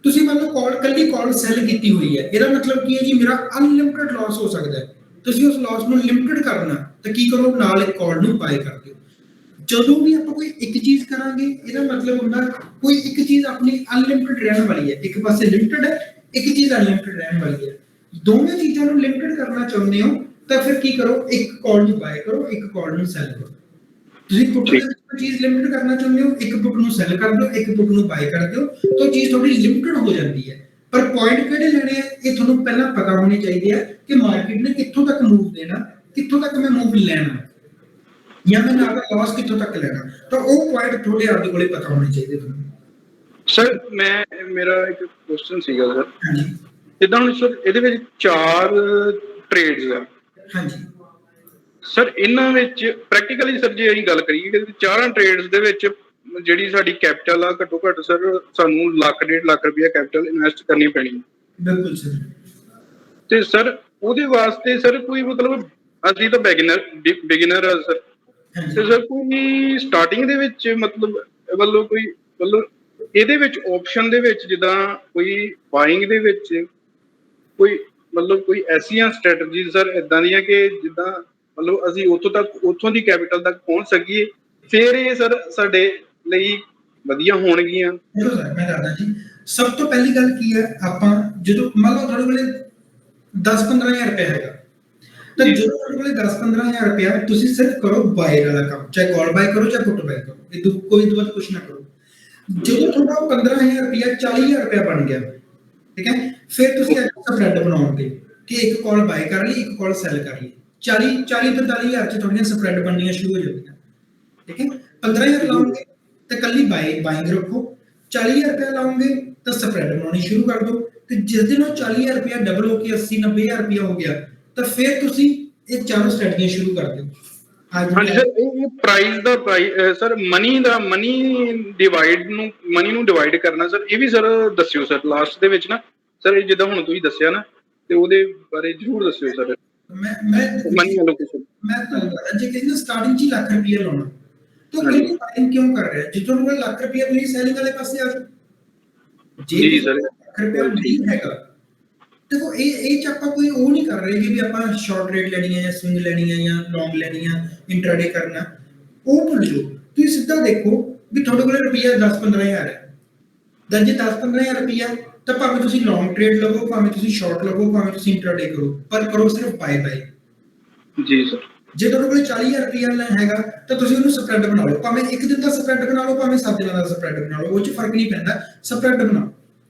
ਤੁਸੀਂ ਮੰਨ ਲਓ ਕਾਲ ਕੱਲੀ ਕਾਲ ਸੈੱਲ ਕੀਤੀ ਹੋਈ ਹੈ, ਇਹਦਾ ਮਤਲਬ ਕੀ ਹੈ ਜੀ, ਮੇਰਾ ਅਨਲਿਮਿਟਡ ਲਾਸ ਹੋ ਸਕਦਾ ਹੈ। ਤੁਸੀਂ ਉਸ ਲਾਸ ਨੂੰ ਲਿਮਿਟਡ ਕਰਨਾ, ਤਾਂ ਕੀ ਕਰੋ, ਨਾਲ ਇੱਕ ਕਾਲ ਨੂੰ ਬਾਏ ਕਰ ਦਿਓ। ਜਦੋਂ ਵੀ ਆਪਾਂ ਕੋਈ ਇੱਕ ਚੀਜ਼ ਕਰਾਂਗੇ, ਇਹਦਾ ਮਤਲਬ ਹੁੰਦਾ ਕੋਈ ਇੱਕ ਚੀਜ਼ ਆਪਣੀ ਅਨਲਿਮਿਟਡ ਰਹਿਣ ਵਾਲੀ ਹੈ, ਇੱਕ ਪਾਸੇ ਲਿਮਿਟਡ ਹੈ, ਇੱਕ ਚੀਜ਼ ਅਨਲਿਮਿਟਡ ਰਹਿਣ ਵਾਲੀ ਹੈ। ਦੋਵੇਂ ਚੀਜ਼ਾਂ ਨੂੰ ਲਿਮਿਟਡ ਕਰਨਾ ਚਾਹੁੰਦੇ ਹੋ, ਤਾਂ ਫਿਰ ਕੀ ਕਰੋ, ਇੱਕ ਕਾਲ ਨੂੰ ਬਾਏ ਕਰੋ, ਇੱਕ ਕਾਲ ਨੂੰ ਸੈੱਲ ਕਰੋ। ਤੁਸੀਂ ਪੁੱਟ ਦੇ ਵਿੱਚ ਚੀਜ਼ ਲਿਮਿਟਡ ਕਰਨਾ ਚਾਹੁੰਦੇ ਹੋ, ਇੱਕ ਪੁੱਟ ਨੂੰ ਸੈੱਲ ਕਰ ਦਿਓ, ਇੱਕ ਪੁੱਟ ਨੂੰ ਬਾਏ ਕਰ ਦਿਓ, ਤਾਂ ਚੀਜ਼ ਥੋੜੀ ਲਿਮਿਟਡ ਹੋ ਜਾਂਦੀ ਹੈ। ਪਰ ਪੁਆਇੰਟ ਕਿਹੜੇ ਲੈਣੇ ਆ, ਇਹ ਤੁਹਾਨੂੰ ਪਹਿਲਾਂ ਪਤਾ ਹੋਣੇ ਚਾਹੀਦੇ ਆ ਕਿ ਮਾਰਕੀਟ ਨੇ ਕਿੱਥੋਂ ਤੱਕ ਮੂਵ ਦੇਣਾ, ਕਿੱਥੋਂ ਤੱਕ ਮੈਂ ਮੂਵ ਲੈਣਾ, ਜਾਂ ਮੈਂ ਨਾਲ ਲਾਸ ਕਿੱਥੋਂ ਤੱਕ ਲੈਣਾ, ਤਾਂ ਉਹ ਪੁਆਇੰਟ ਤੁਹਾਡੇ ਆਪਦੇ ਕੋਲੇ ਪਤਾ ਹੋਣੇ ਚਾਹੀਦੇ ਤੁਹਾਨੂੰ।
ਸਰ ਮੇਰਾ ਇੱਕ ਕੁਐਸਚਨ ਸੀਗਾ ਸਰ,
ਹਾਂਜੀ
ਜਿੱਦਾਂ ਹੁਣ ਸਰ ਇਹਦੇ ਵਿੱਚ 4 ਟ੍ਰੇਡਸ ਆ। ਹਾਂਜੀ ਸਰ, ਇਹਨਾਂ ਵਿੱਚ ਪ੍ਰੈਕਟੀਕਲੀ ਸਰ ਜੇ ਅਸੀਂ ਗੱਲ ਕਰੀਏ ਕਿ 4 ਟ੍ਰੇਡਸ ਦੇ ਵਿੱਚ ਜਿਹੜੀ ਸਾਡੀ ਕੈਪੀਟਲ ਆ, ਘੱਟੋ ਘੱਟ ਸਰ ਸਾਨੂੰ 1.5 ਲੱਖ ਰੁਪਇਆ ਕੈਪੀਟਲ ਇਨਵੈਸਟ ਕਰਨੀ ਪੈਣੀ।
ਬਿਲਕੁਲ ਸਰ।
ਤੇ ਸਰ ਉਹਦੇ ਵਾਸਤੇ ਸਰ ਕੋਈ ਮਤਲਬ, ਅਸੀਂ ਤਾਂ ਬਿਗਨਰ ਆ ਸਰ,
ਹਾਂਜੀ
ਤੇ ਸਰ ਕੋਈ ਸਟਾਰਟਿੰਗ ਦੇ ਵਿੱਚ ਮਤਲਬ ਕੋਈ ਇਹਦੇ ਵਿੱਚ ਆਪਸ਼ਨ ਦੇ ਵਿੱਚ ਜਿੱਦਾਂ ਕੋਈ ਬਾਇੰਗ ਦੇ ਵਿੱਚ ਕੋਈ ਕੋਈ ਐਸੀਆਂ ਸਟ੍ਰੈਟਜੀ ਸਰ ਇਦਾਂ ਦੀਆਂ ਕਿ ਜਿੱਦਾਂ ਅਸੀਂ ਉੱਥੋਂ ਦੀ ਕੈਪੀਟਲ ਤੱਕ ਪਹੁੰਚ ਸਕੀਏ, ਫਿਰ ਇਹ ਸਰ ਸਾਡੇ ਲਈ ਵਧੀਆ ਹੋਣਗੀਆਂ।
ਦੇਖੋ ਸਰ ਮੈਂ ਦੱਸਦਾ ਜੀ, ਸਭ ਤੋਂ ਪਹਿਲੀ ਗੱਲ ਕੀ ਹੈ, ਆਪਾਂ ਜਦੋਂ ਮੰਨ ਲਓ ਤੁਹਾਡੇ ਕੋਲੇ 10-15 ਹਜ਼ਾਰ ਰੁਪਏ ਹੈਗਾ, ਤਾਂ ਜਦੋਂ ਤੁਹਾਡੇ ਕੋਲੇ 10-15 ਹਜ਼ਾਰ ਰੁਪਇਆ, ਤੁਸੀਂ ਸਿਰਫ ਕਰੋ ਬਾਏ ਵਾਲਾ ਕੰਮ, ਚਾਹੇ ਕਾਲ ਬਾਏ ਕਰੋ ਚਾਹੇ ਪੁੱਟ ਬਾਏ ਕਰੋ, ਇਹ ਕੋਈ ਦੁਬਾਰਾ ਕੁਝ ਨਾ ਕਰੋ। ਜਦੋਂ ਤੁਹਾਡਾ 15,000 ਰੁਪਇਆ 40,000 ਰੁਪਇਆ ਬਣ ਗਿਆ, ਠੀਕ ਹੈ, ਫਿਰ ਤੁਸੀਂ ਇੱਕ ਸਪਰੈਡ ਬਣਾਉਣਗੇ ਕਿ ਇੱਕ ਕਾਲ ਬਾਏ ਕਰ ਲਈ, ਇੱਕ ਕਾਲ ਸੈਲ ਕਰ ਲਈ, 40 ਤੋਂ 40,000 ਚ ਤੁਹਾਡੀਆਂ ਸਪਰੈਡ ਬਣਨੀਆਂ ਸ਼ੁਰੂ ਹੋ ਜਾਂਦੀਆਂ, ਠੀਕ ਹੈ। 15,000 ਲਾਉਂਗੇ ਤਾਂ ਕੱਲੀ ਬਾਇੰਗ ਰੱਖੋ, 40,000 ਰੁਪਇਆ ਲਾਉਂਗੇ ਤਾਂ ਸਪਰੈਡ ਬਣਾਉਣੀ ਸ਼ੁਰੂ ਕਰ ਦਿਓ, ਤੇ ਜਿਸ ਦਿਨ ਉਹ 40,000 ਰੁਪਇਆ ਡਬਲ ਹੋ ਕੇ 80-90,000 ਰੁਪਇਆ ਹੋ ਗਿਆ, ਤਾਂ ਫਿਰ ਤੁਸੀਂ ਇਹ ਚਾਰੋਂ ਸਟ੍ਰੈਟਜੀਆਂ ਸ਼ੁਰੂ ਕਰ ਦਿਓ।
ਹਾਂਜੀ ਸਰ, ਇਹ ਪ੍ਰਾਈਸ ਸਰ ਮਨੀ ਨੂੰ ਡਿਵਾਈਡ ਕਰਨਾ ਸਰ, ਇਹ ਵੀ ਸਰ ਦੱਸਿਓ ਸਰ ਲਾਸਟ ਦੇ ਵਿੱਚ ਨਾ ਸਰ, ਜਿੱਦਾਂ ਹੁਣ ਤੁਸੀਂ ਦੱਸਿਆ ਨਾ, ਤੇ ਉਹਦੇ ਬਾਰੇ ਜ਼ਰੂਰ ਦੱਸਿਓ ਸਰ। ਮਨੀ ਐਲੋਕੇਸ਼ਨ
ਮੈਂ ਤੁਹਾਨੂੰ ਦੱਸਦਾ, ਜੇ ਕਿਸੇ ਨੇ ਸਟਾਰਟਿੰਗ 'ਚ ਹੀ ਲੱਖ ਰੁਪਇਆ ਲਾਉਣਾ, ਤਾਂ ਉਹ ਬਾਇੰਗ ਕਿਉਂ ਕਰ ਰਿਹਾ? ਜੇ ਤੁਹਾਨੂੰ ਲੱਖ ਰੁਪਇਆ, ਤੁਸੀਂ ਸੈਲਿੰਗ ਵਾਲੇ ਪਾਸੇ ਆ ਜਾਓ।
ਜੀ ਸਰ,
ਲੱਖ ਰੁਪਇਆ ਨਹੀਂ ਹੈਗਾ, ਦੇਖੋ ਇਹ ਚ ਆਪਾਂ ਕੋਈ ਉਹ ਨਹੀਂ ਕਰ ਰਹੇ ਕਿ ਵੀ ਆਪਾਂ ਸ਼ਾਰਟ ਰੇਟ ਲੈਣੀ ਹੈ ਜਾਂ ਸਵਿੰਗ ਲੈਣੀ ਹੈ ਜਾਂ ਲੌਂਗ ਲੈਣੀ ਹੈ, ਇੰਟਰਾਡੇ ਕਰਨਾ, ਉਹ ਭੁੱਲ ਜਾਓ। ਤੁਸੀਂ ਸਿੱਧਾ ਦੇਖੋ ਵੀ ਤੁਹਾਡੇ ਕੋਲ ਰੁਪਈਆ 10-15,000 ਹੈ, ਜੇ 10-15,000 ਰੁਪਈਆ, ਤਾਂ ਭਾਵੇਂ ਤੁਸੀਂ ਲੌਂਗ ਟ੍ਰੇਡ ਲਵੋ, ਭਾਵੇਂ ਤੁਸੀਂ ਸ਼ਾਰਟ ਲਵੋ, ਭਾਵੇਂ ਤੁਸੀਂ ਇੰਟਰਾਡੇ ਕਰੋ, ਪਰ ਕਰੋ ਸਿਰਫ ਬਾਏ।
ਜੀ ਸਰ।
ਜੇ ਤੁਹਾਡੇ ਕੋਲ 40,000 ਰੁਪਈਆ ਹੈਗਾ, ਤਾਂ ਤੁਸੀਂ ਉਹਨੂੰ ਸਪਰੈਡ ਬਣਾ ਲਓ, ਭਾਵੇਂ ਇੱਕ ਦਿਨ ਦਾ ਸਪਰੈਡ ਬਣਾ ਲਓ, ਭਾਵੇਂ 7 ਦਿਨਾਂ ਦਾ ਸਪਰੈਡ ਬਣਾ ਲਓ, ਉਹ 'ਚ ਫਰਕ ਨਹੀਂ ਪੈਂਦਾ, ਸਪਰੈਡ ਬਣਾਓ।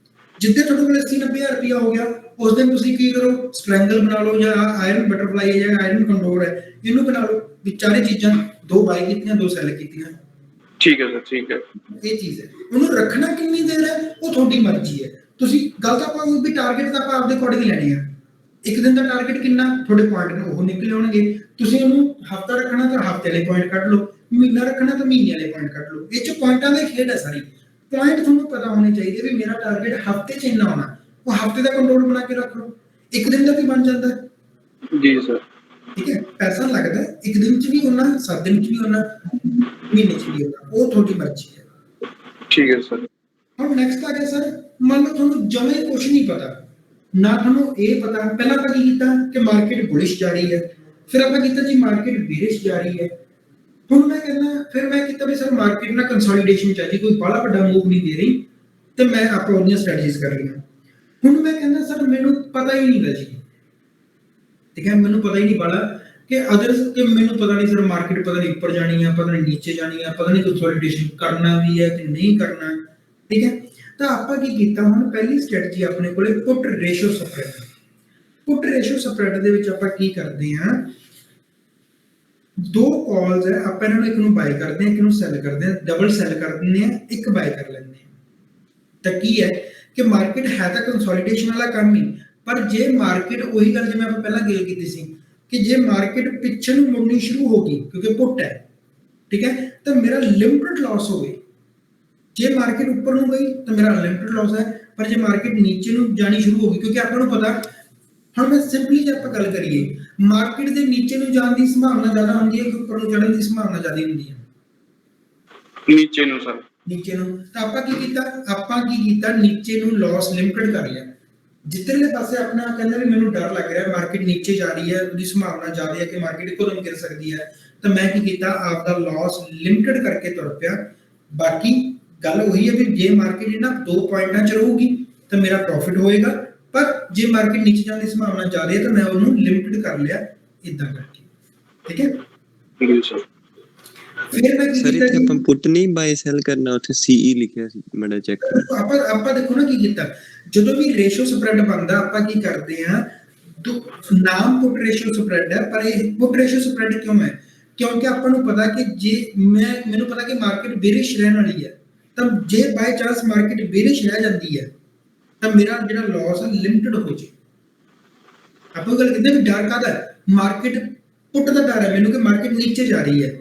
ਜਿੱਦੇ ਤੁਹਾਡੇ ਕੋਲ 80-90,000 ਰੁਪਇਆ ਹੋ ਗਿਆ, ਉਸ ਦਿਨ ਤੁਸੀਂ ਕੀ ਕਰੋ, ਸਟ੍ਰੈਂਗਲ ਬਣਾ ਲਓ, ਜਾਂ ਆਇਰਨ ਬਟਰਫਲਾਈ ਹੈ ਜਾਂ ਆਇਰਨ ਕੰਡੋਰ ਹੈ, ਇਹਨੂੰ ਬਣਾ ਲਓ ਵੀ ਚਾਰੇ ਚੀਜ਼ਾਂ, 2 ਬਾਈ ਕੀਤੀਆਂ 2 ਸੈਲ ਕੀਤੀਆਂ।
ਠੀਕ ਹੈ ਸਰ, ਠੀਕ ਹੈ।
ਇਹ ਚੀਜ਼ ਹੈ, ਉਹਨੂੰ ਰੱਖਣਾ ਕਿੰਨੀ ਦੇਰ ਹੈ ਉਹ ਤੁਹਾਡੀ ਮਰਜ਼ੀ ਹੈ। ਤੁਸੀਂ ਗੱਲ ਤਾਂ ਆਪਾਂ ਵੀ ਟਾਰਗੇਟ ਤਾਂ ਆਪਾਂ ਆਪਦੇ ਅਕੋਰਡਿੰਗ ਲੈਣੇ ਆ। ਇੱਕ ਦਿਨ ਦਾ ਟਾਰਗੇਟ ਕਿੰਨਾ, ਤੁਹਾਡੇ ਪੁਆਇੰਟ ਨੂੰ ਉਹ ਨਿਕਲ ਆਉਣਗੇ। ਤੁਸੀਂ ਉਹਨੂੰ ਹਫਤਾ ਰੱਖਣਾ ਤਾਂ ਹਫਤੇ ਵਾਲੇ ਪੁਆਇੰਟ ਕੱਢ ਲਓ, ਮਹੀਨਾ ਰੱਖਣਾ ਤਾਂ ਮਹੀਨੇ ਵਾਲੇ ਪੁਆਇੰਟ ਕੱਢ ਲਓ। ਇਹ 'ਚ ਪੁਆਇੰਟਾਂ ਦੀ ਖੇਡ ਹੈ ਸਾਰੀ। ਪੁਆਇੰਟ ਤੁਹਾਨੂੰ ਪਤਾ ਹੋਣੇ ਚਾਹੀਦੇ ਵੀ ਮੇਰਾ ਟਾਰਗੇਟ ਹਫਤੇ 'ਚ ਇੰਨਾ ਹੋਣਾ, ਉਹ ਹਫਤੇ ਦਾ ਕੰਟਰੋਲ ਬਣਾ ਕੇ ਰੱਖ ਲਓ, ਇੱਕ ਦਿਨ ਦਾ ਵੀ ਬਣ ਜਾਂਦਾ।
ਜੀ ਸਰ।
ਠੀਕ ਹੈ, ਪੈਸਾ ਲੱਗਦਾ ਇੱਕ ਦਿਨ 'ਚ ਵੀ ਹੋਣਾ, 7 ਦਿਨ 'ਚ ਵੀ ਹੋਣਾ, ਮਹੀਨੇ 'ਚ ਵੀ ਹੋਣਾ, ਉਹ ਤੁਹਾਡੀ ਮਰਜ਼ੀ ਹੈ।
ਠੀਕ ਹੈ ਸਰ।
ਹੁਣ ਨੈਕਸਟ ਆ ਗਿਆ ਸਰ, ਮੰਨ ਲਓ ਤੁਹਾਨੂੰ ਜਮੇ ਕੁਝ ਨਹੀਂ ਪਤਾ, ਨਾ ਤੁਹਾਨੂੰ ਇਹ ਪਤਾ, ਪਹਿਲਾਂ ਆਪਾਂ ਕੀ ਕੀਤਾ ਕਿ ਮਾਰਕੀਟ ਬੁਲਿਸ਼ ਜਾ ਰਹੀ ਹੈ, ਫਿਰ ਆਪਾਂ ਕੀਤਾ ਜੀ ਮਾਰਕੀਟ ਬੀਰਿਸ਼ ਜਾ ਰਹੀ ਹੈ। ਹੁਣ ਮੈਂ ਕਹਿੰਦਾ, ਫਿਰ ਮੈਂ ਕੀਤਾ ਵੀ ਸਰ ਮਾਰਕੀਟ ਨਾਲ ਕੰਸੋਲੀਡੇਸ਼ਨ ਚਾਹੀਦੀ, ਕੋਈ ਬੜਾ ਵੱਡਾ ਮੂਵ ਨਹੀਂ ਦੇ ਰਹੀ, ਤੇ ਮੈਂ ਆਪਾਂ ਉਹਦੀਆਂ ਸਟ੍ਰੈਟਜੀਜ਼ ਕਰ ਰਹੀਆਂ। ਹੁਣ ਮੈਂ ਕਹਿੰਦਾ ਸਰ ਮੈਨੂੰ ਪਤਾ ਹੀ ਨਹੀਂ ਗਾ ਜੀ, ਠੀਕ ਹੈ, ਮੈਨੂੰ ਪਤਾ ਹੀ ਨਹੀਂ ਬੜਾ ਕਿ ਅਦਰਸ, ਕਿ ਮੈਨੂੰ ਪਤਾ ਨਹੀਂ ਸਰ ਮਾਰਕੀਟ ਪਤਾ ਨਹੀਂ ਉੱਪਰ ਜਾਣੀ ਹੈ, ਪਤਾ ਨਹੀਂ ਨੀਚੇ ਜਾਣੀ ਹੈ, ਪਤਾ ਨਹੀਂ ਕੰਸੋਲੀਡੇਸ਼ਨ ਕਰਨਾ ਵੀ ਹੈ ਕਿ ਨਹੀਂ ਕਰਨਾ, ਠੀਕ ਹੈ। ਤਾਂ ਆਪਾਂ ਕੀ ਕੀਤਾ, ਹੁਣ ਪਹਿਲੀ ਸਟ੍ਰੈਟਜੀ ਆਪਣੇ ਕੋਲੇ ਪੁੱਟ ਰੇਸ਼ੋ ਸਪਰੈਡ। ਪੁੱਟ ਰੇਸ਼ੋ ਸਪਰੈਡ ਦੇ ਵਿੱਚ ਆਪਾਂ ਕੀ ਕਰਦੇ ਹਾਂ, 2 ਕਾਲਸ ਹੈ, ਆਪਾਂ ਇਹਨਾਂ ਨੂੰ ਇੱਕ ਨੂੰ ਬਾਈ ਕਰਦੇ ਹਾਂ, ਇੱਕ ਨੂੰ ਸੈਲ ਕਰਦੇ ਹਾਂ, ਡਬਲ ਸੈਲ ਕਰ ਦਿੰਦੇ ਹਾਂ, ਇੱਕ ਬਾਈ ਕਰ ਲੈਂਦੇ ਹਾਂ। ਤਾਂ ਕੀ ਹੈ ਕਿ ਮਾਰਕੀਟ ਹੈ ਤਾਂ ਕੰਸੋਲੀਡੇਸ਼ਨ ਵਾਲਾ ਕੰਮ ਹੀ, ਪਰ ਜੇ ਮਾਰਕੀਟ, ਉਹੀ ਗੱਲ ਜਿਵੇਂ ਆਪਾਂ ਪਹਿਲਾਂ ਗੱਲ ਕੀਤੀ ਸੀ ਕਿ ਜੇ ਮਾਰਕੀਟ ਪਿੱਛੇ ਨੂੰ ਮੁੜਨੀ ਸ਼ੁਰੂ ਹੋ ਗਈ, ਕਿਉਂਕਿ ਪੁੱਟ ਹੈ, ਠੀਕ ਹੈ, ਤਾਂ ਮੇਰਾ ਲਿਮਟਿਡ ਲਾਸ ਹੋਵੇ। ਜੇ ਮਾਰਕੀਟ ਉੱਪਰ ਨੂੰ ਗਈ ਤਾਂ ਮੇਰਾ ਅਨਲਿਮਟਿਡ ਲਾਸ ਹੈ, ਪਰ ਜੇ ਮਾਰਕੀਟ ਨੀਚੇ ਨੂੰ ਜਾਣੀ ਸ਼ੁਰੂ ਹੋ ਗਈ, ਕਿਉਂਕਿ ਆਪਾਂ ਨੂੰ ਪਤਾ, ਹੁਣ ਮੈਂ ਸਿੰਪਲੀ ਜੇ ਆਪਾਂ ਗੱਲ ਕਰੀਏ, ਮਾਰਕੀਟ ਦੇ ਨੀਚੇ ਨੂੰ ਜਾਣ ਦੀ ਸੰਭਾਵਨਾ ਜ਼ਿਆਦਾ ਹੁੰਦੀ ਹੈ ਕਿ ਉੱਪਰ ਨੂੰ ਚੜ੍ਹਨ ਦੀ ਸੰਭਾਵਨਾ ਜ਼ਿਆਦਾ ਹੁੰਦੀ ਹੈ?
ਨੀਚੇ ਨੂੰ ਸਰ।
ਨੀਚੇ ਨੂੰ। ਤਾਂ ਆਪਾਂ ਕੀ ਕੀਤਾ, ਨੀਚੇ ਨੂੰ ਲਾਸ ਲਿਮਟਿਡ ਕਰ ਲਿਆ। ਜਿੱਧਰਲੇ ਪਾਸੇ ਆਪਣਾ ਕਹਿੰਦਾ ਵੀ ਮੈਨੂੰ ਡਰ ਲੱਗ ਰਿਹਾ ਮਾਰਕੀਟ ਨੀਚੇ ਜਾ ਰਹੀ ਹੈ, ਉਹਦੀ ਸੰਭਾਵਨਾ ਜ਼ਿਆਦਾ ਹੈ ਕਿ ਮਾਰਕੀਟ ਇੱਕੋਦਮ ਗਿਰ ਸਕਦੀ ਹੈ, ਤਾਂ ਮੈਂ ਕੀ ਕੀਤਾ, ਆਪਦਾ ਲਾਸ ਲਿਮਟਿਡ ਕਰਕੇ ਤੁਰ ਪਿਆ। ਬਾਕੀ ਗੱਲ ਉਹੀ ਹੈ ਵੀ ਜੇ ਮਾਰਕੀਟ ਇਹਨਾਂ 2 ਪੁਆਇੰਟਾਂ 'ਚ ਰਹੂਗੀ ਤਾਂ ਮੇਰਾ ਪ੍ਰੋਫਿਟ ਹੋਏਗਾ, ਪਰ ਜੇ ਮਾਰਕੀਟ ਨੀਚੇ ਜਾਣ ਦੀ ਸੰਭਾਵਨਾ ਜ਼ਿਆਦਾ ਹੈ ਤਾਂ ਮੈਂ ਉਹਨੂੰ ਲਿਮਟਿਡ ਕਰ ਲਿਆ, ਇਦਾਂ ਕਰਕੇ, ਠੀਕ ਹੈ।
ਜੀ ਸਰ।
ਫਿਰ ਮੈਂ ਕੀ
ਸਰ
ਕੀਤਾ
ਇੱਥੇ ਆਪਾਂ ਪੁੱਟ ਨਹੀਂ ਬਾਈ ਸੈਲ ਕਰਨਾ, ਉੱਥੇ ਸੀਈ ਲਿਖਿਆ ਸੀ, ਮੈਂ ਚੈੱਕ
ਆਪਾਂ ਦੇਖੋ ਨਾ ਕੀ ਕੀਤਾ, ਜਦੋਂ ਵੀ ਰੇਸ਼ੋ ਸਪਰੈਡ ਬਣਦਾ ਆਪਾਂ ਕੀ ਕਰਦੇ ਹਾਂ, ਨਾਮ ਪੁੱਟ ਰੇਸ਼ੋ ਸਪਰੈਡ ਹੈ, ਪਰ ਇਹ ਪੁੱਟ ਰੇਸ਼ੋ ਸਪਰੈਡ ਕਿਉਂ ਹੈ? ਕਿਉਂਕਿ ਆਪਾਂ ਨੂੰ ਪਤਾ ਕਿ ਜੇ ਮੈਨੂੰ ਪਤਾ ਕਿ ਮਾਰਕੀਟ ਬੇਰਿਸ਼ ਰਹਿਣ ਵਾਲੀ ਹੈ, ਤਾਂ ਜੇ ਬਾਈ ਚਾਂਸ ਮਾਰਕੀਟ ਬੇਰਿਸ਼ ਰਹਿ ਜਾਂਦੀ ਹੈ ਤਾਂ ਮੇਰਾ ਜਿਹੜਾ ਲਾਸ ਹੈ ਲਿਮਟਿਡ ਹੋ ਜੇ। ਆਪਾਂ ਗੱਲ ਕਰਦੇ ਵੀ ਡਰ ਕਾਹਦਾ, ਮਾਰਕੀਟ ਪੁੱਟ ਦਾ ਡਰ ਹੈ ਮੈਨੂੰ ਕਿ ਮਾਰਕੀਟ ਨੀਚੇ ਜਾ ਰਹੀ ਹੈ।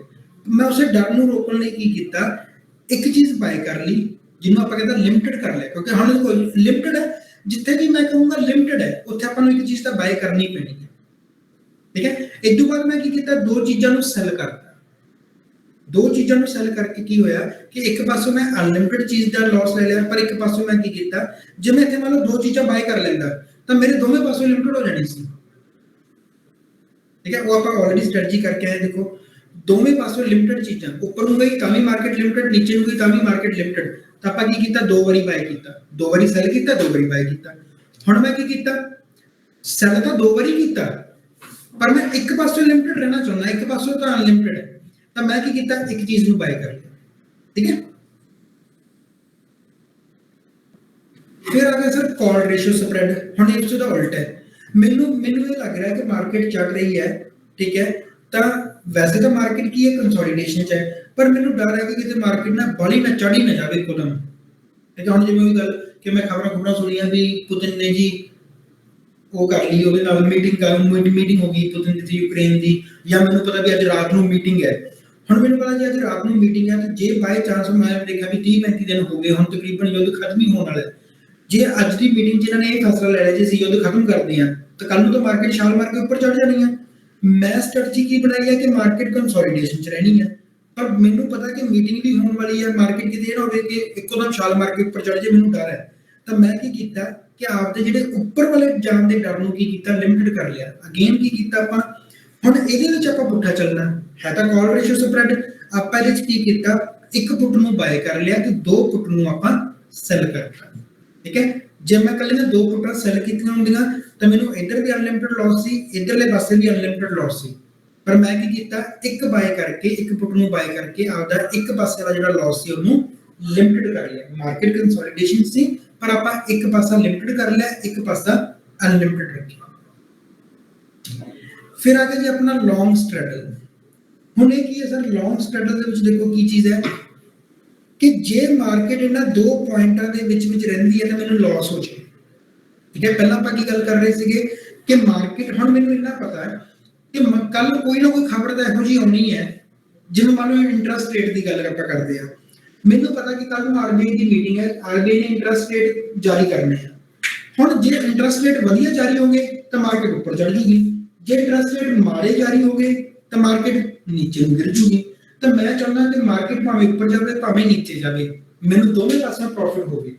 ਮੈਂ ਉਸੇ ਡਰ ਨੂੰ ਰੋਕਣ ਲਈ ਕੀ ਕੀਤਾ, ਇੱਕ ਚੀਜ਼ ਬਾਈ ਕਰ ਲਈ ਜਿਹਨੂੰ ਆਪਾਂ ਕਹਿੰਦਾ ਲਿਮਟਿਡ ਕਰ ਲਿਆ, ਕਿਉਂਕਿ ਹੁਣ ਕੋਈ ਲਿਮਟਿਡ ਹੈ, ਜਿੱਥੇ ਵੀ ਮੈਂ ਕਹੂੰਗਾ ਲਿਮਟਿਡ ਹੈ ਉੱਥੇ ਆਪਾਂ ਨੂੰ ਇੱਕ ਚੀਜ਼ ਤਾਂ ਬਾਈ ਕਰਨੀ ਪੈਣੀ ਹੈ, ਠੀਕ ਹੈ। ਇਸ ਤੋਂ ਬਾਅਦ ਮੈਂ ਕੀ ਕੀਤਾ, 2 ਚੀਜ਼ਾਂ ਨੂੰ ਸੈਲ ਕਰਤਾ। ਦੋ ਚੀਜ਼ਾਂ ਨੂੰ ਸੈਲ ਕਰਕੇ ਕੀ ਹੋਇਆ ਕਿ ਇੱਕ ਪਾਸੋਂ ਮੈਂ ਅਨਲਿਮਿਟਿਡ ਚੀਜ਼ ਦਾ ਲਾਸ ਲੈ ਲਿਆ, ਪਰ ਇੱਕ ਪਾਸੋਂ ਮੈਂ ਕੀ ਕੀਤਾ, ਜੇ ਮੈਂ ਇੱਥੇ ਮੰਨ ਲਓ ਦੋ ਚੀਜ਼ਾਂ ਬਾਏ ਕਰ ਲੈਂਦਾ ਤਾਂ ਮੇਰੇ ਦੋਵੇਂ ਪਾਸੋਂ ਲਿਮਿਟਡ ਹੋ ਜਾਣੀ ਸੀ। ਠੀਕ ਹੈ, ਉਹ ਆਪਾਂ ਆਲਰੇਡੀ ਸਟ੍ਰੈਟਜੀ ਕਰਕੇ ਆਏ। ਦੇਖੋ ਦੋਵੇਂ ਪਾਸੋਂ ਲਿਮਿਟਡ ਚੀਜ਼ਾਂ, ਉੱਪਰ ਨੂੰ ਗਈ ਤਾਂ ਵੀ ਮਾਰਕੀਟ ਲਿਮਿਟਡ, ਨੀਚੇ ਨੂੰ ਗਈ ਤਾਂ ਵੀ ਮਾਰਕੀਟ ਲਿਮਿਟਡ, ਤਾਂ ਆਪਾਂ ਕੀ ਕੀਤਾ, ਦੋ ਵਾਰੀ ਬਾਏ ਕੀਤਾ, ਦੋ ਵਾਰੀ ਸੈਲ ਕੀਤਾ, ਦੋ ਵਾਰੀ ਬਾਏ ਕੀਤਾ। ਹੁਣ ਮੈਂ ਕੀ ਕੀਤਾ, ਸੈਲ ਤਾਂ ਦੋ ਵਾਰੀ ਕੀਤਾ, ਪਰ ਮੈਂ ਇੱਕ ਪਾਸੋਂ ਲਿਮਿਟਡ ਰਹਿਣਾ ਚਾਹੁੰਦਾ, ਇੱਕ ਪਾਸੋਂ ਤਾਂ ਅਨਲਿਮਿਟਡ ਹੈ, ਤਾਂ ਮੈਂ ਕੀ ਕੀਤਾ, ਇੱਕ ਚੀਜ਼ ਨੂੰ ਬਾਏ ਕਰ ਲਿਆ। ਠੀਕ ਹੈ, ਫਿਰ ਆ ਗਿਆ ਸਰ ਕਾਲ ਰੇਸ਼ੀਓ ਸਪਰੈਡ। ਹੁਣ ਇਸ ਦਾ ਉਲਟ ਹੈ, ਮੈਨੂੰ ਇਹ ਲੱਗ ਰਿਹਾ ਕਿ ਮਾਰਕੀਟ ਚੱਲ ਰਹੀ ਹੈ, ਠੀਕ ਹੈ, ਤਾਂ ਵੈਸੇ ਤਾਂ ਮਾਰਕੀਟ ਕੀ ਹੈ, ਕੰਸੋਲੀਡੇਸ਼ਨ ਚ ਹੈ, ਪਰ ਮੈਨੂੰ ਡਰ ਹੈ ਕਿ ਕਿਤੇ ਮਾਰਕੀਟ ਨਾ ਬਾਲੀ ਨਾ ਚੜੀ ਨਾ ਜਾਵੇ ਇੱਕਦਮ। ਠੀਕ ਹੈ, ਹੁਣ ਜਿਵੇਂ ਉਹ ਗੱਲ ਕਿ ਮੈਂ ਖਬਰਾਂ ਸੁਣੀਆਂ ਵੀ ਪੁਤਿਨ ਨੇ ਜੀ ਉਹ ਕਰ ਲਈ, ਉਹਦੇ ਨਾਲ ਮੀਟਿੰਗ ਹੋ ਗਈ ਪੁਤਿਨ ਦੀ ਯੂਕਰੇਨ ਦੀ, ਜਾਂ ਮੈਨੂੰ ਪਤਾ ਵੀ ਅੱਜ ਰਾਤ ਨੂੰ ਮੀਟਿੰਗ ਹੈ। ਹੁਣ ਮੈਨੂੰ ਪਤਾ ਜੀ ਅੱਜ ਰਾਤ ਨੂੰ ਮੀਟਿੰਗ ਹੈ, ਤੇ ਜੇ ਬਾਈ ਚਾਂਸ ਮੈਂ ਦੇਖਿਆ ਵੀ 30-35 ਦਿਨ ਹੋ ਗਏ, ਹੁਣ ਤਕਰੀਬਨ ਯੁੱਧ ਖਤਮ ਹੀ ਹੋਣ ਵਾਲਾ ਹੈ, ਜੇ ਅੱਜ ਦੀ ਮੀਟਿੰਗ 'ਚ ਇਹਨਾਂ ਨੇ ਇਹ ਫੈਸਲਾ ਲੈ ਲਿਆ ਜੇ ਅਸੀਂ ਯੁੱਧ ਖਤਮ ਕਰਦੇ ਹਾਂ ਤਾਂ ਕੱਲ ਨੂੰ ਤਾਂ ਮਾਰਕੀਟ ਛਾਲ ਮਾਰ ਕੇ ਉੱਪਰ ਚੜ ਜਾਣੀ ਹੈ। ਮੈਂ ਸਟ੍ਰੈਟਜੀ ਕੀ ਬਣਾਈ ਹੈ ਕਿ ਮਾਰਕੀਟ ਕੰਸੋਲੀਡੇਸ਼ਨ 'ਚ ਰਹਿਣੀ ਹੈ, ਪਰ ਮੈਨੂੰ ਪਤਾ ਕਿ ਮੀਟਿੰਗ ਵੀ ਹੋਣ ਵਾਲੀ ਹੈ, ਮਾਰਕੀਟ ਕਿਤੇ ਇਹ ਨਾ ਹੋਵੇ ਕਿ ਇੱਕੋਦਮ ਛਾਲ ਮਾਰ ਕੇ ਉੱਪਰ ਚੜ ਜਾਏ, ਮੈਨੂੰ ਡਰ ਹੈ। ਤਾਂ ਮੈਂ ਕੀ ਕੀਤਾ ਕਿ ਆਪਦੇ ਜਿਹੜੇ ਉੱਪਰ ਵਾਲੇ ਜਾਣ ਦੇ ਡਰ ਨੂੰ ਕੀ ਕੀਤਾ, ਲਿਮਿਟਡ ਕਰ ਲਿਆ। ਅਗੇਨ ਕੀ ਕੀਤਾ ਆਪਾਂ, ਹੁਣ ਇਹਦੇ ਵਿੱਚ ਆਪਾਂ ਪੁੱਠਾ ਚੱਲਣਾ ਹੈ ਤਾਂ ਕਾਲ ਰੇਸ਼ੀਓ ਸਪਰੈਡ, ਆਪਾਂ ਇਹਦੇ 'ਚ ਕੀ ਕੀਤਾ, ਇੱਕ ਪੁੱਟ ਨੂੰ ਬਾਏ ਕਰ ਲਿਆ ਤੇ ਦੋ ਪੁੱਟ ਨੂੰ ਆਪਾਂ ਸੈਲ ਕਰਤਾ। ਠੀਕ ਹੈ, ਜੇ ਮੈਂ ਕੱਲੇ ਨੇ ਦੋ ਪੁੱਟਾਂ ਸੈਲ ਕੀਤੀਆਂ ਹੁੰਦੀਆਂ ਤਾਂ ਮੈਨੂੰ ਇੱਧਰ ਵੀ ਅਨਲਿਮਿਟਡ ਲਾਸ ਸੀ, ਇੱਧਰਲੇ ਪਾਸੇ ਵੀ ਅਨਲਿਮਿਟਡ ਲਾਸ ਸੀ, ਪਰ ਮੈਂ ਕੀ ਕੀਤਾ, ਇੱਕ ਬਾਏ ਕਰਕੇ, ਇੱਕ ਪੁੱਟ ਨੂੰ ਬਾਏ ਕਰਕੇ ਆਪਦਾ ਇੱਕ ਪਾਸੇ ਦਾ ਜਿਹੜਾ ਲਾਸ ਸੀ ਉਹਨੂੰ ਲਿਮਿਟਡ ਕਰ ਲਿਆ। ਮਾਰਕੀਟ ਕੰਸੋਲੀਡੇਸ਼ਨ ਸੀ, ਪਰ ਆਪਾਂ ਇੱਕ ਪਾਸਾ ਲਿਮਿਟਡ ਕਰ ਲਿਆ, ਇੱਕ ਪਾਸਾ ਅਨਲਿਮਿਟਡ ਰੱਖਿਆ। ਫਿਰ ਆ ਗਿਆ ਜੀ ਆਪਣਾ ਲੌਂਗ ਸਟ੍ਰੈਡਲ। ਹੁਣ ਇਹ ਕੀ ਹੈ ਸਰ, ਲੌਂਗ ਸਟ੍ਰੈਡਲ ਦੇ ਵਿੱਚ ਦੇਖੋ ਕੀ ਚੀਜ਼ ਹੈ ਕਿ ਜੇ ਮਾਰਕੀਟ ਇਹਨਾਂ ਦੋ ਪੁਆਇੰਟਾਂ ਦੇ ਵਿੱਚ ਰਹਿੰਦੀ ਹੈ ਤਾਂ ਮੈਨੂੰ ਲਾਸ ਹੋ ਜਾਏ। ਠੀਕ ਹੈ, ਪਹਿਲਾਂ ਆਪਾਂ ਕੀ ਗੱਲ ਕਰ ਰਹੇ ਸੀਗੇ ਕਿ ਮਾਰਕੀਟ, ਹੁਣ ਮੈਨੂੰ ਇੰਨਾ ਪਤਾ ਹੈ ਕਿ ਕੱਲ ਕੋਈ ਨਾ ਕੋਈ ਖਬਰ ਤਾਂ ਇਹੋ ਜਿਹੀ ਆਉਣੀ ਹੈ, ਜਿਵੇਂ ਮੰਨ ਲਓ ਇੰਟਰਸਟ ਰੇਟ ਦੀ ਗੱਲ ਆਪਾਂ ਕਰਦੇ ਹਾਂ, ਮੈਨੂੰ ਪਤਾ ਕਿ ਕੱਲ ਨੂੰ ਆਰਬੀਆਈ ਦੀ ਮੀਟਿੰਗ ਹੈ, ਆਰਬੀਆਈ ਨੇ ਇੰਟਰਸਟ ਰੇਟ ਜਾਰੀ ਕਰਨੇ ਆ। ਹੁਣ ਜੇ ਇੰਟਰਸਟ ਰੇਟ ਵਧੀਆ ਜਾਰੀ ਹੋਗੇ ਤਾਂ ਮਾਰਕੀਟ ਉੱਪਰ ਚੜ ਜੂਗੀ, ਜੇ ਇੰਟਰਸਟ ਰੇਟ ਮਾੜੇ ਜਾਰੀ ਹੋਗੇ ਤਾਂ ਮਾਰਕੀਟ ਨੀਚੇ ਨੂੰ ਗਿਰ ਜੂਗੀ। ਤਾਂ ਮੈਂ ਚਾਹੁੰਦਾ ਕਿ ਮਾਰਕੀਟ ਭਾਵੇਂ ਉੱਪਰ ਜਾਵੇ ਭਾਵੇਂ ਨੀਚੇ ਜਾਵੇ, ਮੈਨੂੰ ਦੋਵੇਂ ਪਾਸਿਓਂ ਪ੍ਰੋਫਿਟ ਹੋਵੇ।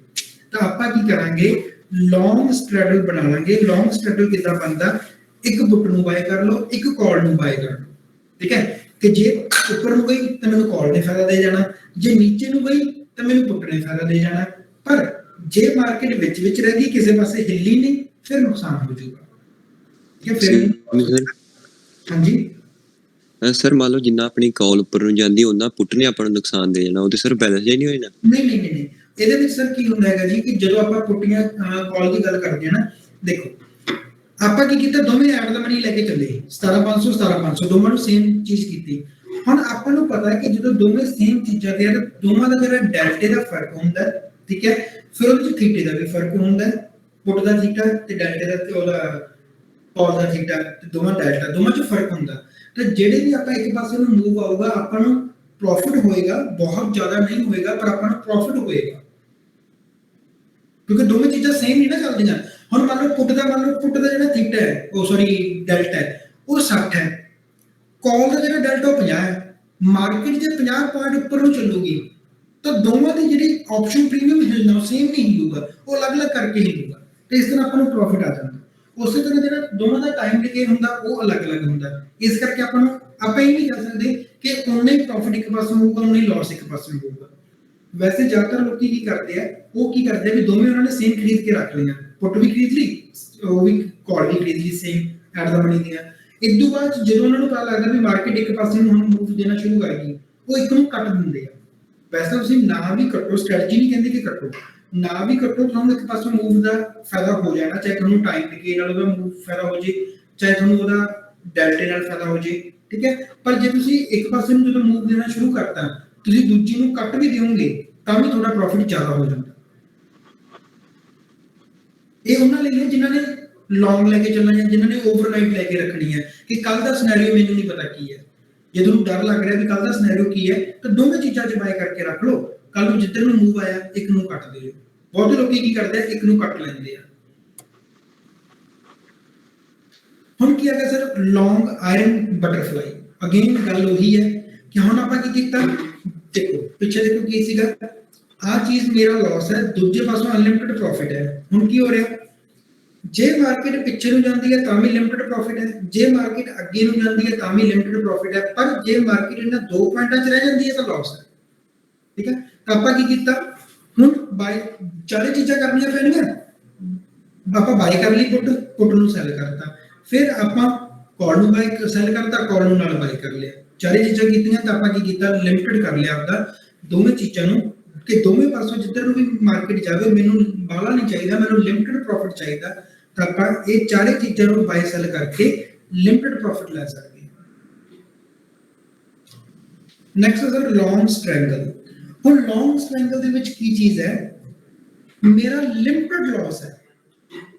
ਤਾਂ ਆਪਾਂ ਕੀ ਕਰਾਂਗੇ, ਲੌਂਗ ਸਟ੍ਰੈਡਲ ਬਣਾ ਲਾਂਗੇ। ਲੌਂਗ ਸਟ੍ਰੈਡਲ ਕਿੱਦਾਂ ਬਣਦਾ, ਇੱਕ ਪੁੱਟ ਨੂੰ ਬਾਏ ਕਰ ਲਓ, ਇੱਕ ਕਾਲ ਨੂੰ ਬਾਏ ਕਰ ਲਓ। ਠੀਕ ਹੈ, ਕਿ ਜੇ ਉੱਪਰ ਨੂੰ ਗਈ ਤਾਂ ਮੈਨੂੰ ਕਾਲ ਨੇ ਫਾਇਦਾ ਦੇ ਜਾਣਾ, ਜੇ ਨੀਚੇ ਨੂੰ ਗਈ ਤਾਂ ਮੈਨੂੰ ਪੁੱਟ ਨੇ ਫਾਇਦਾ ਦੇ ਜਾਣਾ। ਪਰ ਜੇ ਮਾਰਕੀਟ ਵਿੱਚ ਰਹਿ ਗਈ, ਕਿਸੇ ਪਾਸੇ ਹਿੱਲੀ ਨਹੀਂ, ਫਿਰ ਨੁਕਸਾਨ ਹੋ ਜਾਊਗਾ। ਠੀਕ ਹੈ, ਫਿਰ ਹਾਂਜੀ
ਸਰ ਮੰਨ ਲਓ ਜਿੰਨਾ ਆਪਣੀ ਕਾਲ ਉੱਪਰ ਨੂੰ ਜਾਂਦੀ ਉਹਨਾਂ ਪੁੱਟ ਨੇ ਆਪਾਂ ਨੂੰ ਨੁਕਸਾਨ ਦੇ ਜਾਣਾ, ਉਹ ਤੇ ਸਰ ਬੈਲੈਂਸ ਹੀ ਨਹੀਂ ਹੋ ਜਾਣਾ।
ਨਹੀਂ, ਇਹਦੇ ਵਿੱਚ ਸਰ ਕੀ ਹੁੰਦਾ ਹੈਗਾ ਜੀ ਕਿ ਜਦੋਂ ਆਪਾਂ ਪੁੱਟੀਆਂ ਕਾਲ ਦੀ ਗੱਲ ਕਰਦੇ ਹਾਂ ਨਾ, ਦੇਖੋ ਆਪਾਂ ਕੀ ਕੀਤਾ, ਦੋਵੇਂ ਐਟ ਦਾ ਮਨੀ ਲੈ ਕੇ ਚੱਲੇ 17500 ਦੋਵਾਂ ਨੂੰ ਸੇਮ ਚੀਜ਼ ਕੀਤੀ। ਹੁਣ ਆਪਾਂ ਨੂੰ ਪਤਾ ਹੈ ਕਿ ਜਦੋਂ ਦੋਵੇਂ ਸੇਮ ਚੀਜ਼ਾਂ ਦੇ ਆ ਤਾਂ ਦੋਵਾਂ ਦਾ ਜਿਹੜਾ ਡੈਲਟੇ ਦਾ ਫਰਕ ਹੁੰਦਾ, ਠੀਕ ਹੈ, ਫਿਰ ਉਹਦੇ ਵਿੱਚ ਥੀਟੇ ਦਾ ਵੀ ਫਰਕ ਹੁੰਦਾ, ਪੁੱਟ ਦਾ ਥੀਟਾ ਤੇ ਡੈਲਟੇ ਦਾ ਤੇ ਉਹਦਾ ਕਾਲ ਦਾ ਥੀਟਾ, ਤੇ ਦੋਵਾਂ ਡੈਲਟਾ, ਦੋਵਾਂ 'ਚ ਫਰਕ ਹੁੰਦਾ। ਤਾਂ ਜਿਹੜੇ ਵੀ ਆਪਾਂ ਇੱਕ ਪਾਸੇ ਨੂੰ ਮੂਵ ਆਊਗਾ ਆਪਾਂ ਨੂੰ ਪ੍ਰੋਫਿਟ ਹੋਏਗਾ, ਬਹੁਤ ਜ਼ਿਆਦਾ ਨਹੀਂ ਹੋਏਗਾ ਪਰ ਆਪਾਂ ਨੂੰ ਪ੍ਰੋਫਿਟ ਹੋਏਗਾ, ਕਿਉਂਕਿ ਦੋਵੇਂ ਚੀਜ਼ਾਂ ਸੇਮ ਨਹੀਂ ਨਾ ਚੱਲਦੀਆਂ। ਹੁਣ ਮੰਨ ਲਓ ਪੁੱਟ ਦਾ ਜਿਹੜਾ ਥੀਟਾ ਹੈ, ਉਹ ਸੌਰੀ ਡੈਲਟਾ ਹੈ, ਉਹ 60 ਹੈ, ਕਾਲ ਦਾ ਜਿਹੜਾ ਡੈਲਟਾ ਉਹ 50 ਹੈ। ਮਾਰਕੀਟ ਜੇ 50 ਪੁਆਇੰਟ ਉੱਪਰ ਨੂੰ ਚੱਲੂਗੀ ਤਾਂ ਦੋਵਾਂ ਦੀ ਜਿਹੜੀ ਆਪਸ਼ਨ ਪ੍ਰੀਮੀਅਮ ਹਿਲਣਾ ਸੇਮ ਨਹੀਂ ਹਿਲੂਗਾ, ਉਹ ਅਲੱਗ-ਅਲੱਗ ਕਰਕੇ ਹਿਲੂਗਾ, ਤੇ ਇਸ ਤਰ੍ਹਾਂ ਆਪਾਂ ਨੂੰ ਪ੍ਰੋਫਿਟ ਆ ਜਾਂਦਾ। ਉਸੇ ਤਰ੍ਹਾਂ ਜਿਹੜਾ ਦੋਵਾਂ ਦਾ ਟਾਈਮ ਡਿਕੇ ਹੁੰਦਾ ਉਹ ਅਲੱਗ-ਅਲੱਗ ਹੁੰਦਾ, ਇਸ ਕਰਕੇ ਆਪਾਂ ਇਹ ਨਹੀਂ ਕਹਿ ਸਕਦੇ ਕਿ ਉਨਾ ਹੀ ਪ੍ਰੋਫਿਟ ਇੱਕ ਪਾਸੋਂ ਹੋਊਗਾ, ਉਨਾ ਹੀ ਲਾਸ ਇੱਕ ਪਾਸੋਂ ਹੋਊਗਾ। ਵੈਸੇ ਜ਼ਿਆਦਾਤਰ ਲੋਕੀ ਕੀ ਕਰਦੇ ਆ, ਉਹ ਕੀ ਕਰਦੇ ਆ ਵੀ ਦੋਵੇਂ ਉਹਨਾਂ ਨੇ ਸੇਮ ਖਰੀਦ ਕੇ ਰੱਖ ਲਈਆਂ, ਪੁੱਟ ਵੀ ਖਰੀਦ ਲਈ, ਉਹ ਵੀ ਕਾਲ ਵੀ ਖਰੀਦ ਲਈ ਸੇਮ ਐਟ ਦਾ ਮਨੀ ਦੀਆਂ। ਇਸ ਤੋਂ ਬਾਅਦ ਜਦੋਂ ਉਹਨਾਂ ਨੂੰ ਪਤਾ ਲੱਗਦਾ ਵੀ ਮਾਰਕੀਟ ਇੱਕ ਪਾਸੇ ਨੂੰ ਹੁਣ ਮੂਵ ਦੇਣਾ ਸ਼ੁਰੂ ਕਰ ਗਈ, ਉਹ ਇੱਕ ਨੂੰ ਕੱਟ ਦਿੰਦੇ ਆ। ਵੈਸੇ ਤੁਸੀਂ ਨਾ ਵੀ ਕੱਟੋ, ਸਟ੍ਰੈਟਜੀ ਨਹੀਂ ਕਹਿੰਦੀ ਕਿ ਕੱਟੋ, ਨਾ ਵੀ ਕੱਟੋ, ਤੁਹਾਨੂੰ ਇੱਕ ਪਾਸੋਂ ਮੂਵ ਦਾ ਫਾਇਦਾ ਹੋ ਜਾਣਾ, ਚਾਹੇ ਤੁਹਾਨੂੰ ਟਾਈਮ ਡਿਕੇ ਨਾਲ ਉਹਦਾ ਮੂਵ ਫਾਇਦਾ ਹੋ ਜੇ, ਚਾਹੇ ਤੁਹਾਨੂੰ ਉਹਦਾ ਡੈਲਟੇ ਨਾਲ ਫਾਇਦਾ ਹੋ ਜੇ। ਠੀਕ ਹੈ, ਪਰ ਜੇ ਤੁਸੀਂ ਇੱਕ ਪਾਸੇ ਨੂੰ ਜਦੋਂ ਮੂਵ ਦੇਣਾ ਸ਼ੁਰੂ ਕਰਤਾ, ਤੁਸੀਂ ਦੂਜੀ ਨੂੰ ਕੱਟ ਵੀ ਦਿਓਗੇ ਤਾਂ ਵੀ ਤੁਹਾਡਾ ਪ੍ਰੋਫਿਟ ਜ਼ਿਆਦਾ ਹੋ ਜਾਂਦਾ। ਇਹ ਉਹਨਾਂ ਲਈ ਹੈ ਜਿਨ੍ਹਾਂ ਨੇ ਲੌਂਗ ਲੈ ਕੇ ਚੱਲਣਾ ਹੈ, ਜਿਨ੍ਹਾਂ ਨੇ ਓਵਰਨਾਈਟ ਲੈ ਕੇ ਰੱਖਣੀ ਹੈ ਕਿ ਕੱਲ ਦਾ ਸਿਨੈਰੀਓ ਮੈਨੂੰ ਨਹੀਂ ਪਤਾ ਕੀ ਹੈ। ਜੇ ਤੁਹਾਨੂੰ ਡਰ ਲੱਗ ਰਿਹਾ ਵੀ ਕੱਲ ਦਾ ਸਿਨੈਰੀਓ ਕੀ ਹੈ ਤਾਂ ਦੋਵੇਂ ਚੀਜ਼ਾਂ 'ਚ ਬਾਏ ਕਰਕੇ ਰੱਖ ਲਓ, ਕੱਲ ਨੂੰ ਜਿੱਧਰ ਨੂੰ ਮੂਵ ਆਇਆ ਇੱਕ ਨੂੰ ਕੱਟ ਦਿਓ। ਬਹੁਤ ਲੋਕੀ ਕੀ ਕਰਦੇ ਆ, ਇੱਕ ਨੂੰ ਕੱਟ ਲੈਂਦੇ ਆ। ਹੁਣ ਕੀ ਹੈਗਾ ਸਰ, ਲੌਂਗ ਆਇਰਨ ਬਟਰਫਲਾਈ। ਅਗੇਨ ਗੱਲ ਉਹੀ ਹੈ ਕਿ ਹੁਣ ਆਪਾਂ ਕੀ ਕੀਤਾ, ਦੇਖੋ ਪਿੱਛੇ ਦੇਖੋ ਕੀ ਸੀਗਾ, ਆਹ ਚੀਜ਼ ਮੇਰਾ ਲਾਸ ਹੈ, ਦੂਜੇ ਪਾਸੋਂ ਅਨਲਿਮਿਟਿਡ ਪ੍ਰੋਫਿਟ ਹੈ। ਹੁਣ ਕੀ ਹੋ ਰਿਹਾ, ਜੇ ਮਾਰਕੀਟ ਪਿੱਛੇ ਨੂੰ ਜਾਂਦੀ ਹੈ ਤਾਂ ਵੀ ਲਿਮਿਟਡ ਪ੍ਰੋਫਿਟ ਹੈ, ਜੇ ਮਾਰਕੀਟ ਅੱਗੇ ਨੂੰ ਜਾਂਦੀ ਹੈ ਤਾਂ ਵੀ ਲਿਮਿਟਡ ਪ੍ਰੋਫਿਟ ਹੈ, ਪਰ ਜੇ ਮਾਰਕੀਟ ਇਹਨਾਂ 2 ਪੁਆਇੰਟਾਂ 'ਚ ਰਹਿ ਜਾਂਦੀ ਹੈ ਤਾਂ ਲਾਸ ਹੈ। ਠੀਕ ਹੈ, ਤਾਂ ਆਪਾਂ ਕੀ ਕੀਤਾ, ਹੁਣ ਬਾਈ ਚਾਰੇ ਚੀਜ਼ਾਂ ਕਰਨੀਆਂ ਪੈਣੀਆਂ, ਆਪਾਂ ਬਾਈ ਕਰ ਲਈ ਪੁੱਟ ਨੂੰ ਸੈਲ ਕਰਤਾ, ਫਿਰ ਆਪਾਂ ਕਾਲ ਨੂੰ ਬਾਈ ਸੈਲ ਕਰਤਾ, ਕਾਲ ਨੂੰ ਨਾਲ ਬਾਈ ਕਰ ਲਿਆ, ਚਾਰੇ ਚੀਜ਼ਾਂ ਕੀਤੀਆਂ। ਤਾਂ ਆਪਾਂ ਕੀ ਕੀਤਾ, ਲਿਮਿਟਡ ਕਰ ਲਿਆ ਆਪਦਾ ਦੋਵੇਂ ਚੀਜ਼ਾਂ ਨੂੰ, ਕਿ ਦੋਵੇਂ ਪਾਸੋਂ ਜਿੱਧਰ ਨੂੰ ਵੀ ਮਾਰਕੀਟ ਜਾਵੇ ਮੈਨੂੰ ਬਾਲਾ ਨਹੀਂ ਚਾਹੀਦਾ, ਮੈਨੂੰ ਲਿਮਿਟਡ ਪ੍ਰੋਫਿਟ ਚਾਹੀਦਾ। ਤਾਂ ਆਪਾਂ ਇਹ ਚਾਰੇ ਚੀਜ਼ਾਂ ਨੂੰ ਬਾਈ ਸੈਲ ਕਰਕੇ ਲਿਮਿਟਡ ਪ੍ਰੋਫਿਟ ਲੈ ਸਕਦੇ ਹਾਂ। ਨੈਕਸਟ ਹੈ ਸਰ ਲੌਂਗ ਸਟ੍ਰੈਂਗਲ। ਹੁਣ ਲੌਂਗ ਸਟ੍ਰੈਂਗਲ ਦੇ ਵਿੱਚ ਕੀ ਚੀਜ਼ ਹੈ, ਮੇਰਾ ਲਿਮਿਟਡ ਲਾਸ ਹੈ।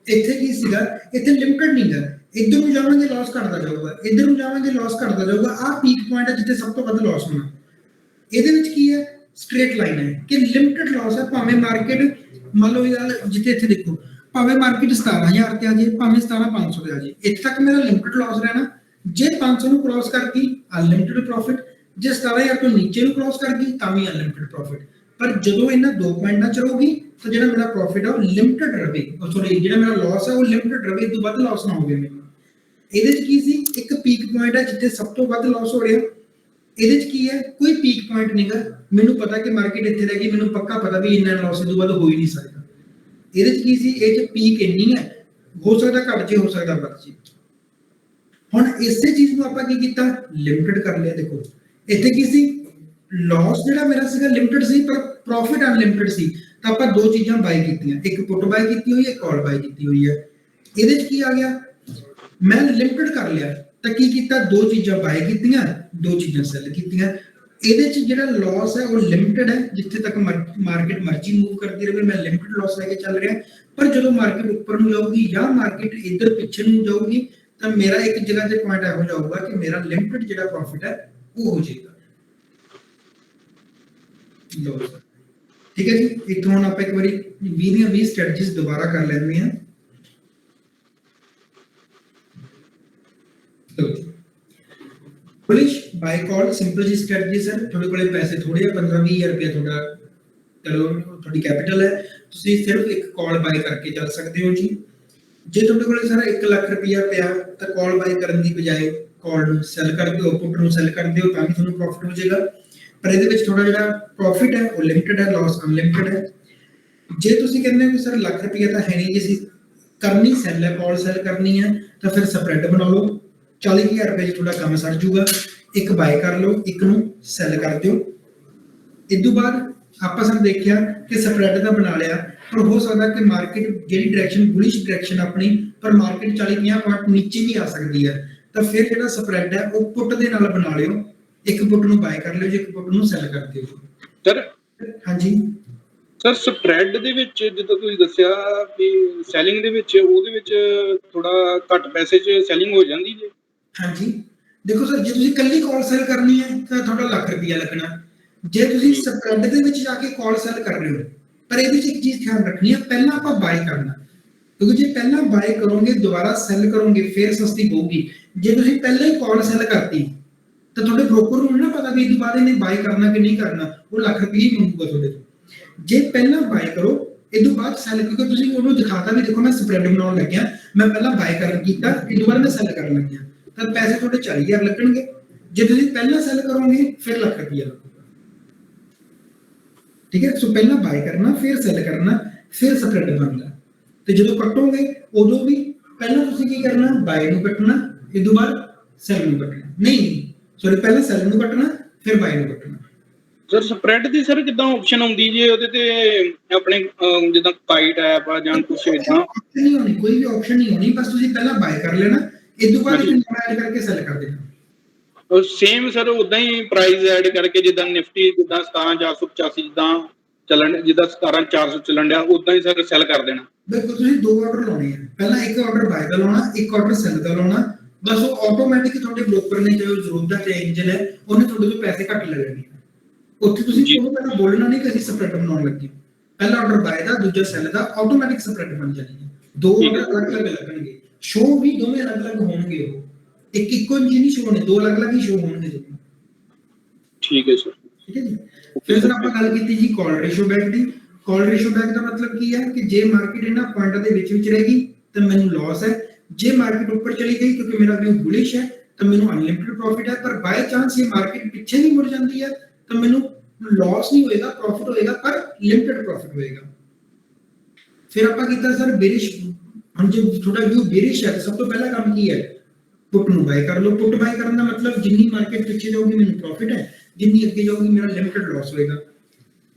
ਇੱਥੇ ਕੀ ਸੀਗਾ, ਇੱਥੇ ਲਿਮਿਟਡ ਨਹੀਂ ਗਾ, ਇੱਧਰ ਨੂੰ ਜਾਵਾਂਗੇ ਲਾਸ ਘਟਦਾ ਜਾਊਗਾ, ਇੱਧਰ ਨੂੰ ਜਾਵਾਂਗੇ ਲਾਸ ਘਟਦਾ ਜਾਊਗਾ। ਆਹ ਪੀਕ ਪੁਆਇੰਟ ਹੈ ਜਿੱਥੇ ਸਭ ਤੋਂ ਵੱਧ ਲਾਸ ਹੋਣਾ। ਇਹਦੇ ਵਿੱਚ ਕੀ ਹੈ, ਸਟ੍ਰੇਟ ਲਾਈਨ ਹੈ ਕਿ ਲਿਮਿਟਡ ਲਾਸ ਹੈ, ਭਾਵੇਂ ਮਾਰਕੀਟ ਮੰਨ ਲਓ ਇਹ ਜਿੱਥੇ ਇੱਥੇ ਦੇਖੋ, ਭਾਵੇਂ ਮਾਰਕੀਟ 17000 ਤੇ ਆ ਜੇ, ਭਾਵੇਂ 17500 ਤੇ ਆ ਜੇ, ਇੱਥੇ ਤੱਕ ਮੇਰਾ ਲਿਮਿਟਡ ਲਾਸ ਰਹਿਣਾ। ਜੇ 500 ਨੂੰ ਕ੍ਰਾਸ ਕਰ ਗਈ ਅਨਲਿਮਿਟਡ ਪ੍ਰੋਫਿਟ, ਜੇ 17000 ਤੋਂ ਨੀਚੇ ਨੂੰ ਕ੍ਰਾਸ ਕਰ ਗਈ ਤਾਂ ਵੀ ਅਨਲਿਮਿਟਡ ਪ੍ਰੋਫਿਟ। ਪਰ ਜਦੋਂ ਇਹਨਾਂ 2 ਪੁਆਇੰਟਾਂ 'ਚ ਰਹੂਗੀ ਤਾਂ ਜਿਹੜਾ ਮੇਰਾ ਪ੍ਰੋਫਿਟ ਹੈ ਉਹ ਲਿਮਿਟਡ ਰਹੇ, ਸੌਰੀ ਜਿਹੜਾ ਮੇਰਾ ਲਾਸ ਹੈ ਉਹ ਲਿਮਿਟਡ ਰਹੇ, ਇਸ ਤੋਂ ਵੱਧ ਲਾਸ ਨਾ ਹੋਵੇ ਮੈਨੂੰ। ਇਹਦੇ 'ਚ ਕੀ ਸੀ, ਇੱਕ ਪੀਕ ਪੁਆਇੰਟ ਹੈ ਜਿੱਥੇ ਸਭ ਤੋਂ ਵੱਧ ਲਾਸ ਹੋ ਰਿਹਾ। ਇਹਦੇ 'ਚ ਕੀ ਹੈ, ਕੋਈ ਪੀਕ ਪੁਆਇੰਟ ਨਹੀਂਗਾ, ਮੈਨੂੰ ਪਤਾ ਕਿ ਮਾਰਕੀਟ ਇੱਥੇ ਰਹਿ ਗਈ, ਮੈਨੂੰ ਪੱਕਾ ਪਤਾ ਵੀ ਇੰਨਾ ਲਾਸ ਇਸ ਤੋਂ ਵੱਧ ਹੋ ਹੀ ਨਹੀਂ ਸਕਦਾ। ਇਹਦੇ 'ਚ ਕੀ ਸੀ, ਇਹ 'ਚ ਪੀਕ ਇੰਨੀ ਹੈ, ਹੋ ਸਕਦਾ ਘਟ ਜੇ, ਹੋ ਸਕਦਾ ਵੱਧ ਜੇ। ਹੁਣ ਇਸੇ ਚੀਜ਼ ਨੂੰ ਆਪਾਂ ਕੀ ਕੀਤਾ, ਲਿਮਿਟਡ ਕਰ ਲਿਆ। ਦੇਖੋ ਇੱਥੇ ਕੀ ਸੀ, ਲਾਸ ਜਿਹੜਾ ਮੇਰਾ ਸੀਗਾ ਲਿਮਿਟਡ ਸੀ ਪਰ ਪ੍ਰੋਫਿਟ ਅਨਲਿਮਿਟਡ ਸੀ। ਤਾਂ ਆਪਾਂ 2 ਚੀਜ਼ਾਂ ਬਾਈ ਕੀਤੀਆਂ, ਇੱਕ ਪੁੱਟ ਬਾਈ ਕੀਤੀ ਹੋਈ ਹੈ, ਕਾਲ ਬਾਈ ਕੀਤੀ ਹੋਈ ਹੈ। ਇਹਦੇ 'ਚ ਕੀ ਆ ਗਿਆ, ਮੈਂ ਲਿਮਿਟਡ ਕਰ ਲਿਆ ਤਾਂ ਕੀ ਕੀਤਾ, 2 ਚੀਜ਼ਾਂ ਬਾਈ ਕੀਤੀਆਂ, 2 ਚੀਜ਼ਾਂ ਸੈਲ ਕੀਤੀਆਂ। ਇਹਦੇ 'ਚ ਜਿਹੜਾ ਲਾਸ ਹੈ ਉਹ ਲਿਮਿਟਡ ਹੈ, ਜਿੱਥੇ ਤੱਕ ਮਾਰਕੀਟ ਮਰਜ਼ੀ ਮੂਵ ਕਰਦੀ ਰਹੇ ਮੈਂ ਲਿਮਿਟਡ ਲਾਸ ਲੈ ਕੇ ਚੱਲ ਰਿਹਾ। ਪਰ ਜਦੋਂ ਮਾਰਕੀਟ ਉੱਪਰ ਨੂੰ ਜਾਊਗੀ ਜਾਂ ਮਾਰਕੀਟ ਇੱਧਰ ਪਿੱਛੇ ਨੂੰ ਜਾਊਗੀ ਤਾਂ ਮੇਰਾ ਇੱਕ ਜਗ੍ਹਾ ਤੇ ਪੁਆਇੰਟ ਇਹੋ ਜਾਊਗਾ ਕਿ ਮੇਰਾ ਲਿਮਿਟਡ ਜਿਹੜਾ ਪ੍ਰੋਫਿਟ ਹੈ ਉਹ ਹੋ ਜਾਏਗਾ। ਲਓ ਸਰ, ਠੀਕ ਹੈ ਜੀ। ਇੱਥੋਂ ਹੁਣ ਆਪਾਂ ਇੱਕ ਵਾਰੀ 20 ਦੀਆਂ 20 ਸਟ੍ਰੈਟਜੀਜ਼ ਦੁਬਾਰਾ ਕਰ ਲੈਂਦੇ ਹਾਂ। बुलिश बाय कॉल सिंपल जी स्ट्रेटजी सर, थोड़े कोले पैसे थोड़े 15-20 रुपए थोड़ा चलो थोड़ी कैपिटल है, ਤੁਸੀਂ ਸਿਰਫ ਇੱਕ ਕਾਲ ਬਾਈ ਕਰਕੇ ਚੱਲ ਸਕਦੇ ਹੋ ਜੀ। ਜੇ ਤੁਹਾਡੇ ਕੋਲੇ ਸਾਰਾ 1 ਲੱਖ ਰੁਪਇਆ ਪਿਆ ਤਾਂ ਕਾਲ ਬਾਈ ਕਰਨ ਦੀ ਬਜਾਏ ਕਾਲ ਨੂੰ ਸੈਲ ਕਰ ਦਿਓ, ਪੁੱਟ ਨੂੰ ਸੈਲ ਕਰ ਦਿਓ, ਤਾਂ ਵੀ ਤੁਹਾਨੂੰ ਪ੍ਰੋਫਿਟ ਹੋ ਜਾਏਗਾ। ਪਰ ਇਹਦੇ ਵਿੱਚ ਥੋੜਾ ਜਿਹੜਾ ਪ੍ਰੋਫਿਟ ਹੈ ਉਹ ਲਿਮਿਟਡ ਹੈ, ਲਾਸ ਅਨਲਿਮਿਟਡ ਹੈ। ਜੇ ਤੁਸੀਂ ਕਹਿੰਦੇ ਹੋ ਕਿ ਸਰ ਲੱਖ ਰੁਪਇਆ ਤਾਂ ਹੈ ਨਹੀਂ, ਜੇ ਅਸੀਂ ਕਰਨੀ ਸੈਲ ਹੈ, ਕਾਲ ਸੈਲ ਕਰਨੀ ਹੈ ਤਾਂ ਫਿਰ ਸਪਰੈਡ ਬਣਾ ਲਓ, 40000 ਰੁਪਏ 'ਚ ਤੁਹਾਡਾ ਕੰਮ ਸਰ ਜੂਗਾ। ਇੱਕ ਬਾਈ ਕਰ ਲਓ, ਇੱਕ ਨੂੰ ਸੈਲ ਕਰ ਦਿਓ। ਇਸ ਤੋਂ ਬਾਅਦ ਆਪਾਂ ਸਰ ਦੇਖਿਆ ਕਿ ਸਪਰੈਡ ਦਾ ਬਣਾ ਲਿਆ, ਪਰ ਹੋ ਸਕਦਾ ਕਿ ਮਾਰਕੀਟ ਜਿਹੜੀ ਡਾਇਰੈਕਸ਼ਨ ਬੁਲਿਸ਼ ਡਾਇਰੈਕਸ਼ਨ ਆਪਣੀ, ਪਰ ਮਾਰਕੀਟ 40-50 ਪੁਆਇੰਟ ਨੀਚੇ ਵੀ ਆ ਸਕਦੀ ਹੈ। ਤਾਂ ਫਿਰ ਜਿਹੜਾ ਸਪਰੈਡ ਹੈ ਉਹ ਪੁੱਟ ਦੇ ਨਾਲ ਬਣਾ ਲਿਓ, ਇੱਕ ਪੁੱਟ ਨੂੰ ਬਾਈ ਕਰ ਲਿਓ, ਜੇ ਇੱਕ ਪੁੱਟ ਨੂੰ ਸੈਲ ਕਰ ਦਿਓ।
ਸਰ
ਹਾਂਜੀ
ਸਰ, ਸਪਰੈਡ ਦੇ ਵਿੱਚ ਜਿੱਦਾਂ ਤੁਸੀਂ ਦੱਸਿਆ ਕਿ ਸੈਲਿੰਗ ਦੇ ਵਿੱਚ ਉਹਦੇ ਵਿੱਚ ਥੋੜਾ ਘੱਟ ਪੈਸੇ 'ਚ ਸੈਲਿੰਗ ਹੋ ਜਾਂਦੀ ਜੇ।
ਹਾਂਜੀ ਦੇਖੋ ਸਰ, ਜੇ ਤੁਸੀਂ ਕੱਲੀ ਕਾਲ ਸੈਲ ਕਰਨੀ ਹੈ ਤਾਂ ਤੁਹਾਡਾ ਲੱਖ ਰੁਪਇਆ ਲੱਗਣਾ। ਜੇ ਤੁਸੀਂ ਸਪਰੈਡ ਦੇ ਵਿੱਚ ਜਾ ਕੇ ਕਾਲ ਸੈਲ ਕਰ ਰਹੇ ਹੋ, ਪਰ ਇਹਦੇ 'ਚ ਇੱਕ ਚੀਜ਼ ਖਿਆਲ ਰੱਖਣੀ ਹੈ, ਪਹਿਲਾਂ ਆਪਾਂ ਬਾਈ ਕਰਨਾ, ਕਿਉਂਕਿ ਜੇ ਪਹਿਲਾਂ ਬਾਈ ਕਰੋਗੇ ਦੁਬਾਰਾ ਸੈਲ ਕਰੋਗੇ ਫਿਰ ਸਸਤੀ ਪਊਗੀ। ਜੇ ਤੁਸੀਂ ਪਹਿਲਾਂ ਹੀ ਕਾਲ ਸੈਲ ਕਰਤੀ ਤਾਂ ਤੁਹਾਡੇ ਬ੍ਰੋਕਰ ਨੂੰ ਨਹੀਂ ਪਤਾ ਵੀ ਇਸ ਤੋਂ ਬਾਅਦ ਇਹਨੇ ਬਾਈ ਕਰਨਾ ਕਿ ਨਹੀਂ ਕਰਨਾ, ਉਹ ਲੱਖ ਰੁਪਏ ਹੀ ਮੰਗੂਗਾ ਤੁਹਾਡੇ ਤੋਂ। ਜੇ ਪਹਿਲਾਂ ਬਾਈ ਕਰੋ ਇਸ ਤੋਂ ਬਾਅਦ ਸੈਲ, ਕਿਉਂਕਿ ਤੁਸੀਂ ਉਹਨੂੰ ਦਿਖਾਤਾ ਵੀ ਦੇਖੋ ਮੈਂ ਸਪਰੈਡ ਬਣਾਉਣ ਲੱਗਿਆ, ਮੈਂ ਪਹਿਲਾਂ ਬਾਈ ਕਰਨ ਕੀਤਾ, ਇਸ ਤੋਂ ਬਾਅਦ ਮੈਂ ਸੈਲ ਕਰਨ ਲੱਗਿਆ, ਤਾਂ ਪੈਸੇ ਤੁਹਾਡੇ 40000 ਲੱਗਣਗੇ। ਜੇ ਤੁਸੀਂ ਪਹਿਲਾਂ ਸੈਲ ਕਰੋਗੇ ਫਿਰ ਲੱਖ ਰੁਪਇਆ ਲੱਗੂਗਾ। ਠੀਕ ਹੈ, ਸੋ ਪਹਿਲਾਂ ਬਾਈ ਕਰਨਾ, ਫਿਰ ਸੈਲ ਕਰਨਾ, ਫਿਰ ਸਪਰੈਡ ਬਣਨਾ। ਤੇ ਜਦੋਂ ਕੱਟੋਗੇ ਉਦੋਂ ਵੀ ਪਹਿਲਾਂ ਤੁਸੀਂ ਕੀ ਕਰਨਾ, ਬਾਈ ਨੂੰ ਕੱਟਣਾ, ਇਸ ਤੋਂ ਬਾਅਦ ਸੈਲ ਨੂੰ ਕੱਟਣਾ। ਨਹੀਂ ਸੌਰੀ, ਪਹਿਲਾਂ ਸੈਲ ਨੂੰ ਕੱਟਣਾ ਫਿਰ ਬਾਈ ਨੂੰ ਕੱਟਣਾ।
ਸਰ ਸਪਰੈਡ ਦੀ ਸਰ ਕਿੱਦਾਂ ਆਪਸ਼ਨ ਆਉਂਦੀ ਜੇ ਉਹਦੇ ਤੇ ਆਪਣੇ ਜਿੱਦਾਂ ਕਾਈਟ ਐਪ ਆ ਜਾਂ ਕੁਛ ਇਦਾਂ?
ਨਹੀਂ ਹੋਣੀ, ਕੋਈ ਵੀ ਆਪਸ਼ਨ ਨਹੀਂ ਹੋਣੀ, ਬਸ ਤੁਸੀਂ ਪਹਿਲਾਂ ਬਾਈ ਕਰ ਲੈਣਾ, ਇਸ ਤੋਂ ਬਾਅਦ ਇਹਨੂੰ ਐਡ ਕਰਕੇ ਸੈਲ ਕਰ ਦੇਣਾ।
ਸੇਮ ਸਰ ਉਦਾਂ ਹੀ ਪ੍ਰਾਈਸ ਐਡ ਕਰਕੇ, ਜਿੱਦਾਂ ਨਿਫਟੀ ਜਿੱਦਾਂ 17485 ਜਿੱਦਾਂ ਚੱਲਣ, ਜਿੱਦਾਂ 17400 ਚੱਲਣ ਡਿਆ ਉਦਾਂ ਹੀ ਸਰ ਸੈਲ ਕਰ ਦੇਣਾ।
ਬਿਲਕੁਲ, ਤੁਸੀਂ 2 ਆਰਡਰ ਲਾਉਣੇ ਆ, ਪਹਿਲਾਂ ਇੱਕ ਆਰਡਰ ਬਾਈ ਦਾ ਲਾਉਣਾ, ਇੱਕ ਆਰਡਰ ਸੈਲ ਦਾ ਲਾਉਣਾ। ਬਸ ਉਹ ਆਟੋਮੈਟਿਕ ਤੁਹਾਡੇ ਬ੍ਰੋਕਰ ਨੇ ਜੋ ਜ਼ਰੂਰਤ ਦਾ ਐਂਜਲ ਹੈ ਉਹਨੇ ਤੁਹਾਡੇ ਤੋਂ ਪੈਸੇ ਘੱਟ ਲੈ ਲੈਣੇ। ਉੱਥੇ ਤੁਸੀਂ ਉਹਨੂੰ ਪਹਿਲਾਂ ਬੋਲਣਾ ਨਹੀਂ ਕਿ ਅਸੀਂ ਸਪਰੈਡ ਬਣਾਉਣ ਲੱਗੇ, ਪਹਿਲਾ ਆਰਡਰ ਬਾਈ ਦਾ, ਦੂਜਾ ਸੈਲ ਦਾ, ਆਟੋਮੈਟਿਕ ਸਪਰੈਡ ਬਣ ਜਾਣੀ ਹੈ। 2 ਆਰਡਰ ਅਲੱਗ-ਅਲੱਗ ਲੱਗਣਗੇ, ਸ਼ੋ ਵੀ ਦੋਵੇਂ ਅਲੱਗ-ਅਲੱਗ ਹੋਣਗੇ, ਉਹ ਇੱਕੋ ਜਿਹੇ ਨਹੀਂ ਸ਼ੋ ਹੋਣੇ, 2 ਅਲੱਗ-ਅਲੱਗ ਹੀ ਸ਼ੋ ਹੋਣਗੇ।
ਠੀਕ ਹੈ ਸਰ।
ਠੀਕ ਹੈ ਜੀ। ਫਿਰ ਸਰ ਆਪਾਂ ਗੱਲ ਕੀਤੀ ਜੀ ਕਾਲ ਰੇਸ਼ੋ ਬੈਕ ਦੀ। ਕਾਲ ਰੇਸ਼ੋ ਬੈਕ ਦਾ ਮਤਲਬ ਕੀ ਹੈ ਕਿ ਜੇ ਮਾਰਕੀਟ ਇਹਨਾਂ ਪੁਆਇੰਟਾਂ ਦੇ ਵਿੱਚ ਰਹੇਗੀ ਤਾਂ ਮੈਨੂੰ ਲਾਸ ਹੈ, ਜੇ ਮਾਰਕੀਟ ਉੱਪਰ ਚਲੀ ਗਈ ਕਿਉਂਕਿ ਮੇਰਾ ਵਿਊ ਬੁਲਿਸ਼ ਹੈ ਤਾਂ ਮੈਨੂੰ ਅਨਲਿਮਿਟਡ ਪ੍ਰੋਫਿਟ ਹੈ, ਪਰ ਬਾਈ ਚਾਂਸ ਇਹ ਮਾਰਕੀਟ ਪਿੱਛੇ ਨਹੀਂ ਮੁੜ ਜਾਂਦੀ ਹੈ ਤਾਂ ਮੈਨੂੰ ਲਾਸ ਨਹੀਂ ਹੋਏਗਾ, ਪ੍ਰੋਫਿਟ ਹੋਏਗਾ ਪਰ ਲਿਮਿਟਡ ਪ੍ਰੋਫਿਟ ਹੋਏਗਾ। ਫਿਰ ਆਪਾਂ ਕੀਤਾ ਸਰ ਬੇਰਿਸ਼। ਹੁਣ ਜੇ ਤੁਹਾਡਾ ਵਿਊ ਬੇਰਿਸ਼ ਹੈ ਸਭ ਤੋਂ ਪਹਿਲਾ ਕੰਮ ਕੀ ਹੈ, ਪੁੱਟ ਨੂੰ ਬਾਈ ਕਰ ਲਓ। ਪੁੱਟ ਬਾਈ ਕਰਨ ਦਾ ਮਤਲਬ ਜਿੰਨੀ ਮਾਰਕੀਟ ਪਿੱਛੇ ਜਾਊਗੀ ਮੈਨੂੰ ਪ੍ਰੋਫਿਟ ਹੈ, ਜਿੰਨੀ ਅੱਗੇ ਜਾਊਗੀ ਮੇਰਾ ਲਿਮਿਟਡ ਲਾਸ ਹੋਏਗਾ।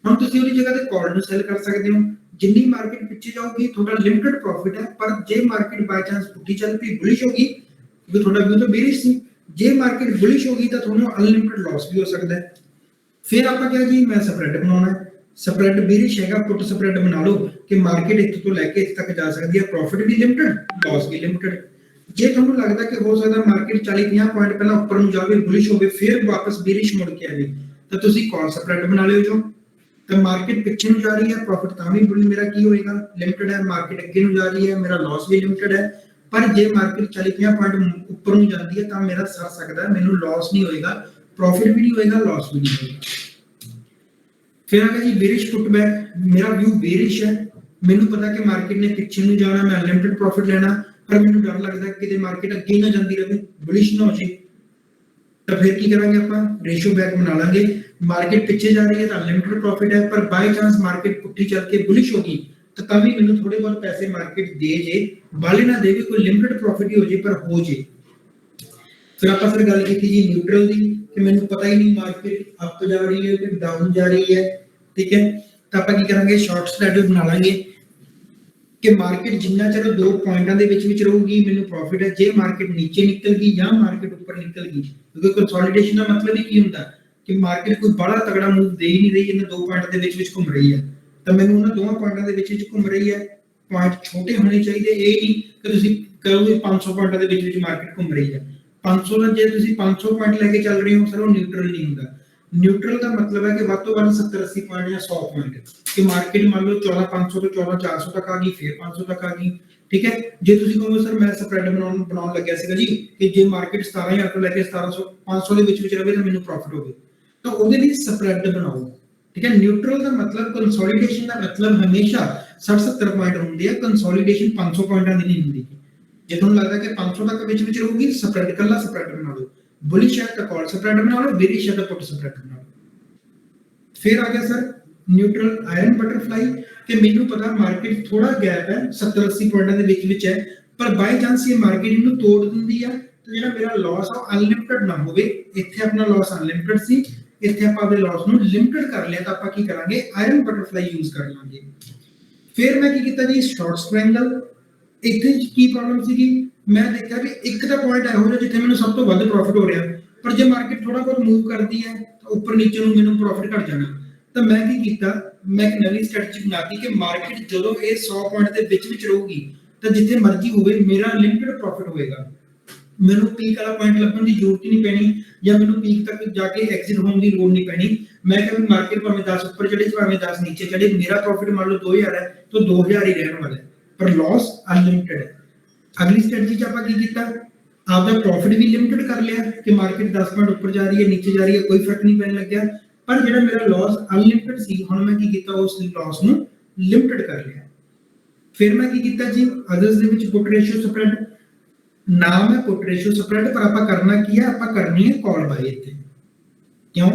ਹੁਣ ਤੁਸੀਂ ਉਹਦੀ ਜਗ੍ਹਾ ਤੇ ਕਾਲ ਨੂੰ ਸੈਲ ਕਰ ਸਕਦੇ ਹੋ। ਜਿੰਨੀ ਮਾਰਕੀਟ ਪਿੱਛੇ ਜਾਊਗੀ ਤੁਹਾਡਾ ਲਿਮਿਟਡ ਪ੍ਰੋਫਿਟ ਹੈ, ਪਰ ਜੇ ਮਾਰਕੀਟ ਬਾਈ ਚਾਂਸ ਪੁੱਠੀ ਚੱਲ ਪਈ, ਬੁਲਿਸ਼ ਹੋਗੀ, ਕਿਉਂਕਿ ਤੁਹਾਡਾ ਵਿਊ ਤਾਂ ਬੇਰਿਸ਼ ਸੀ, ਜੇ ਮਾਰਕੀਟ ਬੁਲਿਸ਼ ਹੋਗੀ ਤਾਂ ਤੁਹਾਨੂੰ ਅਨਲਿਮਿਟਡ ਲਾਸ ਵੀ ਹੋ ਸਕਦਾ ਹੈ। ਫਿਰ ਆਪਾਂ ਕਿਹਾ ਜੀ ਮੈਂ ਸਪਰੈਡ ਬਣਾਉਣਾ ਹੈ। ਸਪਰੈਡ ਬੇਰਿਸ਼ ਹੈਗਾ, ਪੁੱਟ ਸਪਰੈਡ ਬਣਾ ਲਓ ਕਿ ਮਾਰਕੀਟ ਇੱਥੇ ਤੋਂ ਲੈ ਕੇ ਇੱਥੇ ਤੱਕ ਜਾ ਸਕਦੀ ਹੈ, ਪ੍ਰੋਫਿਟ ਵੀ ਲਿਮਿਟਡ, ਲਾਸ ਵੀ ਲਿਮਿਟਡ। ਜੇ ਤੁਹਾਨੂੰ ਲੱਗਦਾ ਕਿ ਹੋ ਸਕਦਾ ਮਾਰਕੀਟ 40-50 ਪੁਆਇੰਟ ਪਹਿਲਾਂ ਉੱਪਰ ਨੂੰ ਜਾਵੇ, ਬੁਲਿਸ਼ ਹੋਵੇ, ਫਿਰ ਵਾਪਸ ਬੇਰਿਸ਼ ਮੁੜ ਕੇ ਆਵੇ, ਤਾਂ ਤੁਸੀਂ ਕਾਲ ਸਪਰੈਡ ਬਣਾ ਲਿਓ। ਜੋ ਤਾਂ ਮਾਰਕੀਟ ਪਿੱਛੇ ਨੂੰ ਜਾ ਰਹੀ ਹੈ, ਪ੍ਰੋਫਿਟ ਤਾਂ ਵੀ ਮੇਰਾ ਕੀ ਹੋਏਗਾ, ਲਿਮਿਟਡ ਹੈ। ਮਾਰਕੀਟ ਅੱਗੇ ਨੂੰ ਜਾ ਰਹੀ ਹੈ, ਮੇਰਾ ਲਾਸ ਵੀ ਲਿਮਿਟਡ ਹੈ। ਪਰ ਜੇ ਮਾਰਕੀਟ 40-50 ਪੁਆਇੰਟ ਉੱਪਰ ਨੂੰ ਜਾਂਦੀ ਹੈ ਤਾਂ ਮੇਰਾ ਸਰ ਸਕਦਾ ਹੈ, ਮੈਨੂੰ ਲਾਸ ਨਹੀਂ ਹੋਏਗਾ, ਪ੍ਰੋਫਿਟ ਵੀ ਨਹੀਂ ਹੋਏਗਾ, ਲਾਸ ਵੀ ਨਹੀਂ ਹੋਏਗਾ। ਫਿਰ ਆਗਾ ਜੀ ਬੇਰਿਸ਼ ਪੁੱਟ ਬੈਕ। ਮੇਰਾ ਵਿਊ ਬੇਰਿਸ਼ ਹੈ, ਮੈਨੂੰ ਪਤਾ ਕਿ ਮਾਰਕੀਟ ਨੇ ਪਿੱਛੇ ਨੂੰ ਜਾਣਾ, ਮੈਂ ਅਨਲਿਮਿਟਡ ਪ੍ਰੋਫਿਟ ਲੈਣਾ, ਪਰ ਮੈਨੂੰ ਡਰ ਲੱਗਦਾ ਕਿ ਕਿਤੇ ਮਾਰਕੀਟ ਅੱਗੇ ਨਾ ਜਾਂਦੀ ਰਹੇ, ਬੁਲਿਸ਼ ਨਾ ਹੋ ਜੇ, ਤਾਂ ਫਿਰ ਕੀ ਕਰਾਂਗੇ ਆਪਾਂ, ਰੇਸ਼ੋ ਬੈਕ ਬਣਾ ਲਾਂਗੇ। ਮਾਰਕੀਟ ਪਿੱਛੇ ਜਾ ਰਹੀ ਹੈ ਤਾਂ ਅਨਲਿਮਿਟਡ ਪ੍ਰੋਫਿਟ ਹੈ, ਪਰ ਬਾਈ ਚਾਂਸ ਮਾਰਕੀਟ ਪੁੱਠੀ ਚੱਲ ਕੇ ਬੁਲਿਸ਼ ਹੋ ਗਈ ਤਾਂ ਵੀ ਮੈਨੂੰ ਥੋੜੇ ਬਹੁਤ ਪੈਸੇ ਮਾਰਕੀਟ ਦੇ ਜੇ, ਬਾਲੇ ਨਾ ਦੇਵੇ, ਕੋਈ ਲਿਮਿਟਡ ਪ੍ਰੋਫਿਟ ਹੀ ਹੋ ਜੇ ਪਰ ਹੋ ਜੇ। ਫਿਰ ਆਪਾਂ ਫਿਰ ਗੱਲ ਕੀਤੀ ਜੀ ਨਿਊਟਰਲ ਦੀ ਕਿ ਮੈਨੂੰ ਪਤਾ ਹੀ ਨਹੀਂ ਮਾਰਕੀਟ ਅਪ ਜਾ ਰਹੀ ਹੈ ਕਿ ਡਾਊਨ ਜਾ ਰਹੀ ਹੈ। ਠੀਕ ਹੈ, ਤਾਂ ਆਪਾਂ ਕੀ ਕਰਾਂਗੇ, ਸ਼ਾਰਟ ਸਟ੍ਰੈਟਜੀ ਬਣਾ ਲਾਂਗੇ ਕਿ ਮਾਰਕੀਟ ਜਿੰਨਾ ਚਿਰ ਦੋ ਪੁਆਇੰਟਾਂ ਦੇ ਵਿੱਚ ਰਹੂਗੀ ਮੈਨੂੰ ਪ੍ਰੋਫਿਟ ਹੈ। ਜੇ ਮਾਰਕੀਟ ਨੀਚੇ ਨਿਕਲ ਗਈ ਜਾਂ ਮਾਰਕੀਟ ਉੱਪਰ ਨਿਕਲ ਗਈ, ਕਿਉਂਕਿ ਕੰਸੋਲੀਡੇਸ਼ਨ ਦਾ ਮਤਲਬ ਹੀ ਕੀ ਹੁੰਦਾ ਕਿ ਮਾਰਕੀਟ ਕੋਈ ਬੜਾ ਤਗੜਾ ਮੂਵ ਦੇ ਹੀ ਨਹੀਂ ਰਹੀ, ਇਹਨਾਂ ਦੋ ਪੁਆਇੰਟ ਦੇ ਵਿੱਚ ਘੁੰਮ ਰਹੀ ਹੈ, ਤਾਂ ਮੈਨੂੰ ਉਹਨਾਂ ਦੋਵਾਂ ਪੁਆਇੰਟਾਂ ਦੇ ਵਿੱਚ ਘੁੰਮ ਰਹੀ ਹੈ। ਪੁਆਇੰਟ ਛੋਟੇ ਹੋਣੇ ਚਾਹੀਦੇ, ਇਹ ਨਹੀਂ ਕਿ ਤੁਸੀਂ ਕਹੋਗੇ 500 ਪੁਆਇੰਟਾਂ ਦੇ ਵਿੱਚ ਮਾਰਕੀਟ ਘੁੰਮ ਰਹੀ ਹੈ। 500 ਦਾ ਜੇ ਤੁਸੀਂ 500 ਪੁਆਇੰਟ ਲੈ ਕੇ ਚੱਲ ਰਹੇ ਹੋ ਸਰ, ਉਹ ਨਿਊਟਰਲ ਨਹੀਂ ਹੁੰਦਾ। ਨਿਊਟਰਲ ਦਾ ਮਤਲਬ ਹੈ ਕਿ ਵੱਧ ਤੋਂ ਵੱਧ 70-80 ਪੁਆਇੰਟ ਜਾਂ 100 ਪੁਆਇੰਟ, ਕਿ ਮਾਰਕੀਟ ਮੰਨ ਲਓ 14,500 ਤੋਂ 14,400 ਤੱਕ ਆ ਗਈ, ਫਿਰ 500 ਤੱਕ ਆ ਗਈ। ਠੀਕ ਹੈ, ਜੇ ਤੁਸੀਂ ਕਹੋਗੇ ਸਰ ਮੈਂ ਸਪਰੈਡ ਬਣਾਉਣ ਲੱਗਿਆ ਸੀਗਾ ਜੀ ਕਿ ਜੇ ਮਾਰਕੀਟ 17,000 ਤੋਂ ਲੈ ਕੇ 1700 500 ਦੇ ਵਿੱਚ ਰਹੇ ਤਾਂ ਮੈਨੂੰ ਪ੍ਰੋਫਿਟ ਹੋਵੇ, ਤਾਂ ਉਹਦੇ ਲਈ ਸਪਰੈਡ ਬਣਾਓ। ਠੀਕ ਹੈ, ਨਿਊਟਰਲ ਦਾ ਮਤਲਬ, ਕੰਸੋਲੀਡੇਸ਼ਨ ਦਾ ਮਤਲਬ ਹਮੇਸ਼ਾ 60-70 ਪੁਆਇੰਟ ਹੁੰਦੀ ਹੈ, ਕੰਸੋਲੀਡੇਸ਼ਨ 500 ਪੁਆਇੰਟਾਂ ਦੀ ਨਹੀਂ ਹੁੰਦੀ। ਜੇ ਤੁਹਾਨੂੰ ਲੱਗਦਾ ਕਿ 500 ਤੱਕ ਵਿੱਚ ਰਹੂਗੀ, ਸਪਰੈਡ ਕੱਲਾ ਸਪਰੈਡ ਬਣਾ ਲਓ। ਬੁਲਿਸ਼ ਹੈ ਤਾਂ ਕਾਲ ਸਪਰੈਡ ਬਣਾ ਲਓ, ਬੇਰਿਸ਼ ਹੈ ਤਾਂ ਪੁੱਟ ਸਪਰੈਡ ਬਣਾ ਲਓ। ਫਿਰ ਆ ਗਿਆ ਸਰ ਨਿਊਟਰਲ ਆਇਰਨ ਬਟਰਫਲਾਈ ਕਿ ਮੈਨੂੰ ਪਤਾ ਮਾਰਕੀਟ ਥੋੜਾ ਗੈਪ ਹੈ 70-80 ਪੁਆਇੰਟਾਂ ਦੇ ਵਿੱਚ ਹੈ, ਪਰ ਬਾਈ ਚਾਂਸ ਇਹ ਮਾਰਕੀਟ ਇਹਨੂੰ ਤੋੜ ਦਿੰਦੀ ਹੈ ਤਾਂ ਜਿਹੜਾ ਮੇਰਾ ਲਾਸ ਆ ਅਨਲਿਮਿਟਡ ਨਾ ਹੋਵੇ। ਇੱਥੇ ਆਪਣਾ ਲਾਸ ਅਨਲਿਮਿਟਡ ਸੀ, ਇੱਥੇ ਆਪਾਂ ਆਪਣੇ ਲਾਸ ਨੂੰ ਲਿਮਿਟਡ ਕਰ ਲਿਆ, ਤਾਂ ਆਪਾਂ ਕੀ ਕਰਾਂਗੇ, ਆਇਰਨ ਬਟਰਫਲਾਈ ਯੂਜ਼ ਕਰ ਲਾਂਗੇ। ਫਿਰ ਮੈਂ ਕੀ ਕੀਤਾ ਜੀ, ਸ਼ਾਰਟ ਸਟ੍ਰੈਂਗਲ। ਇੱਥੇ ਕੀ ਪ੍ਰੋਬਲਮ ਸੀਗੀ, ਮੈਂ ਦੇਖਿਆ ਵੀ ਇੱਕ ਤਾਂ ਪੁਆਇੰਟ ਇਹੋ ਜਿਹਾ ਜਿੱਥੇ ਮੈਨੂੰ ਸਭ ਤੋਂ ਵੱਧ ਪ੍ਰੋਫਿਟ ਹੋ ਰਿਹਾ, ਪਰ ਜੇ ਮਾਰਕੀਟ ਥੋੜਾ ਬਹੁਤ ਮੂਵ ਕਰਦੀ ਹੈ ਤਾਂ ਉੱਪਰ ਨੀਚੇ ਨੂੰ ਮੈਨੂੰ ਪ੍ਰੋਫਿਟ ਘਟ ਜਾਣਾ। ਤਾਂ ਮੈਂ ਕੀ ਕੀਤਾ, ਮੈਂ ਇੱਕ ਨਵੀਂ ਸਟ੍ਰੈਟਜੀ ਬਣਾਤੀ ਕਿ ਮਾਰਕੀਟ ਜਦੋਂ ਇਹ 100 ਪੁਆਇੰਟ ਦੇ ਵਿੱਚ ਰਹੂਗੀ ਤਾਂ ਜਿੱਥੇ ਮਰਜ਼ੀ ਹੋਵੇ ਮੇਰਾ ਲਿਮਿਟਡ ਪ੍ਰੋਫਿਟ ਹੋਏਗਾ। ਮੈਨੂੰ ਪੀਕ ਵਾਲਾ ਪੁਆਇੰਟ ਲੱਭਣ ਦੀ ਜ਼ਰੂਰਤ ਹੀ ਨਹੀਂ ਪੈਣੀ, ਜਾਂ ਮੈਨੂੰ ਪੀਕ ਤੱਕ ਜਾ ਕੇ ਐਗਜ਼ਿਟ ਹੋਣ ਦੀ ਲੋੜ ਨਹੀਂ ਪੈਣੀ। ਮੈਂ ਕਹਿੰਦਾ ਮਾਰਕੀਟ ਭਾਵੇਂ 10 ਉੱਪਰ ਚੜੇ ਭਾਵੇਂ 10 ਨੀਚੇ ਚੜੇ, ਮੇਰਾ ਪ੍ਰੋਫਿਟ ਮੰਨ ਲਓ 2000 ਹੈ ਤਾਂ 2000 ਹੀ ਰਹਿਣ ਵਾਲਾ ਹੈ, ਪਰ ਲਾਸ ਅਨਲਿਮਿਟਡ ਹੈ। ਅਗਲੀ ਸਟ੍ਰੈਟਜੀ 'ਚ ਆਪਾਂ ਕੀ ਕੀਤਾ, ਆਪਦਾ ਪ੍ਰੋਫਿਟ ਵੀ ਲਿਮਿਟਡ ਕਰ ਲਿਆ ਕਿ ਮਾਰਕੀਟ 10 ਪੁਆਇੰਟ ਉੱਪਰ ਜਾ ਰਹੀ ਹੈ ਨੀਚੇ ਜਾ ਰਹੀ ਹੈ, ਕੋਈ ਫਰਕ ਨਹੀਂ ਪੈਣ ਲੱਗਿਆ, ਪਰ ਜਿਹੜਾ ਮੇਰਾ ਲਾਸ ਅਨਲਿਮਿਟਡ ਸੀ, ਹੁਣ ਮੈਂ ਕੀ ਕੀਤਾ, ਉਸ ਲਾਸ ਨੂੰ ਲਿਮਿਟਡ ਕਰ ਲਿਆ। ਫਿਰ ਮੈਂ ਕੀ ਕੀਤਾ ਜੀ, ਅਦਰਸ ਦੇ ਵਿੱਚ ਪੁੱਟ ਰੇਸ਼ੋ ਸਪਰੈਡ, ਨਾਮ ਹੈ ਪੁੱਟ ਰੇਸ਼ੋ ਸਪਰੈਡ, ਪਰ ਆਪਾਂ ਕਰਨਾ ਕੀ ਹੈ, ਆਪਾਂ ਕਰਨੀ ਹੈ ਕਾਲ ਬਾਈ। ਇੱਥੇ ਕਿਉਂ,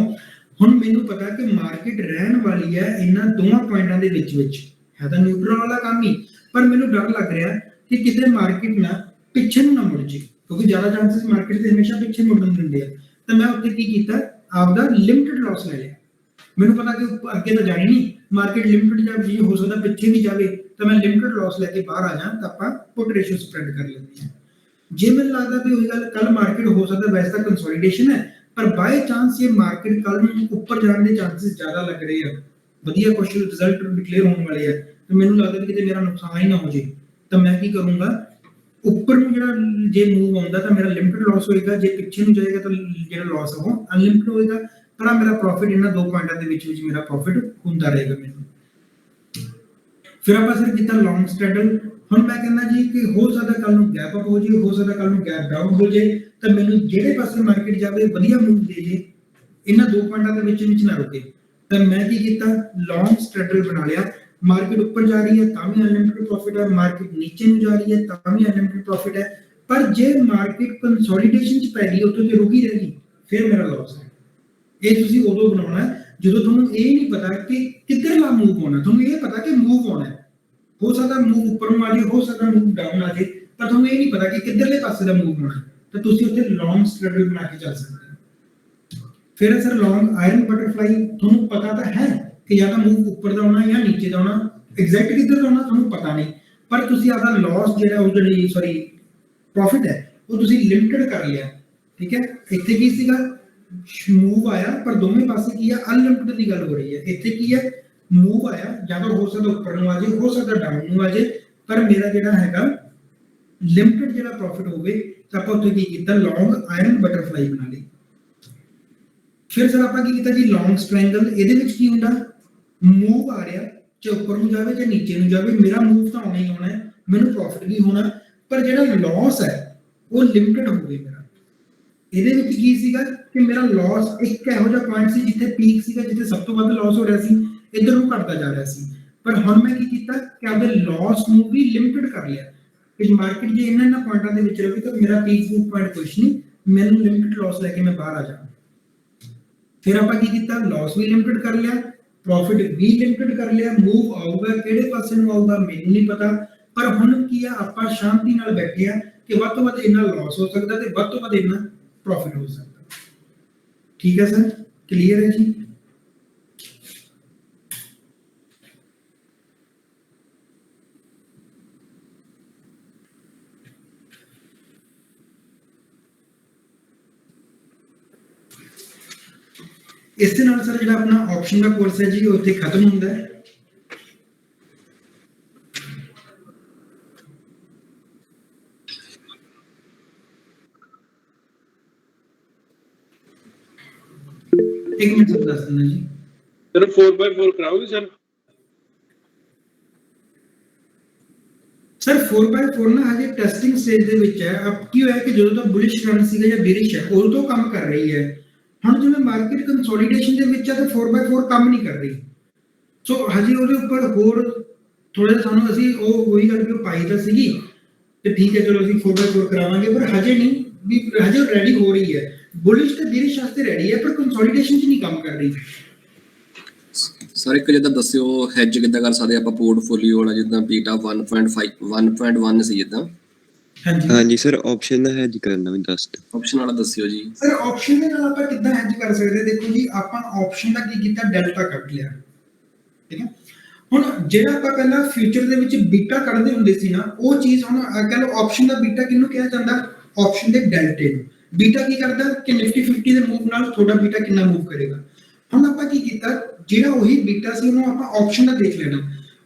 ਹੁਣ ਮੈਨੂੰ ਪਤਾ ਕਿ ਮਾਰਕੀਟ ਰਹਿਣ ਵਾਲੀ ਹੈ ਇਹਨਾਂ ਦੋਵਾਂ ਪੁਆਇੰਟਾਂ ਦੇ ਵਿੱਚ ਹੈ ਤਾਂ ਨਿਊਟਰਲ ਵਾਲਾ ਕੰਮ ਹੀ, ਪਰ ਮੈਨੂੰ ਡਰ ਲੱਗ ਰਿਹਾ ਕਿ ਕਿਤੇ ਮਾਰਕੀਟ ਨਾ ਪਿੱਛੇ ਨੂੰ ਨਾ ਮੁੜ ਜੇ, ਕਿਉਂਕਿ ਜ਼ਿਆਦਾ ਚਾਂਸਸ ਮਾਰਕੀਟ ਦੇ ਹਮੇਸ਼ਾ ਪਿੱਛੇ ਮੁੜਨ ਦਿੰਦੇ ਆ। ਤਾਂ ਮੈਂ ਉੱਥੇ ਕੀ ਕੀਤਾ, ਆਪਦਾ ਲਿਮਿਟਡ ਲਾਸ ਲੈ ਲਿਆ। ਮੈਨੂੰ ਪਤਾ ਕਿ ਅੱਗੇ ਤਾਂ ਜਾਣੀ ਨਹੀਂ ਮਾਰਕੀਟ, ਲਿਮਿਟਡ ਜਾਂ ਜੀ ਹੋ ਸਕਦਾ ਪਿੱਛੇ ਵੀ ਜਾਵੇ, ਤਾਂ ਮੈਂ ਲਿਮਿਟਡ ਲਾਸ ਲੈ ਕੇ ਬਾਹਰ ਆ ਜਾ, ਤਾਂ ਆਪਾਂ ਪੁੱਟ ਰੇਸ਼ੋ ਸਪਰੈਡ ਕਰ ਲੈਂਦੇ ਹਾਂ। ਜੇ ਮੈਨੂੰ ਲੱਗਦਾ ਵੀ ਉਹੀ ਗੱਲ, ਕੱਲ ਮਾਰਕੀਟ ਹੋ ਸਕਦਾ ਵੈਸੇ ਤਾਂ ਕੰਸੋਲੀਡੇਸ਼ਨ ਹੈ, ਪਰ ਬਾਈ ਚਾਂਸ ਇਹ ਮਾਰਕੀਟ ਕੱਲ ਨੂੰ ਉੱਪਰ ਜਾਣ ਦੇ ਚਾਂਸਸ ਜ਼ਿਆਦਾ ਲੱਗ ਰਹੇ ਆ, ਵਧੀਆ ਕੁਝ ਰਿਜ਼ਲਟ ਡਿਕਲੇਅਰ ਹੋਣ ਵਾਲੇ ਆ, ਤੇ ਮੈਨੂੰ ਲੱਗਦਾ ਕਿ ਕਿਤੇ ਮੇਰਾ ਨੁਕਸਾਨ ਹੀ ਨਾ ਹੋ ਜੇ, ਤਾਂ ਮੈਂ ਕੀ ਕਰੂੰਗਾ, ਉੱਪਰ ਨੂੰ ਜਿਹੜਾ ਜੇ ਮੂਵ ਆਉਂਦਾ ਤਾਂ ਮੇਰਾ ਲਿਮਿਟਡ ਲਾਸ ਹੋਏਗਾ, ਜੇ ਪਿੱਛੇ ਨੂੰ ਜਾਏਗਾ ਤਾਂ ਜਿਹੜਾ ਲਾਸ ਹੈ ਉਹ ਅਨਲਿਮਿਟਡ ਹੋਏਗਾ, ਪਰ ਮੇਰਾ ਪ੍ਰੋਫਿਟ ਇਹਨਾਂ ਦੋ ਪੁਆਇੰਟਾਂ ਦੇ ਵਿੱਚ ਮੇਰਾ ਪ੍ਰੋਫਿਟ ਹੁੰਦਾ ਰਹੇਗਾ ਮੈਨੂੰ। ਫਿਰ ਆਪਾਂ ਸਰ ਕੀਤਾ ਲੌਂਗ ਸਟ੍ਰੈਡਲ। ਹੁਣ ਮੈਂ ਕਹਿੰਦਾ ਜੀ ਕਿ ਹੋ ਸਕਦਾ ਕੱਲ ਨੂੰ ਗੈਪ ਅਪ ਹੋ ਜੇ, ਹੋ ਸਕਦਾ ਕੱਲ ਨੂੰ ਗੈਪ ਡਾਊਨ ਹੋ ਜੇ, ਤਾਂ ਮੈਨੂੰ ਜਿਹੜੇ ਪਾਸੇ ਮਾਰਕੀਟ ਜਾਵੇ ਵਧੀਆ ਮੂਵ ਦੇ ਜੇ, ਇਹਨਾਂ ਦੋ ਪੁਆਇੰਟਾਂ ਦੇ ਵਿੱਚ ਨਾ ਰੁਕੇ। ਤਾਂ ਮੈਂ ਕੀ ਕੀਤਾ, ਲੌਂਗ ਸਟ੍ਰੈਟਲ ਬਣਾ ਲਿਆ। ਮਾਰਕੀਟ ਉੱਪਰ ਜਾ ਰਹੀ ਹੈ ਤਾਂ ਵੀ ਅਨਲਿਮਿਟਡ ਪ੍ਰੋਫਿਟ ਹੈ, ਮਾਰਕੀਟ ਨੀਚੇ ਨੂੰ ਜਾ ਰਹੀ ਹੈ ਤਾਂ ਵੀ ਅਨਲਿਮਿਟਡ ਪ੍ਰੋਫਿਟ ਹੈ। ਪਰ ਜੇ ਮਾਰਕੀਟ ਕੰਸੋਲੀਡੇਸ਼ਨ ਚ ਪੈ ਗਈ, ਉੱਥੇ ਤੇ ਰੁਕੀ ਰਹੇਗੀ, ਫਿਰ ਮੇਰਾ ਲਾਸ ਹੈ। ਇਹ ਤੁਸੀਂ ਉਦੋਂ ਬਣਾਉਣਾ ਹੈ ਜਦੋਂ ਤੁਹਾਨੂੰ ਇਹ ਨਹੀਂ ਪਤਾ ਕਿ ਕਿੱਧਰਲਾ ਮੂਵ ਹੋਣਾ। ਤੁਹਾਨੂੰ ਇਹ ਪਤਾ ਕਿ ਮੂਵ ਹੋਣਾ ਹੈ, ਹੋ ਸਕਦਾ ਮੂਵ ਉੱਪਰ ਨੂੰ ਆ ਜਾਏ, ਹੋ ਸਕਦਾ ਮੂਵ ਡਾਊਨ ਆ ਜਾਏ, ਪਰ ਤੁਹਾਨੂੰ ਇਹ ਨਹੀਂ ਪਤਾ ਕਿ ਕਿੱਧਰਲੇ ਪਾਸੇ ਦਾ ਮੂਵ ਹੋਣਾ। ਤਾਂ ਤੁਸੀਂ ਉੱਥੇ ਲੌਂਗ ਸਟ੍ਰੈਟਲ ਬਣਾ ਕੇ ਚੱਲ ਸਕਦੇ ਹੋ। ਫਿਰ ਸਰ ਲੌਂਗ ਆਇਰਨ ਬਟਰਫਲਾਈ, ਤੁਹਾਨੂੰ ਪਤਾ ਤਾਂ ਹੈ ਕਿ ਜਾਂ ਤਾਂ ਮੂਵ ਉੱਪਰ ਦਾ ਹੋਣਾ ਜਾਂ ਨੀਚੇ ਦਾ ਹੋਣਾ, ਐਗਜ਼ੈਕਟ ਕਿੱਧਰ ਦਾ ਹੋਣਾ ਤੁਹਾਨੂੰ ਪਤਾ ਨਹੀਂ, ਪਰ ਤੁਸੀਂ ਆਪਦਾ ਲਾਸ ਜਿਹੜਾ ਉਹ ਜਿਹੜੀ ਸੌਰੀ ਪ੍ਰੋਫਿਟ ਹੈ ਉਹ ਤੁਸੀਂ ਲਿਮਟਿਡ ਕਰ ਲਿਆ। ਠੀਕ ਹੈ, ਇੱਥੇ ਕੀ ਸੀਗਾ, ਮੂਵ ਆਇਆ ਪਰ ਦੋਵੇਂ ਪਾਸੇ ਕੀ ਹੈ, ਅਨਲਿਮਟਿਡ ਦੀ ਗੱਲ ਹੋ ਰਹੀ ਹੈ। ਇੱਥੇ ਕੀ ਹੈ, ਮੂਵ ਆਇਆ, ਜਾਂ ਤਾਂ ਹੋ ਸਕਦਾ ਉੱਪਰ ਨੂੰ ਆ ਜਾਏ, ਹੋ ਸਕਦਾ ਡਾਊਨ ਨੂੰ ਆ ਜਾਏ, ਪਰ ਮੇਰਾ ਜਿਹੜਾ ਹੈਗਾ ਲਿਮਟਿਡ ਜਿਹੜਾ ਪ੍ਰੋਫਿਟ ਹੋਵੇ। ਤਾਂ ਆਪਾਂ ਉੱਥੇ ਕੀ ਕੀਤਾ, ਲੌਂਗ ਆਇਰਨ ਬਟਰਫਲਾਈ ਬਣਾ ਲਈ। ਫਿਰ ਸਰ ਆਪਾਂ ਕੀ ਕੀਤਾ ਜੀ, ਲੌਂਗ ਸਟ੍ਰੈਂਗਲ। ਇਹਦੇ ਵਿੱਚ ਕੀ ਹੁੰਦਾ, ਮੂਵ ਆ ਰਿਹਾ, ਚਾਹੇ ਉੱਪਰ ਨੂੰ ਜਾਵੇ ਜਾਂ ਨੀਚੇ ਨੂੰ ਜਾਵੇ, ਮੇਰਾ ਮੂਵ ਤਾਂ ਆਉਣਾ ਹੀ ਆਉਣਾ ਹੈ, ਮੈਨੂੰ ਪ੍ਰੋਫਿਟ ਵੀ ਹੋਣਾ, ਪਰ ਜਿਹੜਾ ਲਾਸ ਹੈ ਉਹ ਲਿਮਟਿਡ ਹੋਵੇ ਮੇਰਾ। ਇਹਦੇ ਵਿੱਚ ਕੀ ਸੀਗਾ ਕਿ ਮੇਰਾ ਲਾਸ ਇੱਕ ਇਹੋ ਜਿਹਾ ਪੁਆਇੰਟ ਸੀ ਜਿੱਥੇ ਪੀਕ ਸੀਗਾ, ਜਿੱਥੇ ਸਭ ਤੋਂ ਵੱਧ ਲਾਸ ਹੋ ਰਿਹਾ ਸੀ, ਇੱਧਰ ਨੂੰ ਘਟਦਾ ਜਾ ਰਿਹਾ ਸੀ। ਪਰ ਹੁਣ ਮੈਂ ਕੀ ਕੀਤਾ ਕਿ ਆਪਦੇ ਲਾਸ ਨੂੰ ਵੀ ਲਿਮਟਿਡ ਕਰ ਲਿਆ ਕਿ ਮਾਰਕੀਟ ਜੇ ਇਹਨਾਂ ਪੁਆਇੰਟਾਂ ਦੇ ਵਿੱਚ ਰਹੇ ਤਾਂ ਮੇਰਾ ਪੀਕ ਪੁਆਇੰਟ ਕੁਛ ਨਹੀਂ, ਮੈਨੂੰ ਲਿਮਟਿਡ ਲਾਸ ਲੈ ਕੇ ਮੈਂ ਬਾਹਰ ਆ ਜਾਵਾਂ। ਫਿਰ ਆਪਾਂ ਕੀ ਕੀਤਾ, ਲਾਸ ਵੀ ਲਿਮਟਿਡ ਕਰ ਲਿਆ, ਪ੍ਰੋਫਿਟ ਵੀ ਲਿਮਟਿਡ ਕਰ ਲਿਆ। ਮੂਵ ਆਊਗਾ, ਕਿਹੜੇ ਪਾਸੇ ਨੂੰ ਆਊਗਾ ਮੈਨੂੰ ਨਹੀਂ ਪਤਾ, ਪਰ ਹੁਣ ਕੀ ਆ, ਆਪਾਂ ਸ਼ਾਂਤੀ ਨਾਲ ਬੈਠੇ ਆ ਕਿ ਵੱਧ ਤੋਂ ਵੱਧ ਇੰਨਾ ਲਾਸ ਹੋ ਸਕਦਾ ਤੇ ਵੱਧ ਤੋਂ ਵੱਧ ਇੰਨਾ ਪ੍ਰੋਫਿਟ ਹੋ ਸਕਦਾ। ਠੀਕ ਹੈ ਸਰ, ਕਲੀਅਰ ਹੈ ਜੀ? ਇਸ ਦੇ ਨਾਲ ਸਰ ਜਿਹੜਾ ਆਪਣਾ ਆਪਸ਼ਨ ਦਾ ਕੋਰਸ ਹੈ ਜੀ ਉਹ ਇੱਥੇ ਖਤਮ ਹੁੰਦਾ ਹੈ। ਇੱਕ ਮਿੰਟ ਸਰ ਦੱਸ ਦਿੰਦਾ ਜੀ
sir 4x4 ਕਰਾਓਗੇ sir?
Sir 4x4 ਨਾ ਹਜੇ ਟੈਸਟਿੰਗ ਸਟੇਜ ਦੇ ਵਿੱਚ ਹੈ। ਅਬ ਕੀ ਹੋਇਆ ਕਿ ਜਦੋਂ ਤਾਂ ਬੁਲਿਸ਼ ਰਨ ਸੀਗਾ ਜਾਂ ਬੇਰਿਸ਼ ਹੈ ਉਦੋਂ ਤੋਂ ਕੰਮ ਕਰ ਰਹੀ ਹੈ। ਹੁਣ ਜਿਵੇਂ ਮਾਰਕੀਟ ਕੰਸੋਲੀਡੇਸ਼ਨ ਦੇ ਵਿੱਚ ਹੈ ਤਾਂ 4x4 ਕੰਮ ਨਹੀਂ ਕਰ ਰਹੀ, ਸੋ ਹਜੇ ਉਹਦੇ ਉੱਪਰ ਹੋਰ ਥੋੜਾ ਜਿਹਾ ਸਾਨੂੰ ਅਸੀਂ ਉਹੀ ਕਰਕੇ ਪਾਈ ਤਾਂ ਸੀਗੀ ਤੇ ਠੀਕ ਹੈ ਚਲੋ ਅਸੀਂ 4x4 ਕਰਾਵਾਂਗੇ, ਪਰ ਹਜੇ ਨਹੀਂ ਵੀ ਹਜੇ ਰੈਡੀ ਹੋ ਰਹੀ ਹੈ। ਬੁਲਿਸ਼ ਤੇ ਬੇਰਿਸ਼ ਵਾਸਤੇ ਰੈਡੀ ਹੈ ਪਰ ਕੰਸੋਲੀਡੇਸ਼ਨ 'ਚ ਨਹੀਂ ਕੰਮ ਕਰ ਰਹੀ।
ਸਰ ਇੱਕ ਜਿੱਦਾਂ ਦੱਸਿਓ ਹੈਜ ਕਿੱਦਾਂ ਕਰ ਸਕਦੇ ਆਪਾਂ ਪੋਰਟਫੋਲੀਓ ਵਾਲਾ, ਜਿੱਦਾਂ ਬੀਟਾ 1.1 ਸੀ ਜਿੱਦਾਂ।
ਹਾਂਜੀ ਸਰ, ਆਪਸ਼ਨ ਦਾ ਹੈਜ ਕਰਨਾ ਵੀ ਦੱਸ ਦਿਓ।
ਆਪਸ਼ਨ ਵਾਲਾ ਦੱਸਿਓ ਜੀ।
ਸਰ ਆਪਸ਼ਨ ਦੇ ਨਾਲ ਆਪਾਂ ਕਿੱਦਾਂ ਹੈਜ ਕਰ ਸਕਦੇ? ਦੇਖੋ ਜੀ ਆਪਾਂ ਆਪਸ਼ਨ ਦਾ ਕੀ ਕੀਤਾ, ਡੈਲਟਾ ਕੱਢ ਲਿਆ। ਠੀਕ ਹੈ, ਹੁਣ ਜਿਹੜਾ ਆਪਾਂ ਪਹਿਲਾਂ ਫਿਊਚਰ ਦੇ ਵਿੱਚ ਬੀਟਾ ਕੱਢਦੇ ਹੁੰਦੇ ਸੀ ਨਾ, ਉਹ ਚੀਜ਼ ਹੁਣ ਕਹ ਲਓ ਆਪਸ਼ਨ ਦਾ ਬੀਟਾ ਕਿਹਨੂੰ ਕਿਹਾ ਜਾਂਦਾ, ਆਪਸ਼ਨ ਦੇ ਡੈਲਟੇ ਨੂੰ। ਬੀਟਾ ਕੀ ਕਰਦਾ ਕਿ ਨਿਫਟੀ 50 ਦੇ ਮੂਵ ਨਾਲ ਤੁਹਾਡਾ ਬੀਟਾ ਕਿੰਨਾ ਮੂਵ ਕਰੇਗਾ। ਹੁਣ ਆਪਾਂ ਕੀ ਕੀਤਾ, ਜਿਹੜਾ ਉਹੀ ਬੀਟਾ ਸੀ ਉਹਨੂੰ ਆਪਾਂ ਆਪਸ਼ਨ ਦਾ ਦੇਖ ਲੈਣਾ।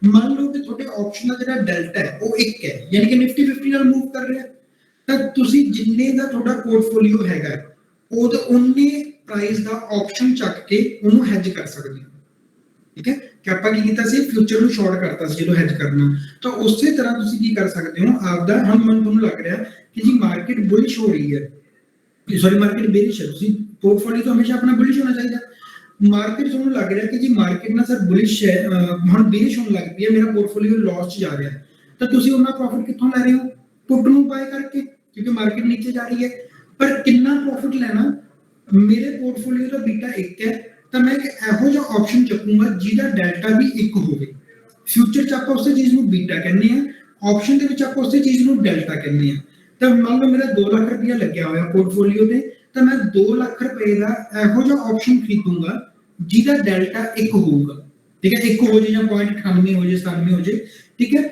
ਮੰਨ ਲਓ ਕਿ ਤੁਹਾਡੇ ਆਪਸ਼ਨ ਦਾ ਜਿਹੜਾ ਡੈਲਟਾ ਹੈ ਉਹ 1 ਹੈ, ਯਾਨੀ ਕਿ ਨਿਫਟੀ 50 ਨਾਲ ਮੂਵ ਕਰ ਰਿਹਾ, ਤਾਂ ਤੁਸੀਂ ਜਿੰਨੇ ਦਾ ਤੁਹਾਡਾ ਪੋਰਟਫੋਲੀਓ ਹੈਗਾ ਉਹਦੇ ਉਨੇ ਪ੍ਰਾਈਸ ਦਾ ਆਪਸ਼ਨ ਚੱਕ ਕੇ ਉਹਨੂੰ ਹੈਜ ਕਰ ਸਕਦੇ ਹੋ। ਠੀਕ ਹੈ, ਕਿ ਆਪਾਂ ਕੀ ਕੀਤਾ ਸੀ, ਫਿਊਚਰ ਨੂੰ ਸ਼ਾਰਟ ਕਰਤਾ ਸੀ ਜਦੋਂ ਹੈਜ ਕਰਨਾ, ਤਾਂ ਉਸੇ ਤਰ੍ਹਾਂ ਤੁਸੀਂ ਕੀ ਕਰ ਸਕਦੇ ਹੋ ਆਪਦਾ। ਹੁਣ ਮਨ ਤੁਹਾਨੂੰ ਲੱਗ ਰਿਹਾ ਕਿ ਜੀ ਮਾਰਕੀਟ ਬੁਲਿਸ਼ ਹੋ ਰਹੀ ਹੈ, ਸੌਰੀ ਮਾਰਕੀਟ ਬੇਰਿਸ਼ ਹੈ, ਤੁਸੀਂ ਪੋਰਟਫੋਲੀਓ ਤਾਂ ਹਮੇਸ਼ਾ ਆਪਣਾ ਬੁਲਿਸ਼ ਹੋਣਾ ਚਾਹੀਦਾ। ਮਾਰਕੀਟ ਤੁਹਾਨੂੰ ਲੱਗ ਰਿਹਾ ਕਿ ਜੀ ਮਾਰਕੀਟ ਨਾ ਸਰ ਬੁਲਿਸ਼ ਹੈ, ਹੁਣ ਬੇਰਿਸ਼ ਹੋਣ ਲੱਗ ਪਈ ਹੈ, ਮੇਰਾ ਪੋਰਟਫੋਲੀਓ ਲਾਸ 'ਚ ਜਾ ਰਿਹਾ ਹੈ, ਤਾਂ ਤੁਸੀਂ ਉਹਨਾਂ ਪ੍ਰੋਫਿਟ ਕਿੱਥੋਂ ਲੈ ਰਹੇ ਹੋ, ਪੁੱਟ ਨੂੰ ਬਾਏ ਕਰਕੇ, ਕਿਉਂਕਿ ਮਾਰਕੀਟ ਨੀਚੇ ਜਾ ਰਹੀ ਹੈ। ਪਰ ਕਿੰਨਾ ਪ੍ਰੋਫਿਟ ਲੈਣਾ, ਮੇਰੇ ਪੋਰਟਫੋਲੀਓ ਦਾ ਬੀਟਾ 1 ਹੈ, ਤਾਂ ਮੈਂ ਇੱਕ ਇਹੋ ਜਿਹਾ ਆਪਸ਼ਨ ਚੱਕੂਗਾ ਜਿਹਦਾ ਡੈਲਟਾ ਵੀ 1 ਹੋਵੇ। ਫਿਊਚਰ 'ਚ ਆਪਾਂ ਉਸੇ ਚੀਜ਼ ਨੂੰ ਬੀਟਾ ਕਹਿੰਦੇ ਆ, ਆਪਸ਼ਨ ਦੇ ਵਿੱਚ ਆਪਾਂ ਉਸੇ ਚੀਜ਼ ਨੂੰ ਡੈਲਟਾ ਕਹਿੰਦੇ ਆ। ਤਾਂ ਮੰਨ ਲਓ ਮੇਰਾ 2 ਲੱਖ ਰੁਪਇਆ ਲੱਗਿਆ ਹੋਇਆ ਪੋਰਟਫੋਲੀਓ ਤੇ, ਤਾਂ ਮੈਂ 2 ਲੱਖ ਰੁਪਏ ਦਾ ਇਹੋ ਜਿਹਾ ਆਪਸ਼ਨ ਖਰੀਦੂੰਗਾ ਜਿਹਦਾ ਡੈਲਟਾ 1 ਹੋਊਗਾ। ਠੀਕ ਹੈ, 1 ਹੋ ਜਾਏ ਜਾਂ 0.98 ਹੋ ਜਾਏ, 97 ਹੋ ਜਾਏ। ਠੀਕ ਹੈ,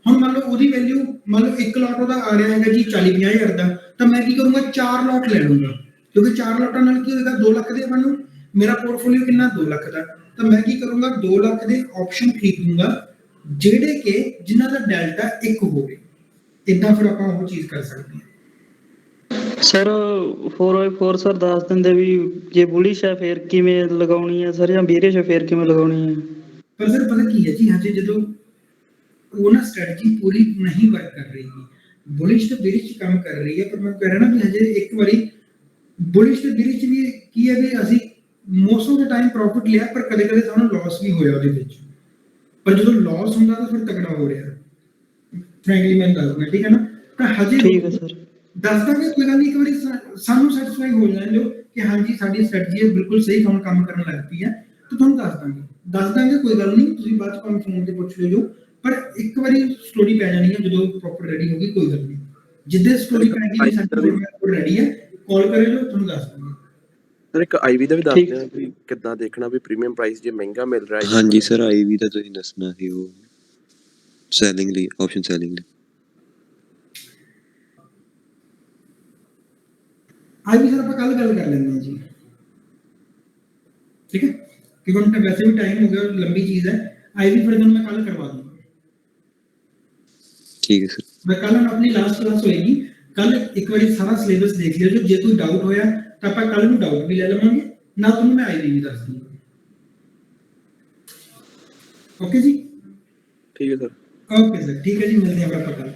ਹੁਣ ਮੰਨ ਲਓ ਉਹਦੀ ਵੈਲਿਊ ਮੰਨ ਲਓ 1 ਲੋਟ ਉਹਦਾ ਆ ਰਿਹਾ ਹੈਗਾ ਜੀ 40-50 ਹਜ਼ਾਰ ਦਾ, ਤਾਂ ਮੈਂ ਕੀ ਕਰੂੰਗਾ 4 ਲੋਟ ਲੈ ਲੂੰਗਾ, ਕਿਉਂਕਿ 4 ਲੋਟਾਂ ਨਾਲ ਕੀ ਹੋਏਗਾ 2 ਲੱਖ ਦੇ ਬਣੂ। ਮੇਰਾ ਪੋਰਟਫੋਲੀਓ ਕਿੰਨਾ 2 ਲੱਖ ਦਾ, ਤਾਂ ਮੈਂ ਕੀ ਕਰੂੰਗਾ 2 ਲੱਖ ਦੇ ਆਪਸ਼ਨ ਖਰੀਦੂੰਗਾ ਜਿਹੜੇ ਕਿ ਜਿਨ੍ਹਾਂ ਦਾ ਡੈਲਟਾ 1 ਹੋਵੇ। ਇਦਾਂ ਫਿਰ ਆਪਾਂ ਉਹ ਚੀਜ਼ ਕਰ ਸਕਦੇ ਹਾਂ।
ਸਰ 4x4 ਸਰ ਦੱਸ ਦਿੰਦੇ ਵੀ ਜੇ ਬੁਲਿਸ਼ ਹੈ ਫਿਰ ਕਿਵੇਂ ਲਗਾਉਣੀ ਹੈ ਸਰ, ਜਾਂ ਬੇਰਿਸ਼ ਹੈ ਫਿਰ ਕਿਵੇਂ ਲਗਾਉਣੀ ਹੈ?
ਪਰ ਸਰ ਪਤਾ ਕੀ ਹੈ ਜੀ, ਹਜੇ ਜਦੋਂ ਉਹ ਨਾ ਸਟ੍ਰੈਟਜੀ ਪੂਰੀ ਨਹੀਂ ਵਰਕ ਕਰ ਰਹੀ, ਬੁਲਿਸ਼ ਤੇ ਬੇਰਿਸ਼ ਕੰਮ ਕਰ ਰਹੀ ਹੈ, ਪਰ ਮੈਂ ਕਹਿ ਰਿਹਾ ਨਾ ਵੀ ਹਜੇ ਇੱਕ ਵਾਰੀ ਬੁਲਿਸ਼ ਤੇ ਬੇਰਿਸ਼ ਵੀ ਕੀ ਹੈ ਵੀ ਅਸੀਂ most of the time profit ਲਿਆ, ਪਰ ਕਦੇ ਕਦੇ ਸਾਨੂੰ ਲਾਸ ਵੀ ਹੋਇਆ ਉਹਦੇ ਵਿੱਚ। ਪਰ ਜਦੋਂ ਲਾਸ ਹੁੰਦਾ ਤਾਂ ਫਿਰ ਤਗੜਾ ਹੋ ਰਿਹਾ, ਫ੍ਰੈਂਕਲੀ ਮੈਂ ਦੱਸਦਾ, ਠੀਕ ਹੈ ਨਾ। ਤਾਂ ਹਜੇ
ਠੀਕ ਹੈ ਸਰ।
ਦੱਸ ਦਾਂਗੇ, ਕੋਈ ਗੱਲ ਨਹੀਂ, ਇੱਕ ਵਾਰੀ ਸਾਨੂੰ ਸੈਟੀਸਫਾਈ ਹੋ ਜਾਣ ਦਿਓ ਕਿ ਹਾਂਜੀ ਸਾਡੀ ਸਟ੍ਰੈਟਜੀ ਬਿਲਕੁਲ ਸਹੀ ਕੰਮ ਕਰਨ ਲੱਗ ਪਈ ਹੈ, ਤਾਂ ਤੁਹਾਨੂੰ ਦੱਸ ਦਾਂਗੇ, ਕੋਈ ਗੱਲ ਨਹੀਂ। ਤੁਸੀਂ ਬਾਅਦ ਚ ਫੋਨ ਤੇ ਪੁੱਛ ਲਿਓ, ਪਰ ਇੱਕ ਵਾਰੀ ਸਟੋਰੀ ਪੈ ਜਾਣੀ ਹੈ ਜਦੋਂ ਪ੍ਰੋਪਰ ਰੈਡੀ ਹੋਗੀ, ਕੋਈ ਗੱਲ ਨਹੀਂ। ਜਿੱਦੇ ਸਟੋਰੀ ਪੈ ਗਈ ਸਾਡੀ ਰੈਡੀ ਹੈ, ਕਾਲ ਕਰਿਓ, ਤੁਹਾਨੂੰ ਦੱਸ ਦਾਂਗੇ।
ਸਰ ਇੱਕ ਆਈਵੀ ਦਾ ਵੀ ਦੱਸ ਦਿਓ ਵੀ ਕਿੱਦਾਂ ਦੇਖਣਾ ਵੀ ਪ੍ਰੀਮੀਅਮ ਪ੍ਰਾਈਸ ਜੇ ਮਹਿੰਗਾ ਮਿਲ ਰਿਹਾ ਹੈ।
ਹਾਂਜੀ ਸਰ, ਆਈਵੀ ਦਾ ਤੁਸੀਂ ਦੱਸਣਾ ਸੀ, ਉਹ ਸੈਲਿੰਗ ਲਈ, ਆਪਸ਼ਨ ਸੈਲਿੰਗ ਲਈ।
ਆਈਵੀ ਸਰ ਆਪਾਂ ਕੱਲ ਗੱਲ ਕਰ ਲੈਂਦੇ ਹਾਂ ਜੀ, ਠੀਕ ਹੈ, ਕਿਉਂਕਿ ਹੁਣ ਤਾਂ ਵੈਸੇ ਵੀ ਟਾਈਮ ਹੋ ਗਿਆ, ਲੰਬੀ ਚੀਜ਼ ਹੈ। ਆਈਵੀ ਫਿਰ ਤੁਹਾਨੂੰ ਮੈਂ ਕੱਲ ਕਰਵਾ ਦੂੰਗਾ।
ਠੀਕ ਹੈ ਸਰ।
ਮੈਂ ਕੱਲ ਆਪਣੀ ਲਾਸਟ ਕਲਾਸ ਹੋਏਗੀ, ਕੱਲ ਇੱਕ ਵਾਰੀ ਸਾਰਾ ਸਿਲੇਬਸ ਦੇਖ ਲਿਓ, ਜੇ ਕੋਈ ਡਾਊਟ ਹੋਇਆ ਤਾਂ ਆਪਾਂ ਕੱਲ ਨੂੰ ਡਾਊਟ ਵੀ ਲੈ ਲਵਾਂਗੇ, ਨਾ ਤੁਹਾਨੂੰ ਮੈਂ ਆਈਵੀ ਵੀ ਦੱਸ ਦੂੰਗਾ। ਓਕੇ ਜੀ,
ਠੀਕ ਹੈ ਸਰ।
ਓਕੇ ਸਰ, ਠੀਕ ਹੈ ਜੀ, ਮਿਲਦੇ ਹਾਂ ਆਪਾਂ ਕੱਲ।